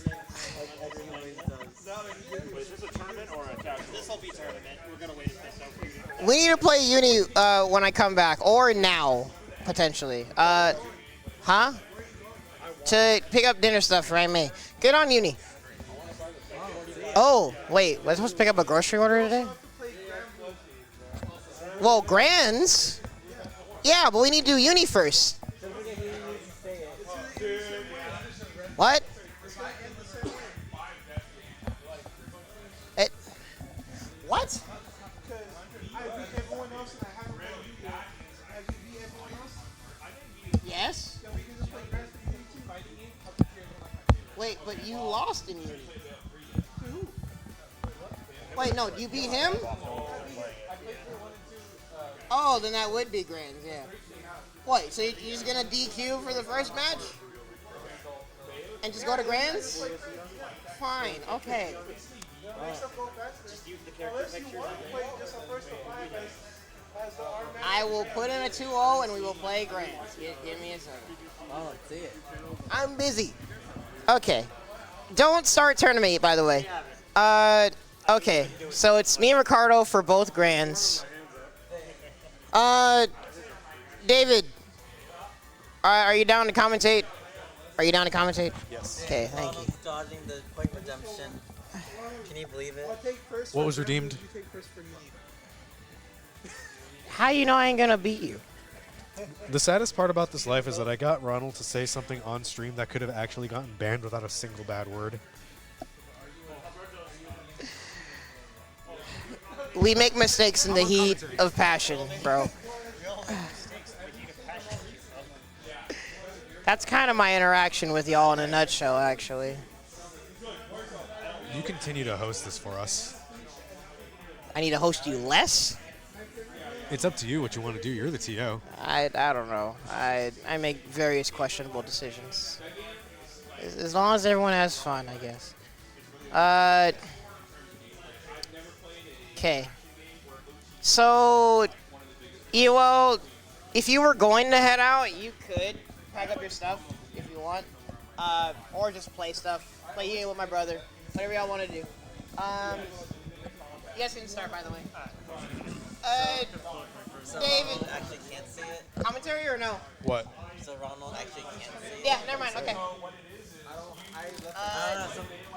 Like everyone always does. Is this a tournament or a casual? This will be tournament. We're gonna wait this out for you. We need to play Uni when I come back, or now, potentially. Huh? To pick up dinner stuff, right, me? Get on Uni. Oh, wait. Was I supposed to pick up a grocery order today? Well, Grands? Yeah, but we need to do Uni first. What? What? Yes? Wait, but you lost in Uni. Wait, no, you beat him? Oh, then that would be Grands, yeah. What, so you're just gonna DQ for the first match? And just go to Grands? Fine, okay. I will put in a 2-0 and we will play Grands. Give me a second. Oh, see it. I'm busy. Okay. Don't start tournament, by the way. Okay, so it's me and Ricardo for both Grands. David, are you down to commentate? Are you down to commentate? Yes. Okay, thank you. Dodging the point redemption. Can you believe it? What was redeemed? How you know I ain't gonna beat you? The saddest part about this life is that I got Ronald to say something on stream that could have actually gotten banned without a single bad word. We make mistakes in the heat of passion, bro. That's kind of my interaction with y'all in a nutshell, actually. You continue to host this for us. I need to host you less? It's up to you what you want to do. You're the TO. I don't know. I make various questionable decisions. As long as everyone has fun, I guess. Okay. So, well, if you were going to head out, you could pack up your stuff if you want, or just play stuff. Play you with my brother. Whatever y'all want to do. You guys can start, by the way. So David. Ronald actually can't see it? Commentary or no? What? So Ronald actually can't see it? Yeah, never mind. Okay.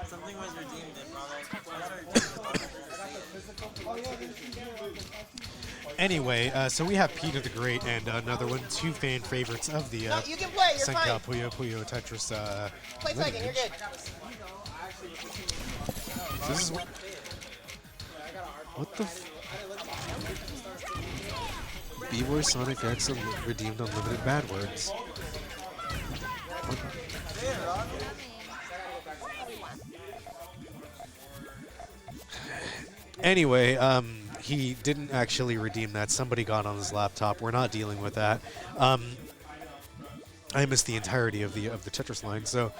Something was redeemed and Anyway, so we have Peter the Great and another one, two fan favorites of the No, you can play. You're Senka fine. Puyo Tetris. Play second. You're good. This is what the BBoySonicX redeemed unlimited bad words. Anyway, he didn't actually redeem that. Somebody got on his laptop. We're not dealing with that. I missed the entirety of the Tetris line. So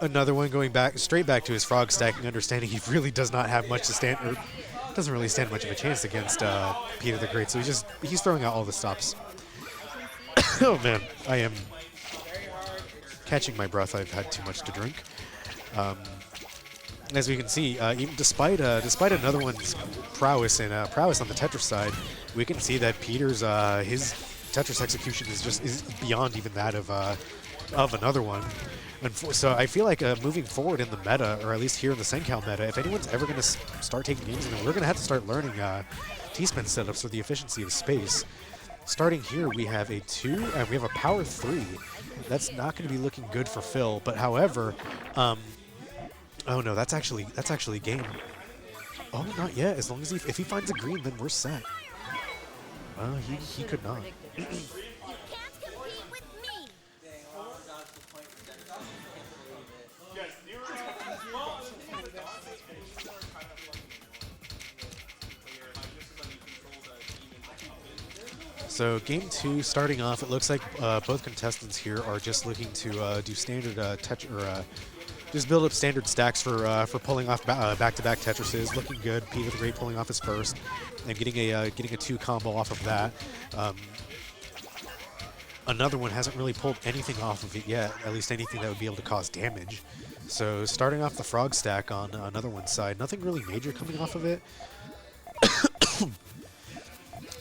another one going straight back to his frog stacking understanding. He really does not have much to stand, or doesn't really stand much of a chance against Peter the Great. So he's throwing out all the stops. Oh man, I am catching my breath. I've had too much to drink. As we can see, even despite another one's prowess on the Tetris side, we can see that Peter's his Tetris execution is beyond even that of another one. And so I feel like moving forward in the meta, or at least here in the Sencal meta, if anyone's ever going to start taking games, we're going to have to start learning T-spin setups for the efficiency of space. Starting here, we have a 2 and we have a power 3. That's not going to be looking good for Phil, but however. Oh no, that's actually game. Oh, not yet. As long as if he finds a green, then we're set. Well, he could not. So game 2 starting off, it looks like both contestants here are just looking to do standard just build up standard stacks for pulling off back-to-back Tetrises. Looking good. Peter the Great pulling off his first and getting a 2 combo off of that. Another one hasn't really pulled anything off of it yet, at least anything that would be able to cause damage. So starting off the frog stack on another one's side, nothing really major coming off of it.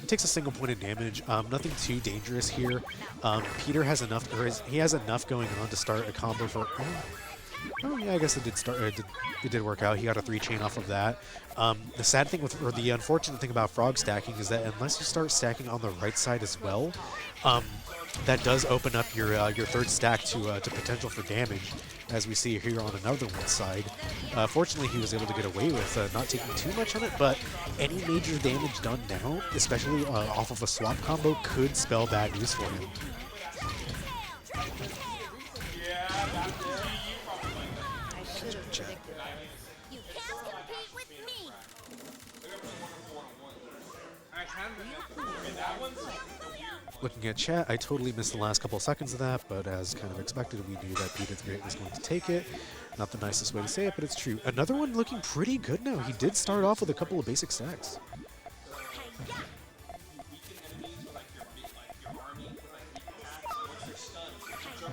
It takes a single point of damage. Nothing too dangerous here. Peter has enough, he has enough going on to start a combo for. Oh yeah, I guess it did start. It did work out. He got a 3-chain off of that. The sad thing or the unfortunate thing about frog stacking is that unless you start stacking on the right side as well, that does open up your third stack to potential for damage, as we see here on another one's side. Fortunately, he was able to get away with not taking too much on it, but any major damage done now, especially off of a swap combo, could spell bad news for him. Looking at chat, I totally missed the last couple of seconds of that, but as kind of expected, we knew that Peter the Great was going to take it. Not the nicest way to say it, but it's true. Another one looking pretty good now. He did start off with a couple of basic stacks.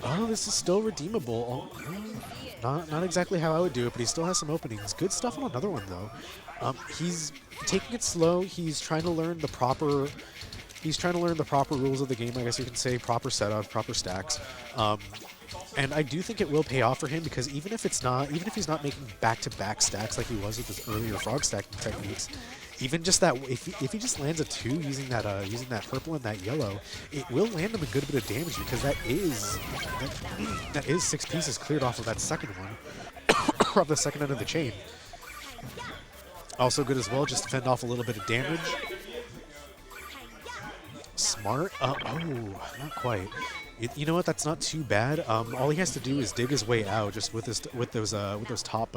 Oh, this is still redeemable. Oh, not exactly how I would do it, but he still has some openings. Good stuff on another one though. He's taking it slow. He's trying to learn the proper. He's trying to learn the proper rules of the game. I guess you can say proper setup, proper stacks. And I do think it will pay off for him because even if he's not making back-to-back stacks like he was with his earlier frog stacking techniques, even just that, if he just lands a 2 using that purple and that yellow, it will land him a good bit of damage because that is 6 pieces cleared off of that second one, off the second end of the chain. Also good as well, just to fend off a little bit of damage. Smart. Oh, not quite. You know what? That's not too bad. All he has to do is dig his way out, just with those top.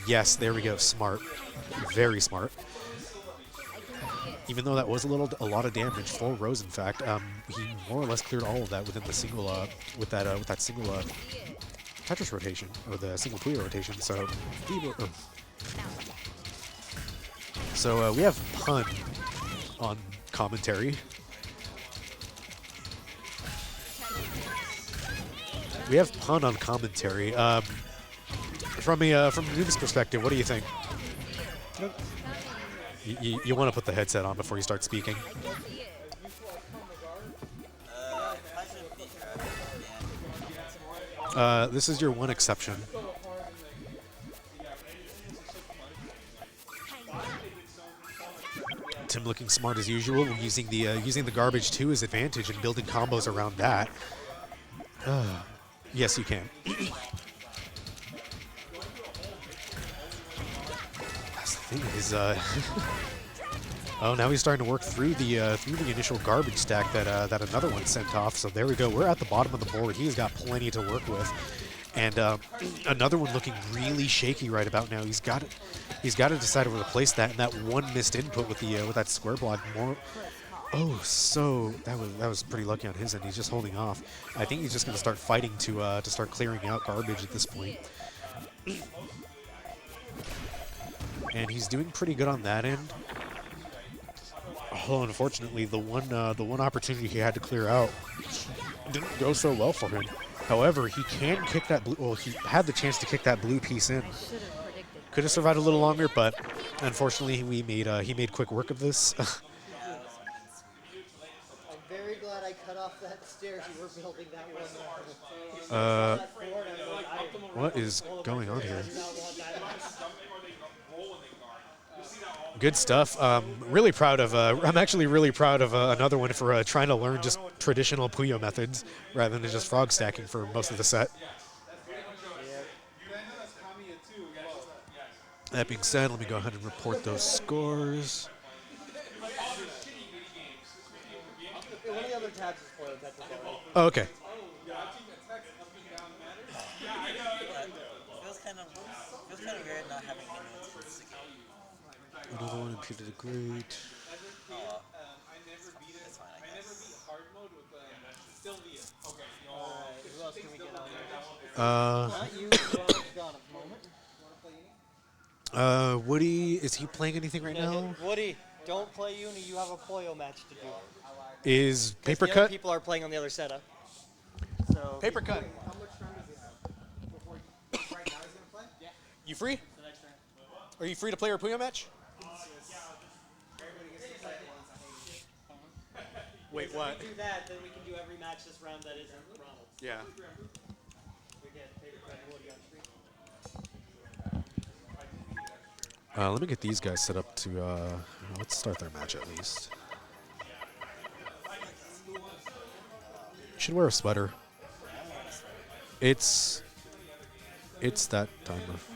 Yes, there we go. Smart, very smart. Even though that was a lot of damage, 4 rows in fact, he more or less cleared all of that within the single with that single Tetris rotation or the single Puyo rotation. So we have Pun on commentary. We have Pun on commentary. From a noob's perspective, what do you think? You want to put the headset on before you start speaking. This is your one exception. Tim looking smart as usual, using the garbage to his advantage and building combos around that. Yes, you can. That's the thing is, oh, now he's starting to work through the initial garbage stack that another one sent off. So there we go. We're at the bottom of the board. He's got plenty to work with, and another one looking really shaky right about now. He's got to decide where to place that, and that one missed input with that square block more. Oh, so that was pretty lucky on his end. He's just holding off. I think he's just going to start fighting to start clearing out garbage at this point. And he's doing pretty good on that end. Oh, unfortunately, the one opportunity he had to clear out didn't go so well for him. However, he can kick that blue. Well, he had the chance to kick that blue piece in. Could have survived a little longer, but unfortunately, he made quick work of this. Very glad I cut off that stairs you were building that one. What is going on here? Good stuff. Really proud of. I'm actually really proud of another one for trying to learn just traditional Puyo methods rather than just frog stacking for most of the set. That being said, let me go ahead and report those scores. One of the other tabs is Puyo Tetris. Oh, okay. Feels kind of weird not having minions. Another one imputed a great. Oh, that's fine, I guess. Who else can we get on there? Not you, gone at the moment. Woody, is he playing anything right now? Woody, don't play Uni. You have a Puyo match to do. Is The other Paprcut? people are playing on the other setup. So Paprcut. How much time does he have before right now he's gonna play? Yeah. You free? Are you free to play our Puyo match? Wait, what? If we do that, then we can do every match this round that isn't Ronald. Yeah. We get Paprcut and Woody on stream. Let me get these guys set up to. Let's start their match at least. Should wear a sweater. It's that time of.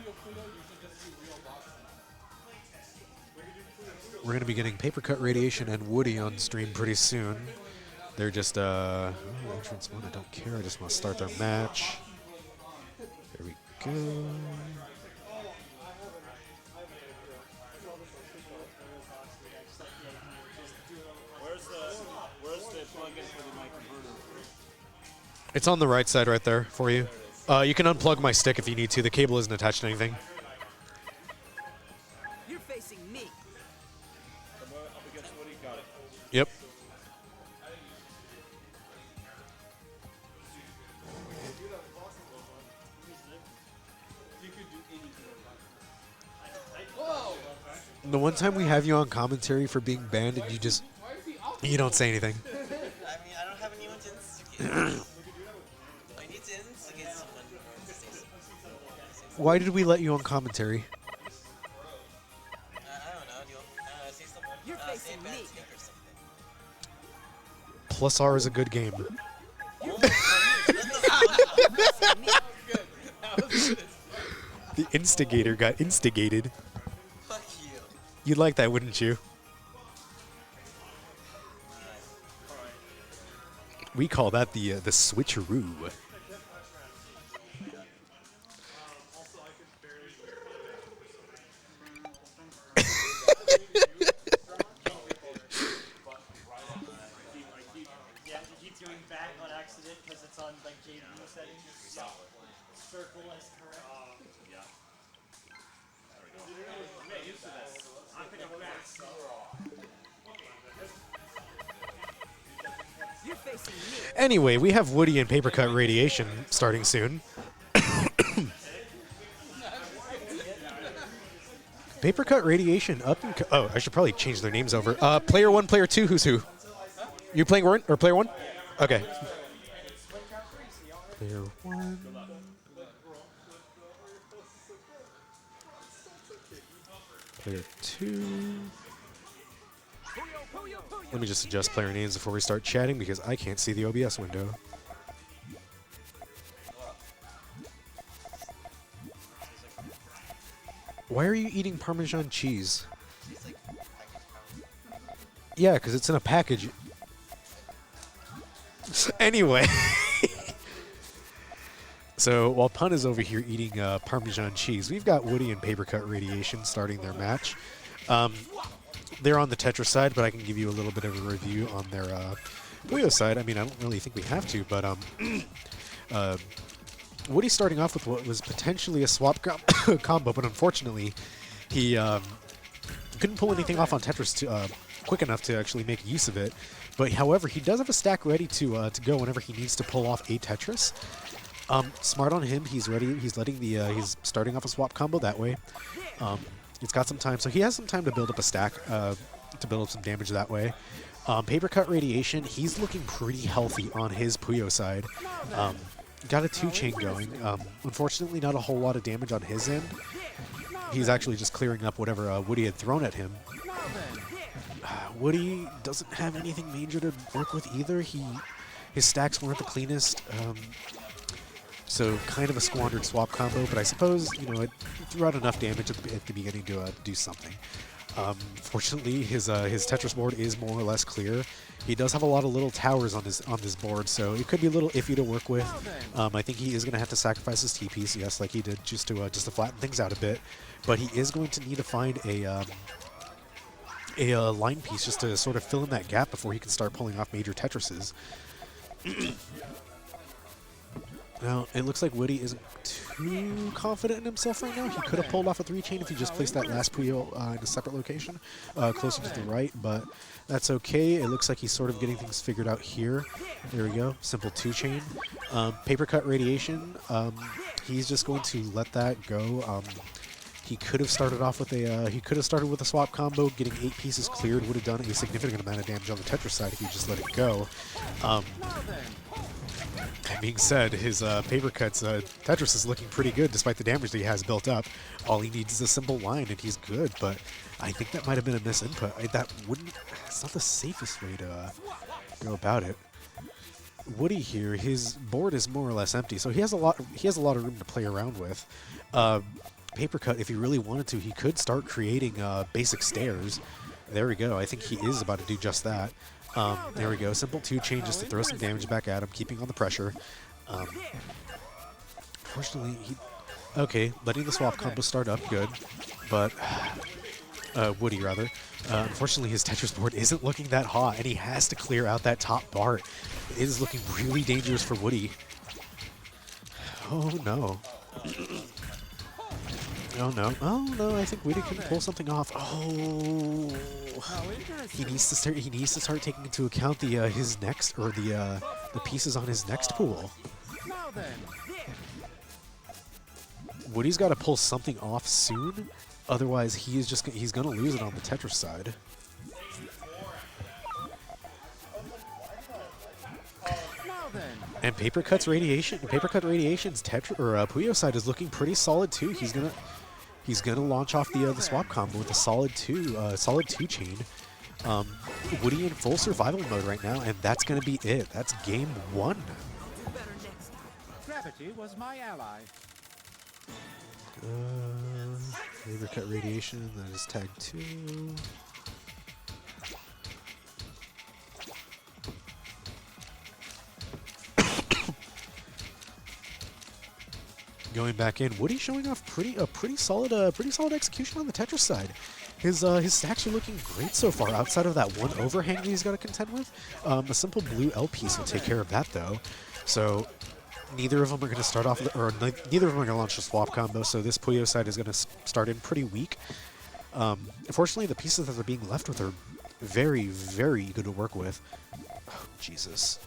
We're going to be getting PaprcutRadiation and Woody on stream pretty soon. They're just, entrance one, I don't care. I just want to start their match. There we go. Where's the plug-in for the mic converter? It's on the right side right there for you. You can unplug my stick if you need to. The cable isn't attached to anything. You're facing me. Up against Woody, got it. Yep. The one time we have you on commentary for being banned and you don't say anything. I mean, I don't have anyone to instigate. I need to instigate someone to say something. Why did we let you on commentary? I don't know. Do you say something? Say a bad take or something. Plus R is a good game. The instigator got instigated. Fuck you. You'd like that, wouldn't you? We call that the switcheroo. Yeah, you keep doing back on accident because it's on like JV settings. Circle is correct. Yeah. Get used to this. I'm picking back. Anyway, we have Woody and PaprcutRadiation starting soon. PaprcutRadiation up and oh, I should probably change their names over. Player 1, Player 2, who's who? You playing one or Player 1? Okay. Player 1. Player 2. Let me just adjust player names before we start chatting because I can't see the OBS window. Why are you eating Parmesan cheese? Yeah, because it's in a package. Anyway. So while Pun is over here eating Parmesan cheese, we've got Woody and PaprcutRadiation starting their match. They're on the Tetris side, but I can give you a little bit of a review on their Puyo side. I mean, I don't really think we have to, but Woody's starting off with what was potentially a swap combo, but unfortunately, he couldn't pull anything off on Tetris quick enough to actually make use of it. But however, he does have a stack ready to go whenever he needs to pull off a Tetris. Smart on him. He's ready. He's letting the he's starting off a swap combo that way. He's got some time, so he has some time to build up a stack, to build up some damage that way. PaprcutRadiation, he's looking pretty healthy on his Puyo side. Got a 2-chain going. Unfortunately, not a whole lot of damage on his end. He's actually just clearing up whatever Woody had thrown at him. Woody doesn't have anything major to work with either. His stacks weren't the cleanest. So kind of a squandered swap combo, but I suppose, you know, it threw out enough damage at the beginning to do something. Fortunately, his Tetris board is more or less clear. He does have a lot of little towers on his board, so it could be a little iffy to work with. I think he is going to have to sacrifice his TPs, yes, like he did, just to flatten things out a bit. But he is going to need to find a line piece just to sort of fill in that gap before he can start pulling off major Tetrises. Now, it looks like Woody isn't too confident in himself right now. He could have pulled off a 3-chain if he just placed that last Puyo in a separate location, closer to the right, but that's okay. It looks like he's sort of getting things figured out here. There we go, simple 2-chain. PaprcutRadiation, he's just going to let that go. He could have started off with a swap combo. Getting 8 pieces cleared would have done a significant amount of damage on the Tetris side if he just let it go. That being said, his Paprcut's Tetris is looking pretty good despite the damage that he has built up. All he needs is a simple line and he's good, but I think that might have been a misinput. It's not the safest way to go about it. Woody here, his board is more or less empty, so he has a lot of room to play around with. Paprcut, if he really wanted to, he could start creating basic stairs. There we go. I think he is about to do just that. There we go. Simple 2-chain just to throw some damage back at him, keeping on the pressure. Fortunately, okay, letting the swap combo start up, good. But, Woody, rather. Unfortunately, his Tetris board isn't looking that hot, and he has to clear out that top bar. It is looking really dangerous for Woody. Oh, no. Oh, no. Oh, no, I think Woody can pull something off. Oh. He needs to start taking into account the pieces on his next pool. Woody's got to pull something off soon. Otherwise, he's going to lose it on the Tetris side. And PaprcutRadiation's Puyo side is looking pretty solid too. He's gonna launch off the swap combo with a solid two chain. Woody in full survival mode right now, and that's gonna be it. That's game 1. Gravity was my ally. PaprcutRadiation, that is tag 2. Going back in, Woody showing off a pretty solid execution on the Tetris side. His stacks are looking great so far. Outside of that one overhang that he's got to contend with, a simple blue L piece will take care of that though. So neither of them are going to start off, neither of them are going to launch a swap combo. So this Puyo side is going to start in pretty weak. Unfortunately, the pieces that are being left with are very, very good to work with. Oh, Jesus.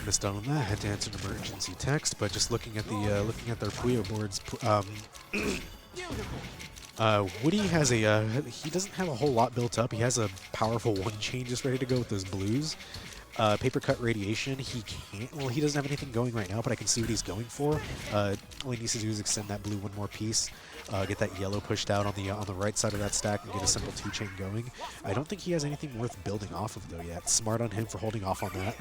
Missed out on that. Had to answer an emergency text, but just looking at their Puyo boards, Woody has he doesn't have a whole lot built up. He has a powerful one chain just ready to go with those blues. PaprcutRadiation, he doesn't have anything going right now, but I can see what he's going for. All he needs to do is extend that blue one more piece, get that yellow pushed out on the right side of that stack, and get a simple 2-chain going. I don't think he has anything worth building off of though yet. Smart on him for holding off on that.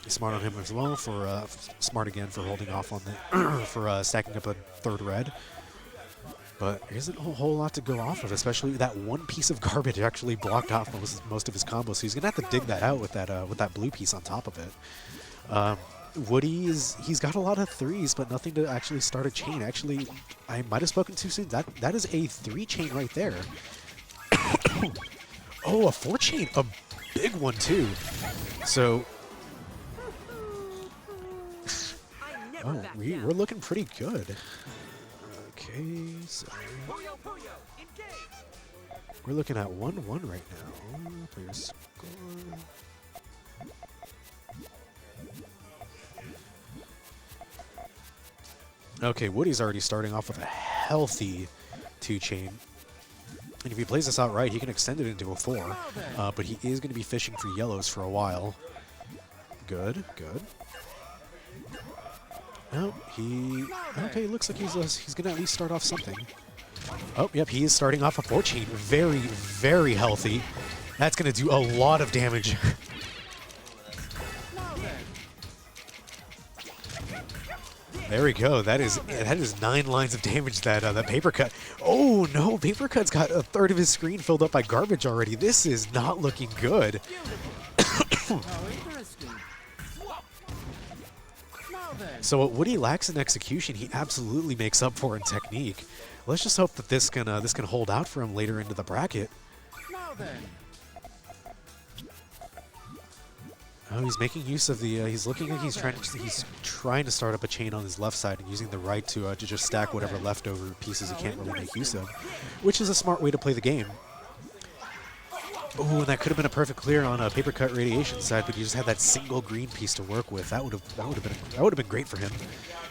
Smart on him as well for smart again for holding off on the for stacking up a 3rd red. But there isn't a whole lot to go off of, especially that one piece of garbage actually blocked off most of his combos. So he's gonna have to dig that out with that blue piece on top of it. He's got a lot of 3s, but nothing to actually start a chain. Actually, I might have spoken too soon. That is a 3-chain right there. Oh, a 4-chain, a big one too. So. Oh, we're looking pretty good. Okay, so we're looking at 1-1 right now. Player score. Okay, Woody's already starting off with a healthy 2-chain. And if he plays this out right, he can extend it into a 4. But he is going to be fishing for yellows for a while. Good, good. No, okay, looks like he's going to at least start off something. Oh, yep, he is starting off a 4-chain. Very, very healthy. That's going to do a lot of damage. There we go. That is 9 lines of damage that Paprcut. Oh no, Paprcut's got a 3rd of his screen filled up by garbage already. This is not looking good. So what Woody lacks in execution, he absolutely makes up for in technique. Let's just hope that this can hold out for him later into the bracket. Oh, he's making use of the. He's looking like he's trying to start up a chain on his left side and using the right to just stack whatever leftover pieces he can't really make use of, which is a smart way to play the game. Oh, and that could have been a perfect clear on a PaprcutRadiation side, but he just had that single green piece to work with. That would have been great for him,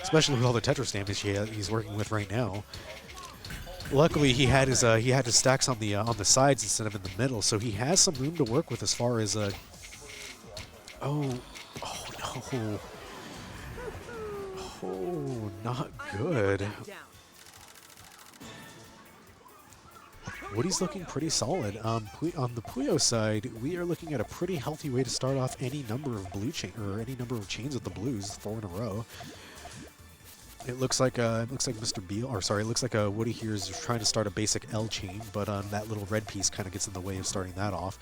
especially with all the Tetris damage he's working with right now. Luckily, he had his stacks on the sides instead of in the middle, so he has some room to work with as far as Oh no! Oh, not good. Woody's looking pretty solid. On the Puyo side, we are looking at a pretty healthy way to start off any number of any number of chains with the blues, 4 in a row. It looks like Mr. Beal, or sorry, it looks like Woody here is trying to start a basic L chain, but that little red piece kind of gets in the way of starting that off.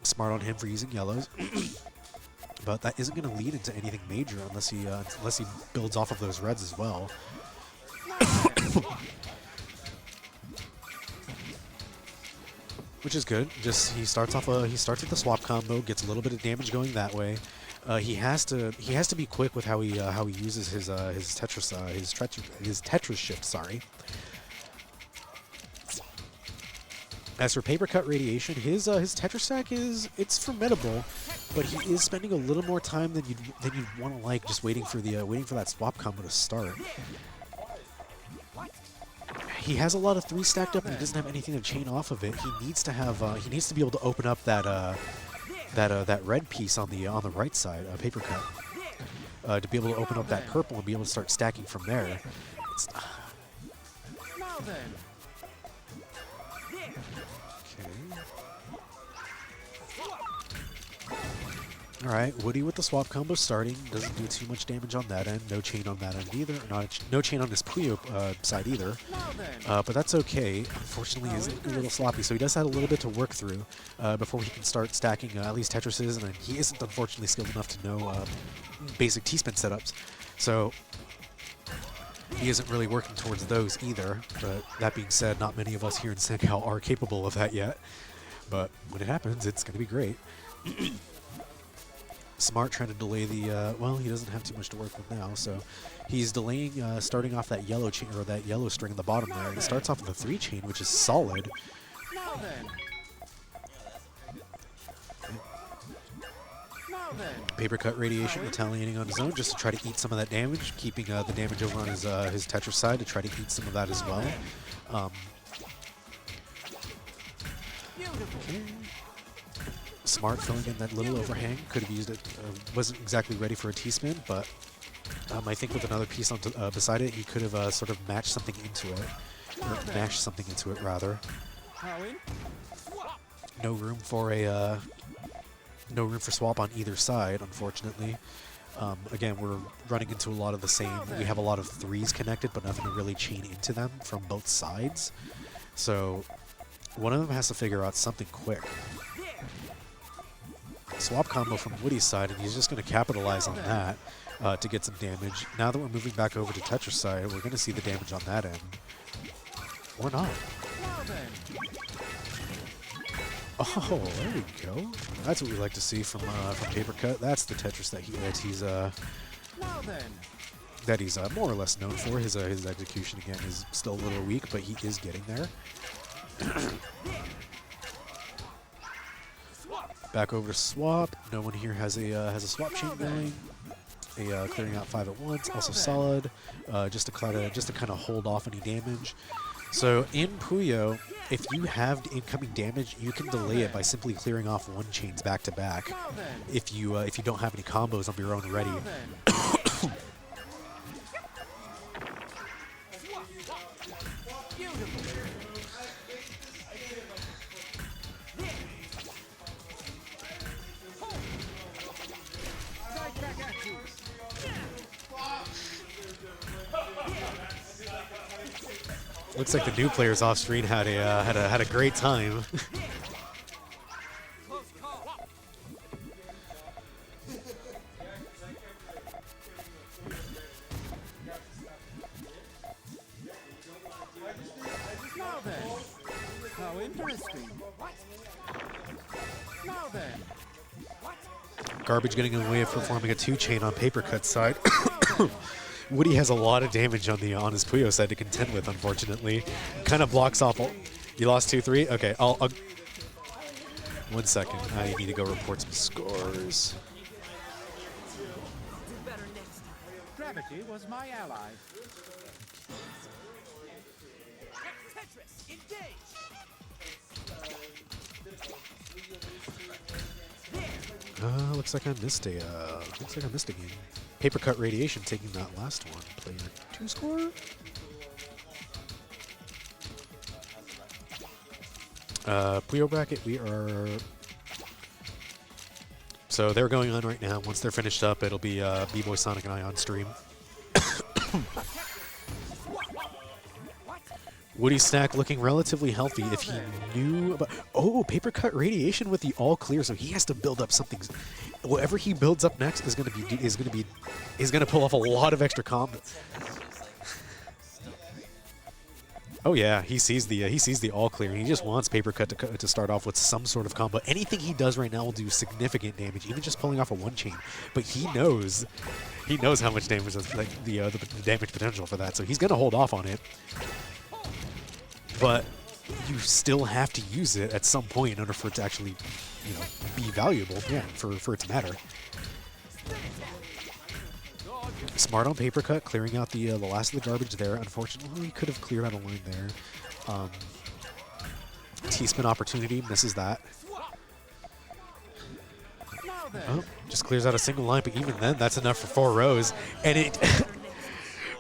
Smart on him for using yellows, but that isn't going to lead into anything major unless he builds off of those reds as well. Which is good. Just he starts with the swap combo, gets a little bit of damage going that way. he has to be quick with how he uses his Tetris shift. Sorry. As for PaprcutRadiation, his Tetris stack it's formidable, but he is spending a little more time than you'd want to like, just waiting for that swap combo to start. He has a lot of 3 stacked up, and he doesn't have anything to chain off of it. He needs to have he needs to be able to open up that red piece on the right side, Paprcut, to be able to open up that purple and be able to start stacking from there. Alright, Woody with the swap combo starting. Doesn't do too much damage on that end. No chain on that end either. No chain on his Puyo side either. But that's okay. Unfortunately, he's a little sloppy, so he does have a little bit to work through before he can start stacking at least Tetrises, and he isn't unfortunately skilled enough to know basic T-spin setups. So he isn't really working towards those either. But that being said, not many of us here in SoCal are capable of that yet. But when it happens, it's going to be great. Smart trying to delay the, well, he doesn't have too much to work with now, so he's delaying starting off that yellow chain, or that yellow string at the bottom there. And it starts off with a 3 chain, which is solid. PaprcutRadiation retaliating on his own just to try to eat some of that damage, keeping the damage over on his Tetris side to try to eat some of that as well. Okay. Smart filling in that little overhang. Could have used it. Wasn't exactly ready for a T-spin, but I think with another piece on beside it, he could have sort of matched something into it, or mashed something into it rather. No room for a swap on either side, unfortunately. Again, we're running into a lot of the same. We have a lot of 3s connected, but nothing to really chain into them from both sides. So one of them has to figure out something quick. Swap combo from Woody's side, and he's just going to capitalize on that to get some damage. Now that we're moving back over to Tetris side, we're going to see the damage on that end. Or not. Oh, there we go. That's what we like to see from Paprcut. That's the Tetris that he's more or less known for. His execution again is still a little weak, but he is getting there. Back over to swap. No one here has a swap chain going. Clearing out 5 at once, also solid. Just to kind of hold off any damage. So in Puyo, if you have incoming damage, you can delay it by simply clearing off 1 chains back to back. If you don't have any combos of your own ready. Looks like the new players off screen had a great time. How interesting. Now then. Garbage getting in the way of performing a 2 chain on Paprcut's side. Woody has a lot of damage on his Puyo side to contend with, unfortunately. Kind of blocks off. You lost 2-3? Okay, I'll 1 second. I need to go report some scores. Gravity was my ally. Looks like I missed a game. PaprcutRadiation taking that last one. Player 2 score. Puyo bracket, we are. So they're going on right now. Once they're finished up, it'll be BBoySonic and I on stream. Woody's stack looking relatively healthy. If he knew about, PaprcutRadiation with the all clear, so he has to build up something. Whatever he builds up next is gonna pull off a lot of extra combos. Oh yeah, he sees the all clear, and he just wants Paprcut to start off with some sort of combo. Anything he does right now will do significant damage, even just pulling off a one chain. But he knows how much damage, like the damage potential for that. So he's gonna hold off on it. But you still have to use it at some point in order for it to actually, you know, be valuable. Yeah, for it to matter. Smart on Paprcut, clearing out the last of the garbage there. Unfortunately, he could have cleared out a line there. T-spin opportunity, misses that. Oh, just clears out a single line, but even then, that's enough for 4 rows. And it,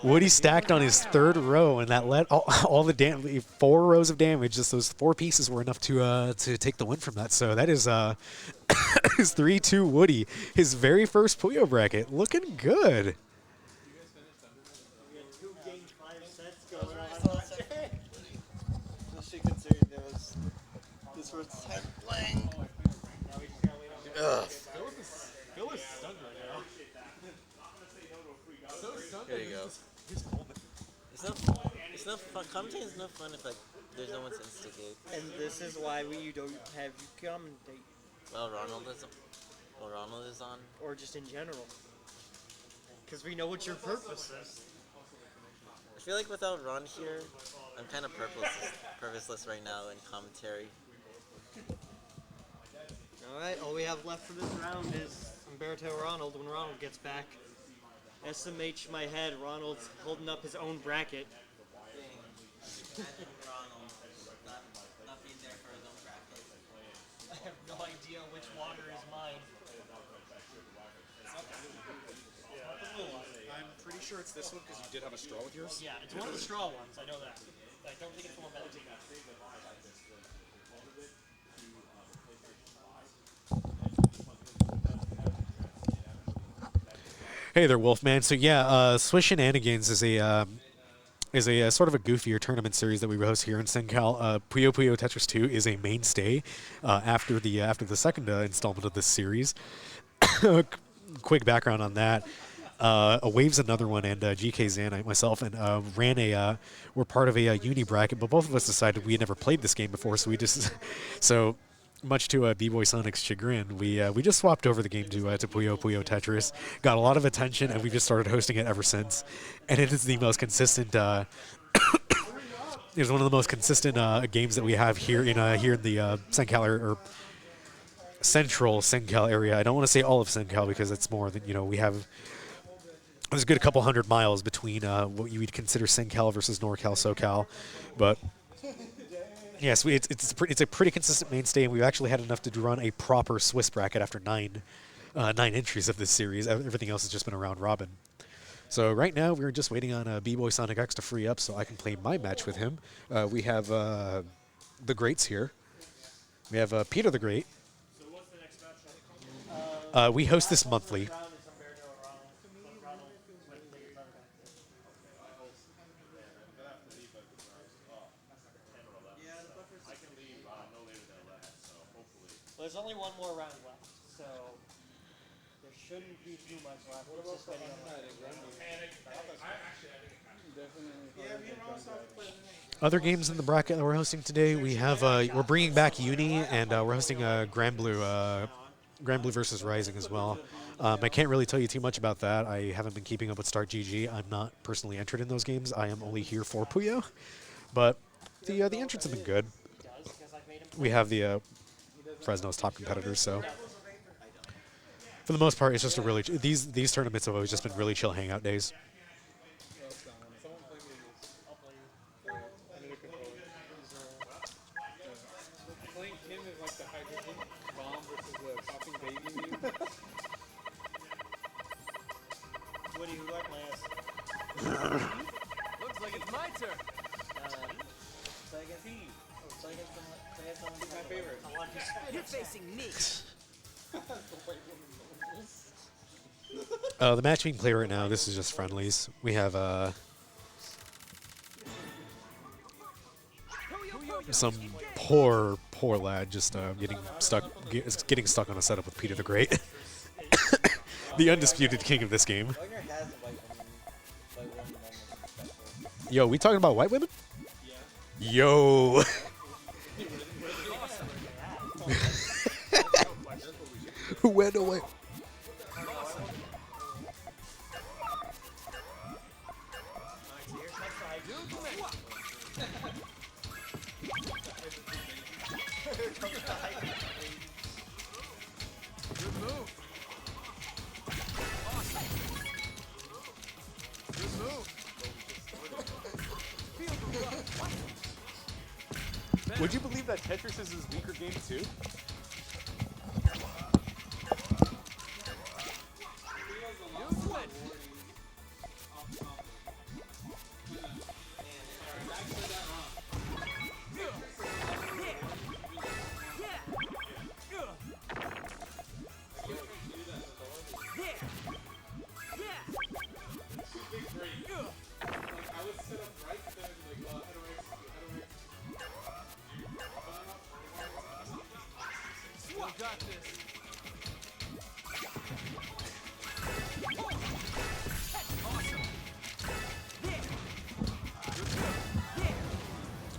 Woody stacked on his 3rd row, and that let all the 4 rows of damage. Just those 4 pieces were enough to take the win from that. So that is his 3-2 Woody, his very first Puyo bracket, looking good. There you go. It's no fun. Commentating is no fun if like there's no one to instigate. And this is why you don't have you commentate. Well, Ronald is on. Or just in general. Because we know what your purpose is. I feel like without Ron here, I'm kind of purposeless right now in commentary. Alright, all we have left for this round is Umberto Ronald when Ronald gets back. SMH my head, Ronald's holding up his own bracket. I have no idea which water is mine. I'm pretty sure it's this one because you did have a straw with yours. Yeah, it's one of the straw ones, I know that. I don't think it's the one that Hey there, Wolfman. So yeah, Shenanigans is a sort of a goofier tournament series that we host here in SenCal. Puyo Tetris 2 is a mainstay after the second installment of this series. Quick background on that. Wave's AnotherOne and GKZanite, myself, and we're part of a uni bracket, but both of us decided we had never played this game before, so we just much to BBoySonic's chagrin, we just swapped over the game to Puyo Tetris. Got a lot of attention, and we just started hosting it ever since. And it is the most consistent. It's one of the most consistent games that we have here in the SenCal or central SenCal area. I don't want to say all of SenCal because it's more than we have. There's a good couple 100 miles between what you would consider SenCal versus NorCal, SoCal, but. Yes, it's a pretty consistent mainstay, and we've actually had enough to run a proper Swiss bracket after nine entries of this series. Everything else has just been a round robin. So right now we're just waiting on BBoySonicX to free up so I can play my match with him. We have the Greats here. We have Peter the Great. So what's the next match? We host this monthly. There's only one more round left, so there shouldn't be too much left. It's just waiting on Other games in the bracket that we're hosting today, we have we're bringing back Uni, and we're hosting Grand Blue versus Rising as well. I can't really tell you too much about that. I haven't been keeping up with Start GG. I'm not personally entered in those games. I am only here for Puyo, but the entrants have been good. We have the Fresno's top competitors, so for the most part, it's just a really these tournaments have always just been really chill hangout days. Playing Kim is like the hydrogen bomb versus the popping baby. Woody, who got last? Looks like it's my turn. My favorite. You're facing me. The match being played right now, this is just friendlies. We have some poor lad just getting stuck on a setup with Peter the Great, the undisputed king of this game. Yo, we talking about white women? Yo. Who went away? Would you believe that Tetris is his weaker game too?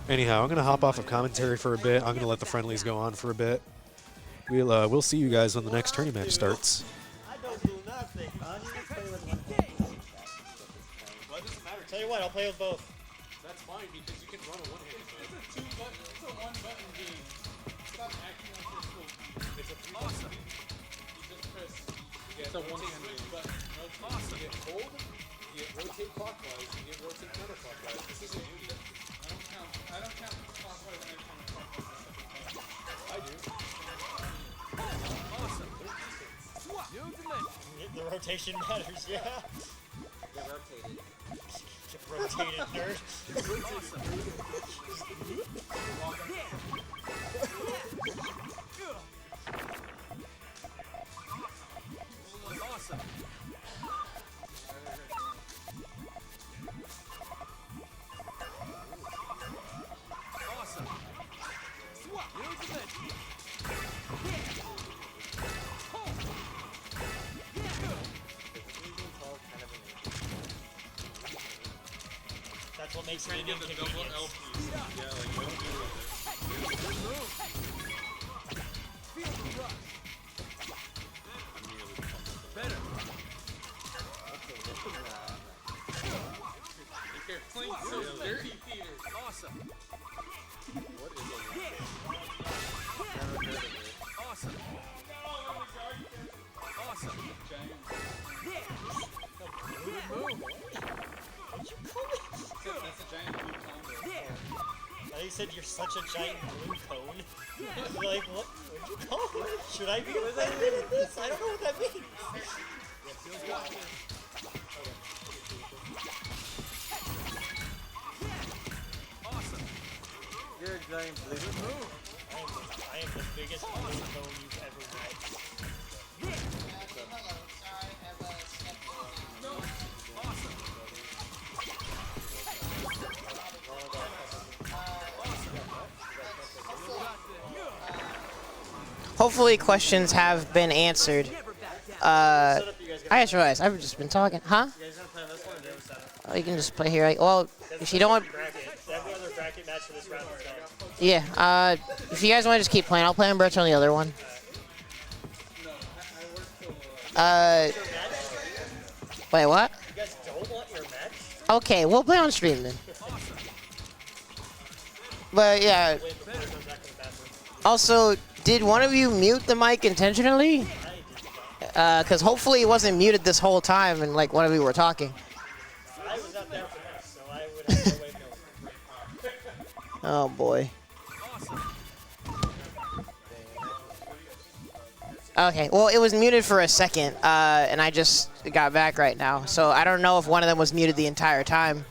Anyhow, I'm going to hop off of commentary for a bit. I'm going to let the friendlies go on for a bit. We'll see you guys when the next tourney match starts. I don't do nothing. Well, it doesn't matter. Tell you what, I'll play with both. That's fine because you can run a one-handed game. It's a one-button game. Stop acting like you're supposed to. It's a awesome. You just press. It's a one-handed game. Awesome. You get hold. You get rotate clockwise. You get rotate counterclockwise. This is a new. I don't count clockwise and counterclockwise. I do. Awesome. The rotation matters, yeah. Get rotated. Get rotated, nerd. Awesome. Awesome. That's what makes it Trying an to get the double inconvenience. LPs. Yeah, like you don't do it. Good move. Feel the rush. Better. You're playing so dirty, Peter. Awesome. What is it? Awesome. Awesome. Good move. That's a giant blue combo. They said you're such a giant blue cone. You're like, what? What'd you call me? Should I be offended at this? I don't know what that means. Awesome. You're a giant blue move. I am the biggest blue cone you've ever met. Hopefully questions have been answered. I just realized I've just been talking. Huh? Oh, you can just play here. Well, if you don't want... Every other bracket match for this round is done. Yeah, if you guys want to just keep playing, I'll play on Birch on the other one. Wait, what? You guys don't want your match? Okay, we'll play on stream then. But yeah. Also, did one of you mute the mic intentionally? Because hopefully it wasn't muted this whole time and like one of you were talking. I was up there for that, so I would have no way of knowing. Oh boy. Okay, well it was muted for a second, and I just got back right now, so I don't know if one of them was muted the entire time.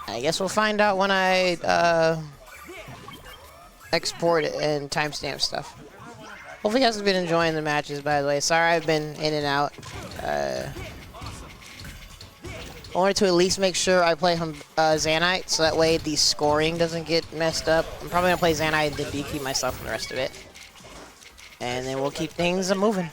I guess we'll find out when I export it and timestamp stuff. Hopefully you guys have been enjoying the matches, by the way. Sorry I've been in and out. I wanted to at least make sure I play Zanite, so that way the scoring doesn't get messed up. I'm probably going to play Zanite and then DQ myself and the rest of it. And then we'll keep things moving.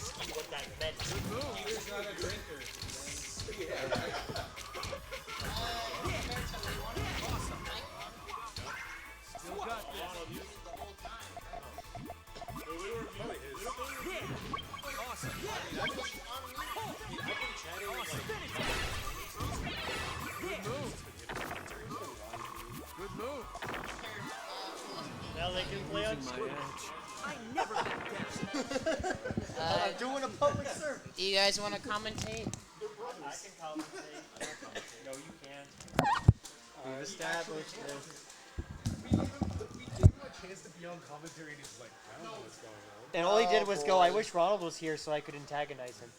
can play on Twitch. I never back down. I'm doing a public service. Do you guys want to commentate? I can commentate. No, you can't. We've established this. We gave him a chance to be on commentary, and he's like, I don't know what's going on. And all he did was go, I wish Ronald was here so I could antagonize him.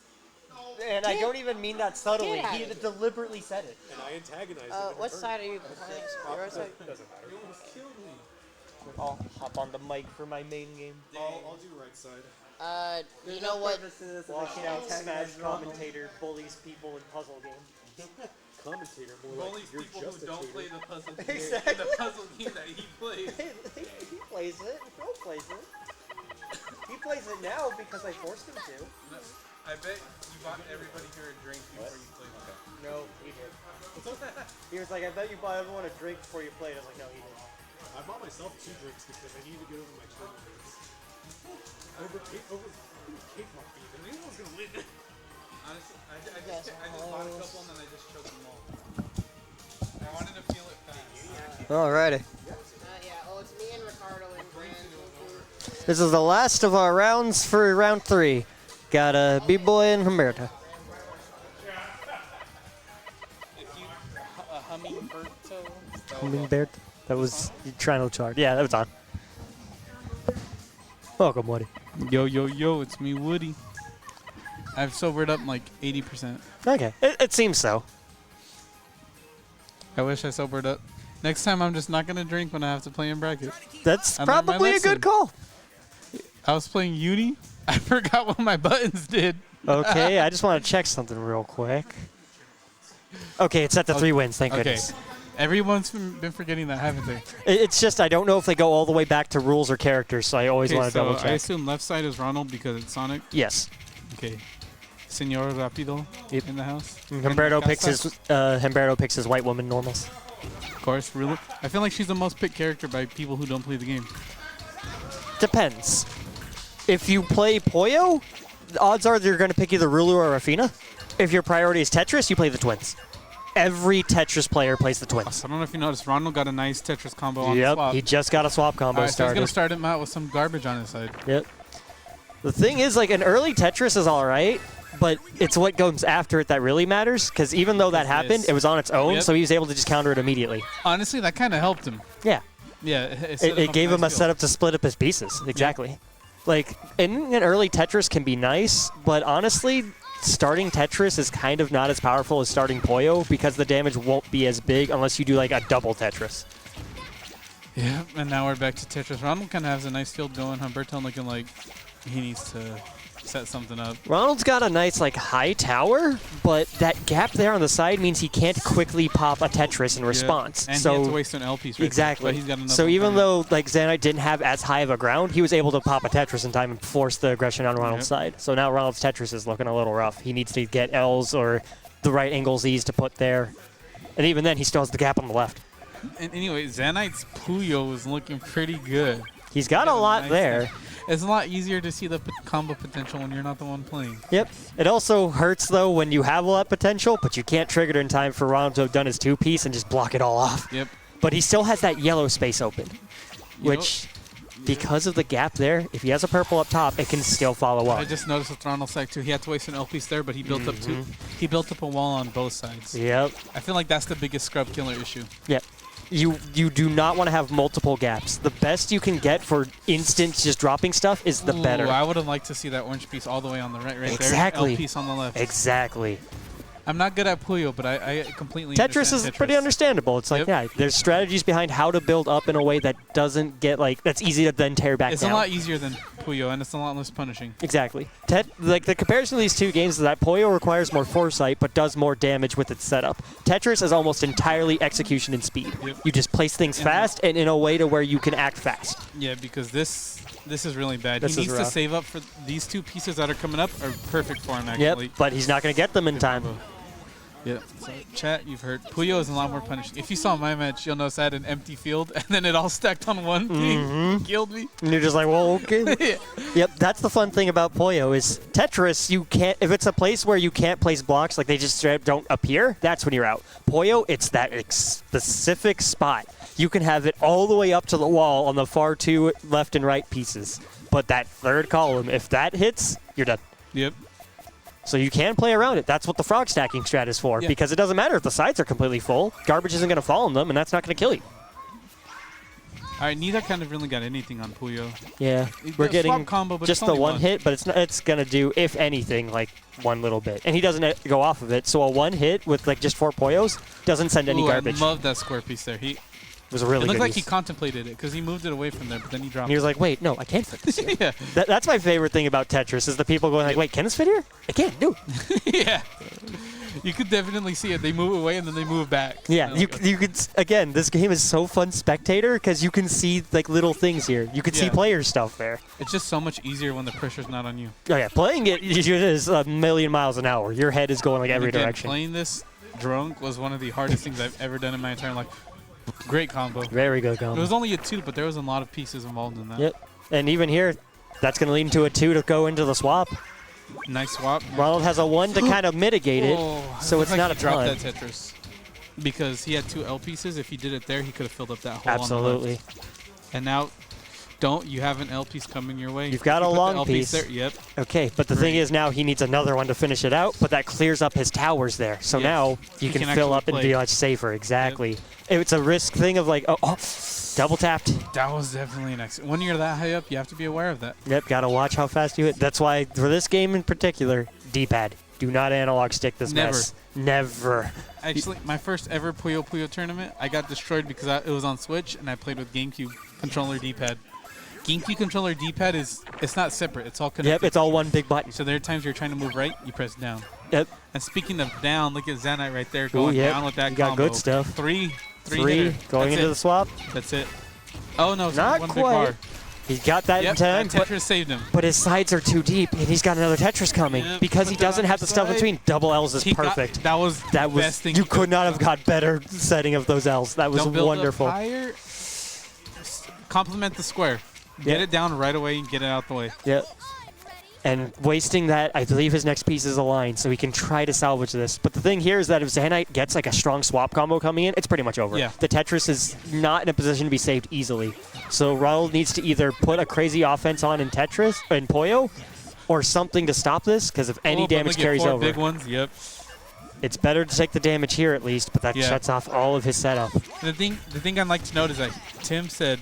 And I don't even mean that subtly. He deliberately said it. And I antagonized him. What side are you playing? Your side? Doesn't matter. You almost killed me. I'll hop on the mic for my main game. I'll do right side. You know what? Washed out Smash commentator bullies people in puzzle games. Commentator, more bullies like people you're who just don't a play tater. the puzzle game. Exactly. In the puzzle game that he plays. He plays it. Phil plays it. He plays it now because I forced him to. I bet you bought everybody here a drink before you played it. No, he did. He was like, I bet you bought everyone a drink before you played. I was like, no, he didn't. I bought myself 2 drinks because I needed to get over my turbulence. Over Kpop Fiend, and anyone was gonna win. Honestly, I just bought a couple and then I just choked them all. I wanted to feel it fast. Alrighty. It's me and Ricardo and This is the last of our rounds for round 3. Got a B-Boy and Humberto. Hummingbird? That was trying to charge. Yeah, that was on. Welcome, Woody. Yo, yo, yo, it's me, Woody. I've sobered up like 80%. Okay, it seems so. I wish I sobered up. Next time I'm just not going to drink when I have to play in bracket. That's probably a good call. I was playing Uni. I forgot what my buttons did. Okay, I just want to check something real quick. Okay, it's at the 3 wins, thank goodness. Everyone's been forgetting that, haven't they? It's just I don't know if they go all the way back to rules or characters, so I always want to double check. I assume left side is Ronald because it's Sonic? Yes. Okay. Senor Rapido in the house? Humberto picks his white woman normals. Of course, really? I feel like she's the most picked character by people who don't play the game. Depends. If you play Puyo, the odds are they're going to pick either Rulu or Rafina. If your priority is Tetris, you play the twins. Every Tetris player plays the twins. I don't know if you noticed, Ronald got a nice Tetris combo on the swap. He just got a swap combo So he's going started. to start him out with some garbage on his side. Yep. The thing is, like, an early Tetris is all right, but it's what comes after it that really matters, because even though that happened, it was on its own, so he was able to just counter it immediately. Honestly, that kind of helped him. Yeah. Yeah. It gave him a setup to split up his pieces. Exactly. Yeah. Like, an early Tetris can be nice, but honestly, starting Tetris is kind of not as powerful as starting Puyo because the damage won't be as big unless you do like a double Tetris. Yeah, and now we're back to Tetris. Ronald kind of has a nice field going. Humberto looking like he needs to set something up. Ronald's got a nice like high tower, but that gap there on the side means he can't quickly pop a Tetris in response. And so he has to waste an L piece right exactly. there, but he's got another so one even coming. though like Zanite didn't have as high of a ground, he was able to pop a Tetris in time and force the aggression on Ronald's side. So now Ronald's Tetris is looking a little rough. He needs to get L's or the right angle Z's to put there. And even then, he still has the gap on the left. And anyway, Zanite's Puyo is looking pretty good. He's got a lot there. It's a lot easier to see the combo potential when you're not the one playing. Yep. It also hurts, though, when you have a lot of potential, but you can't trigger it in time for Ronald to have done his 2-piece and just block it all off. Yep. But he still has that yellow space open, which, because of the gap there, if he has a purple up top, it can still follow up. I just noticed with Ronald's side, too. He had to waste an L piece there, but he built up two. He built up a wall on both sides. Yep. I feel like that's the biggest scrub killer issue. Yep. You do not want to have multiple gaps. The best you can get for instant just dropping stuff is the better. I would have liked to see that orange piece all the way on the right exactly. there. L piece on the left. Exactly. I'm not good at Puyo, but I completely Tetris is pretty understandable. It's like, yeah, there's strategies behind how to build up in a way that doesn't get, like, that's easy to then tear back down. It's a lot easier than Puyo, and it's a lot less punishing. Exactly. Like, the comparison of these two games is that Puyo requires more foresight, but does more damage with its setup. Tetris is almost entirely execution and speed. Yep. You just place things fast and in a way to where you can act fast. Yeah, because this is really bad. This he needs is to rough. save up for these two pieces that are coming up are perfect for him, actually. Yep, but he's not going to get them in time. Yeah. So, chat, you've heard. Puyo is a lot more punishing. If you saw my match, you'll notice I had an empty field, and then it all stacked on one thing. Killed me. And you're just like, well, okay. Yep, that's the fun thing about Puyo is Tetris, you can't, if it's a place where you can't place blocks, like they just straight up don't appear, that's when you're out. Puyo, it's that specific spot. you can have it all the way up to the wall on the far two left and right pieces. But that third column, if that hits, you're done. Yep. So you can play around it. That's what the frog stacking strat is for, because it doesn't matter if the sides are completely full. Garbage isn't going to fall on them, and that's not going to kill you. All right, neither kind of really got anything on Puyo. Yeah, we're getting just the one hit, but it's going to do, if anything, like one little bit. And he doesn't go off of it, so a one hit with like just 4 Poyos doesn't send any garbage. I love that square piece there. It was a really good It looked like use. he contemplated it because he moved it away from there, but then he dropped And he was it. like, wait, no, I can't fit this here. Yeah. That's my favorite thing about Tetris is the people going like, wait, can this fit here? It can, do it. Yeah. You could definitely see it. They move away and then they move back. Yeah, you could, again, this game is so fun spectator because you can see like little things here. You could see player stuff there. It's just so much easier when the pressure's not on you. Oh yeah, playing it is a million miles an hour. Your head is going like every Again, direction. Playing this drunk was one of the hardest things I've ever done in my entire life. Great combo. Very good combo. It was only a 2, but there was a lot of pieces involved in that. Yep. And even here, that's going to lead into a 2 to go into the swap. Nice swap. Ronald has a 1 to kind of mitigate it, so it's not a ton. Drop that Tetris. Because he had 2 L pieces. If he did it there, he could have filled up that hole Absolutely. on the left. And now, you have an L piece coming your way. You've got a put the long L piece. there. Yep. Okay, but the thing is now he needs another one to finish it out, but that clears up his towers there. So now you can fill up and be much safer. Exactly. Yep. It's a risk thing of like, oh, double tapped. That was definitely an accident. When you're that high up, you have to be aware of that. Yep, got to watch how fast you hit. That's why for this game in particular, D-pad. Do not analog stick this mess. Never. Actually, my first ever Puyo tournament, I got destroyed because it was on Switch and I played with GameCube controller D-pad. GameCube controller D-pad it's not separate. It's all connected. Yep, it's all one big button. So there are times you're trying to move right, you press down. Yep. And speaking of down, look at Zanite right there going down with that you got combo. good stuff. Three going into the swap. That's it. Oh no, it's not one quite. big bar. He got that in time. That Tetris saved him. But his sides are too deep, and he's got another Tetris coming because he doesn't have the stuff between. Double L's is perfect. That was best thing. You could not have got better setting of those L's. That was Don't build wonderful. Up higher. Complement the square. Get it down right away and get it out the way. Yep. And wasting that, I believe his next piece is a line, so he can try to salvage this. But the thing here is that if Zanite gets like a strong swap combo coming in, it's pretty much over. Yeah. The Tetris is not in a position to be saved easily. So Ronald needs to either put a crazy offense on in Tetris, in Puyo, or something to stop this, because if any damage carries over. Big ones, yep. It's better to take the damage here at least, but that shuts off all of his setup. The thing I'd like to note is that Tim said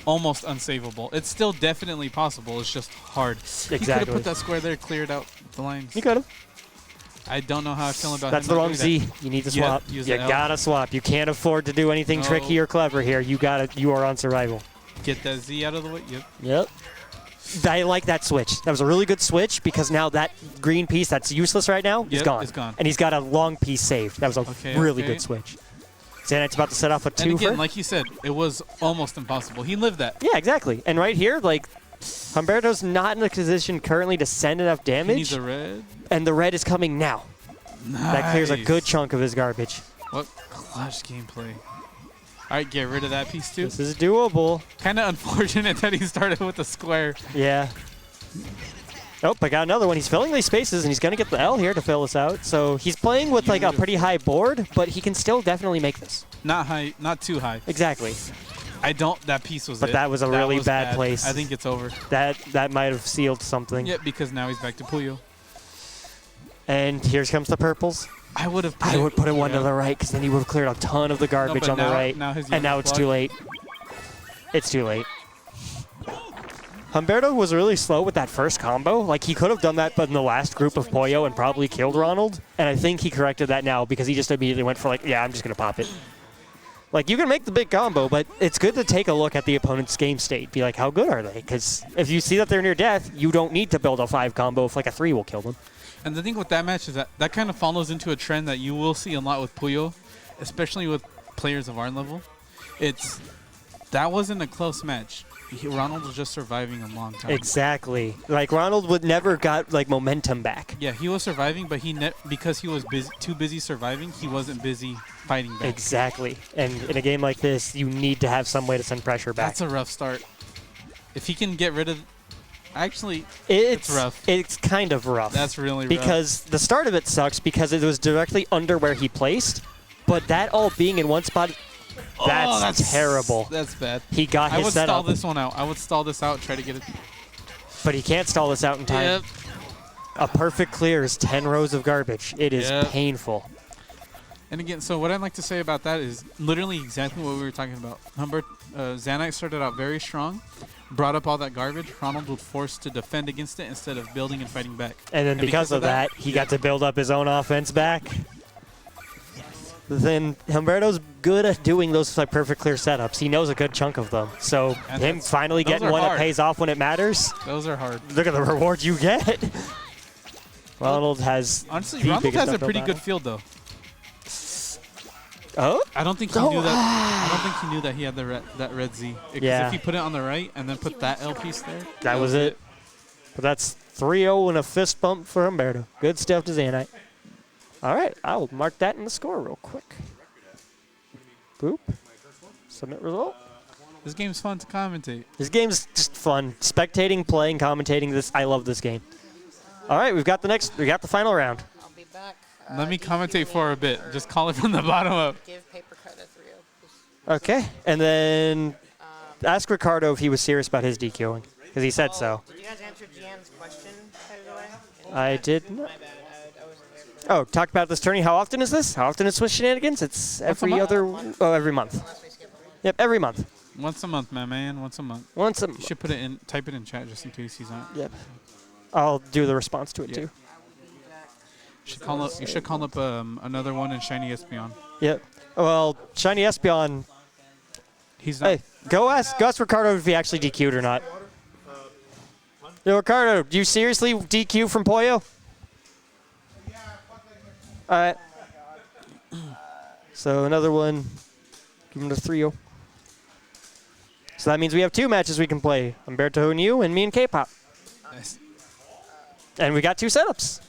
almost unsavable. It's still definitely possible. It's just hard. Exactly. He could have put that square there, cleared out the lines. He could have. I don't know how I feel about That's him the wrong doing Z. that. You need to swap. Use You the L. gotta swap. You can't afford to do anything tricky or clever here. You are on survival. Get that Z out of the way. Yep. Yep. I like that switch. That was a really good switch because now that green piece that's useless right now is gone. It's gone. And he's got a long piece saved. That was a really good switch. Zanite's about to set off a 2 And again, for. like you said, it was almost impossible. He lived that. Yeah, exactly. And right here, like, Humberto's not in a position currently to send enough damage. He needs a red. And the red is coming now. Nice. That clears a good chunk of his garbage. What clutch gameplay. All right, get rid of that piece too. This is doable. Kind of unfortunate that he started with the square. Yeah. Oh, I got another one. He's filling these spaces, and he's going to get the L here to fill this out. So he's playing with like a pretty high board, but he can still definitely make this. Not high, not too high. Exactly. That piece was But it. that was a really bad place. I think it's over. That might have sealed something. Yeah, because now he's back to Puyo. And here comes the purples. I would have put it one to the right, because then he would have cleared a ton of the garbage but on the right. And now it's too late. It's too late. Humberto was really slow with that first combo. Like, he could have done that but in the last group of Puyo and probably killed Ronald. And I think he corrected that now because he just immediately went for, like, yeah, I'm just going to pop it. Like, you can make the big combo, but it's good to take a look at the opponent's game state. Be like, how good are they? Because if you see that they're near death, you don't need to build a 5 combo if, like, a 3 will kill them. And the thing with that match is that kind of follows into a trend that you will see a lot with Puyo, especially with players of our level. That wasn't a close match. Ronald was just surviving a long time. Exactly. Like, Ronald would never got, like, momentum back. Yeah, he was surviving, but because he was too busy surviving, he wasn't busy fighting back. Exactly. And in a game like this, you need to have some way to send pressure back. That's a rough start. If he can get rid of... Actually, it's rough. It's kind of rough. That's really rough. Because the start of it sucks because it was directly under where he placed, but that all being in one spot That's terrible. That's bad. He got his I would setup. stall this one out. I would stall this out and try to get it. But he can't stall this out in time. Yep. A perfect clear is 10 rows of garbage. It is painful. And again, so what I'd like to say about that is literally exactly what we were talking about. Zanite started out very strong, brought up all that garbage. Ronald was forced to defend against it instead of building and fighting back. And then because of that, he got to build up his own offense back. Then Humberto's good at doing those like perfect clear setups. He knows a good chunk of them. So And him finally getting one that pays off when it matters. Those are hard. Look at the reward you get. Ronald has honestly, the Ronald biggest has a uphill pretty battle. good field though. Oh? I don't think he knew that. I don't think he knew that he had that red Z. Because Yeah. if he put it on the right and then put that L piece there, That was it. But that's 3-0 and a fist bump for Humberto. Good stuff to Zanite. All right, I'll mark that in the score real quick. Boop. Submit result. This game's fun to commentate. This game's just fun. Spectating, playing, commentating. This, I love this game. All right, we got the final round. I'll be back. Let me commentate for a bit. Just call it from the bottom up. Give Paprcut a 3-0. Okay, and then ask Ricardo if he was serious about his DQing, because he said so. Did you guys answer Gian's question, by the way? I did not. Oh, talk about this tourney. How often is this? How often is Swiss Shenanigans? It's every every month. Yep, every month. Once a month, my man. Once a month. Once a You should put it in, type it in chat just in case he's not. Yep. I'll do the response to it too. You should call up another one in ShinyEspeon. Yep. Well, ShinyEspeon. He's not. Hey, go ask Ricardo if he actually DQ'd or not. Yo, Ricardo, do you seriously DQ from Puyo? All right. So another one. Give him the 3-0. So that means we have 2 matches we can play. Humberto and you, and me and Kpop. Nice. And we got 2 setups.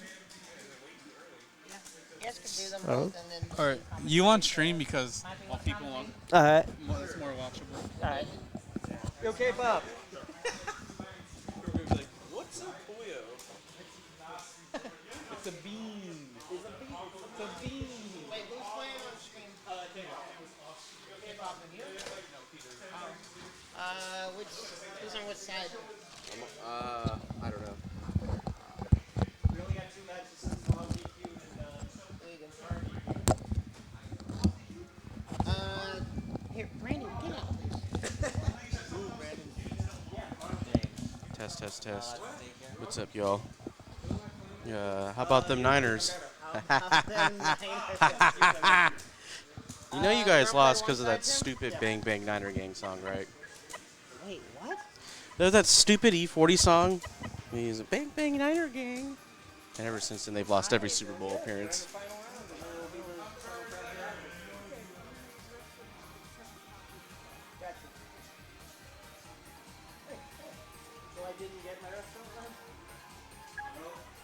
Oh. All right. You on stream because people want. All right. It's more watchable. All right. Yo, Kpop. What's a Puyo? It's a bean. It's a bean. Wait, who's playing on stream? Who's on which side? I don't know. We only got 2 matches since DQ and here, Brandon, get out. Ooh, Brandon. Test. What's up, y'all? How about them Niners? You know you guys lost because of that stupid Bang Bang Niner Gang song, right? Wait, what? There's that stupid E40 song. He's a Bang Bang Niner Gang. And ever since then, they've lost every Super Bowl appearance. So I didn't get my restaurant then?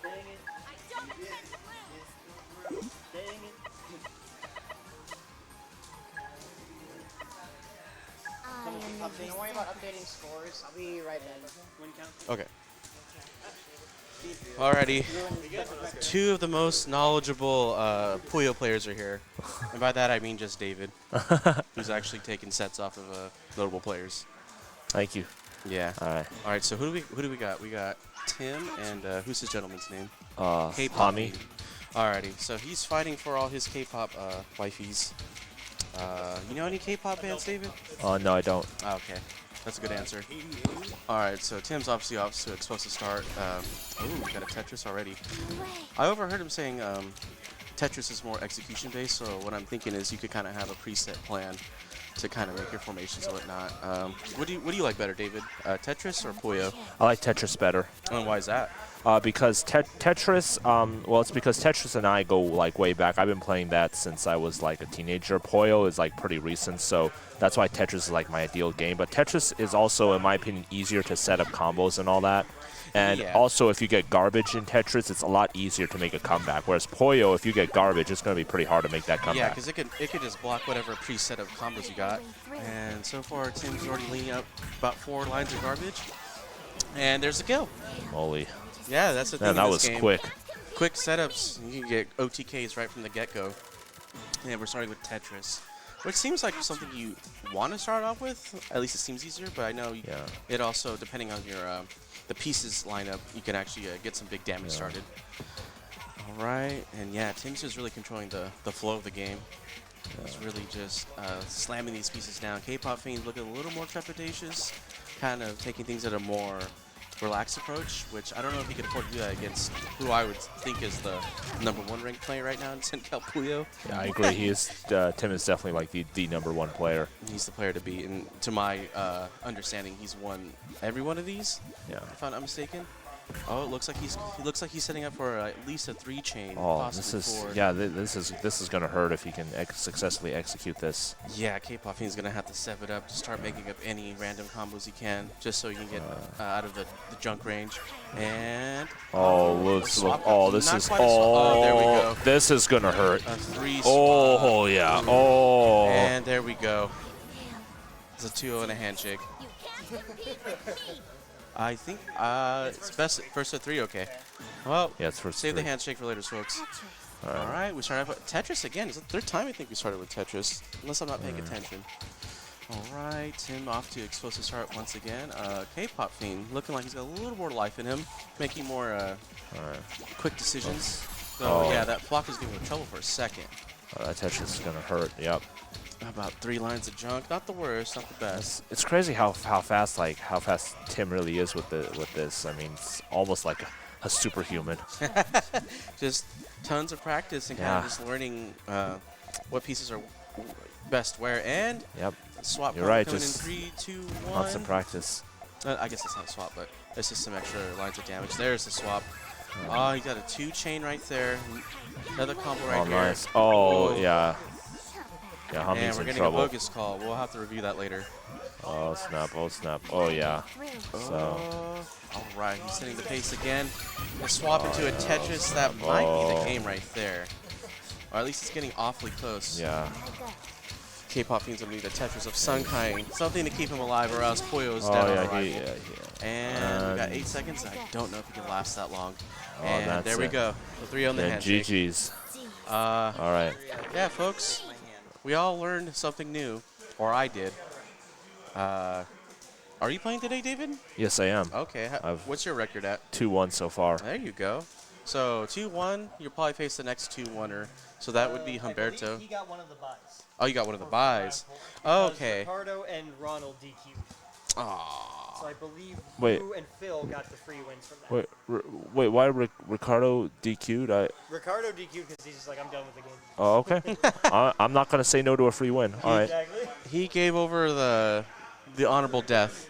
Dang it. Dang it. Don't worry about updating scores. I'll be right back. Okay. Alrighty. 2 of the most knowledgeable Puyo players are here. And by that I mean just David, who's actually taken sets off of notable players. Thank you. Yeah. All right. So who do we got? We got Tim and who's his gentleman's name? Kpop. Tommy. Alrighty. So he's fighting for all his Kpop wifeys. You know any Kpop bands, David? No, I don't. Okay. That's a good answer. All right, so Tim's obviously supposed to start. We got a Tetris already. I overheard him saying Tetris is more execution-based, so what I'm thinking is you could kind of have a preset plan to kind of make your formations and whatnot. What do you like better, David? Tetris or Puyo? I like Tetris better. And why is that? Because Tetris, well, it's because Tetris and I go like way back. I've been playing that since I was like a teenager. Puyo is like pretty recent, so that's why Tetris is like my ideal game. But Tetris is also, in my opinion, easier to set up combos and all that. And also, if you get garbage in Tetris, it's a lot easier to make a comeback. Whereas Puyo, if you get garbage, it's going to be pretty hard to make that comeback. Yeah, because it could just block whatever preset of combos you got. And so far, Tim's already leaning up about 4 lines of garbage. And there's a kill. Holy. Yeah, that's the thing. Man, that in was this game. quick. Quick setups. You can get OTKs right from the get-go. And we're starting with Tetris. Which seems like something you want to start off with. At least it seems easier, but I know it also, depending on your the pieces lineup, you can actually get some big damage started. All right, and yeah, Tim's just really controlling the flow of the game. He's really just slamming these pieces down. Kpop Fiend looking a little more trepidatious, kind of taking things at a more relaxed approach, which I don't know if he could afford to do that against who I would think is the #1 ranked player right now in Senkel Puyo. Yeah, I agree. He is Tim is definitely like the #1 player. He's the player to beat, and to my understanding, he's won every one of these. Yeah. If I'm not mistaken. Oh, it looks like he's setting up for at least a 3-chain. Oh, this is gonna hurt if he can successfully execute this. Yeah, Kpop Fiend's gonna have to step it up to start making up any random combos he can, just so he can get out of the junk range. And this is there we go. This is gonna hurt. A 3 swap. Oh yeah. Oh. And there we go. It's a 2-0 and a handshake. I think it's best first to 3. Okay. Well, yeah, it's first. Save the handshake for later, folks. All right, we started with Tetris again. It's the 3rd time I think we started with Tetris, unless I'm not paying attention. All right, Tim off to explosive start once again. Kpop Fiend looking like he's got a little more life in him, making more quick decisions. So yeah, that block is giving him trouble for a second. That Tetris is gonna hurt. Yep. About 3 lines of junk. Not the worst, not the best. It's crazy how fast Tim really is with this. I mean, it's almost like a superhuman. Just tons of practice and kind of just learning what pieces are best where. And swap. You're right. Coming Just in 3, 2, 1. lots of practice. I guess it's not a swap, but it's just some extra lines of damage. There's the swap. Oh, he got a 2-chain right there. Another combo right here. Nice. Oh yeah. Yeah, and we're getting a bogus call. We'll have to review that later. Oh snap! Oh snap! Oh yeah. So. All right, he's setting the pace again. We'll swap into a Tetris. That might be the game right there, or at least it's getting awfully close. Yeah. Kpop Fiend's gonna need a Tetris of some kind, something to keep him alive, or else Puyo's down on arrival. And we got 8 seconds. I don't know if he can last that long. And there we go. The 3 on the handshake. GG's. All right. Yeah, folks. We all learned something new, or I did. Are you playing today, David? Yes, I am. Okay. What's your record at? 2-1 so far. There you go. So 2-1, you'll probably face the next 2-1er. So that would be Humberto. He got one of the buys. Oh, you got one of the buys. Okay. Ricardo and Ronald DQ'd. Aww. So I believe Wait. you and Phil got the free wins from that. Wait, why Ricardo DQ'd? Ricardo DQ'd because he's just like, I'm done with the game. Oh, okay. I'm not going to say no to a free win. All right. He gave over the honorable death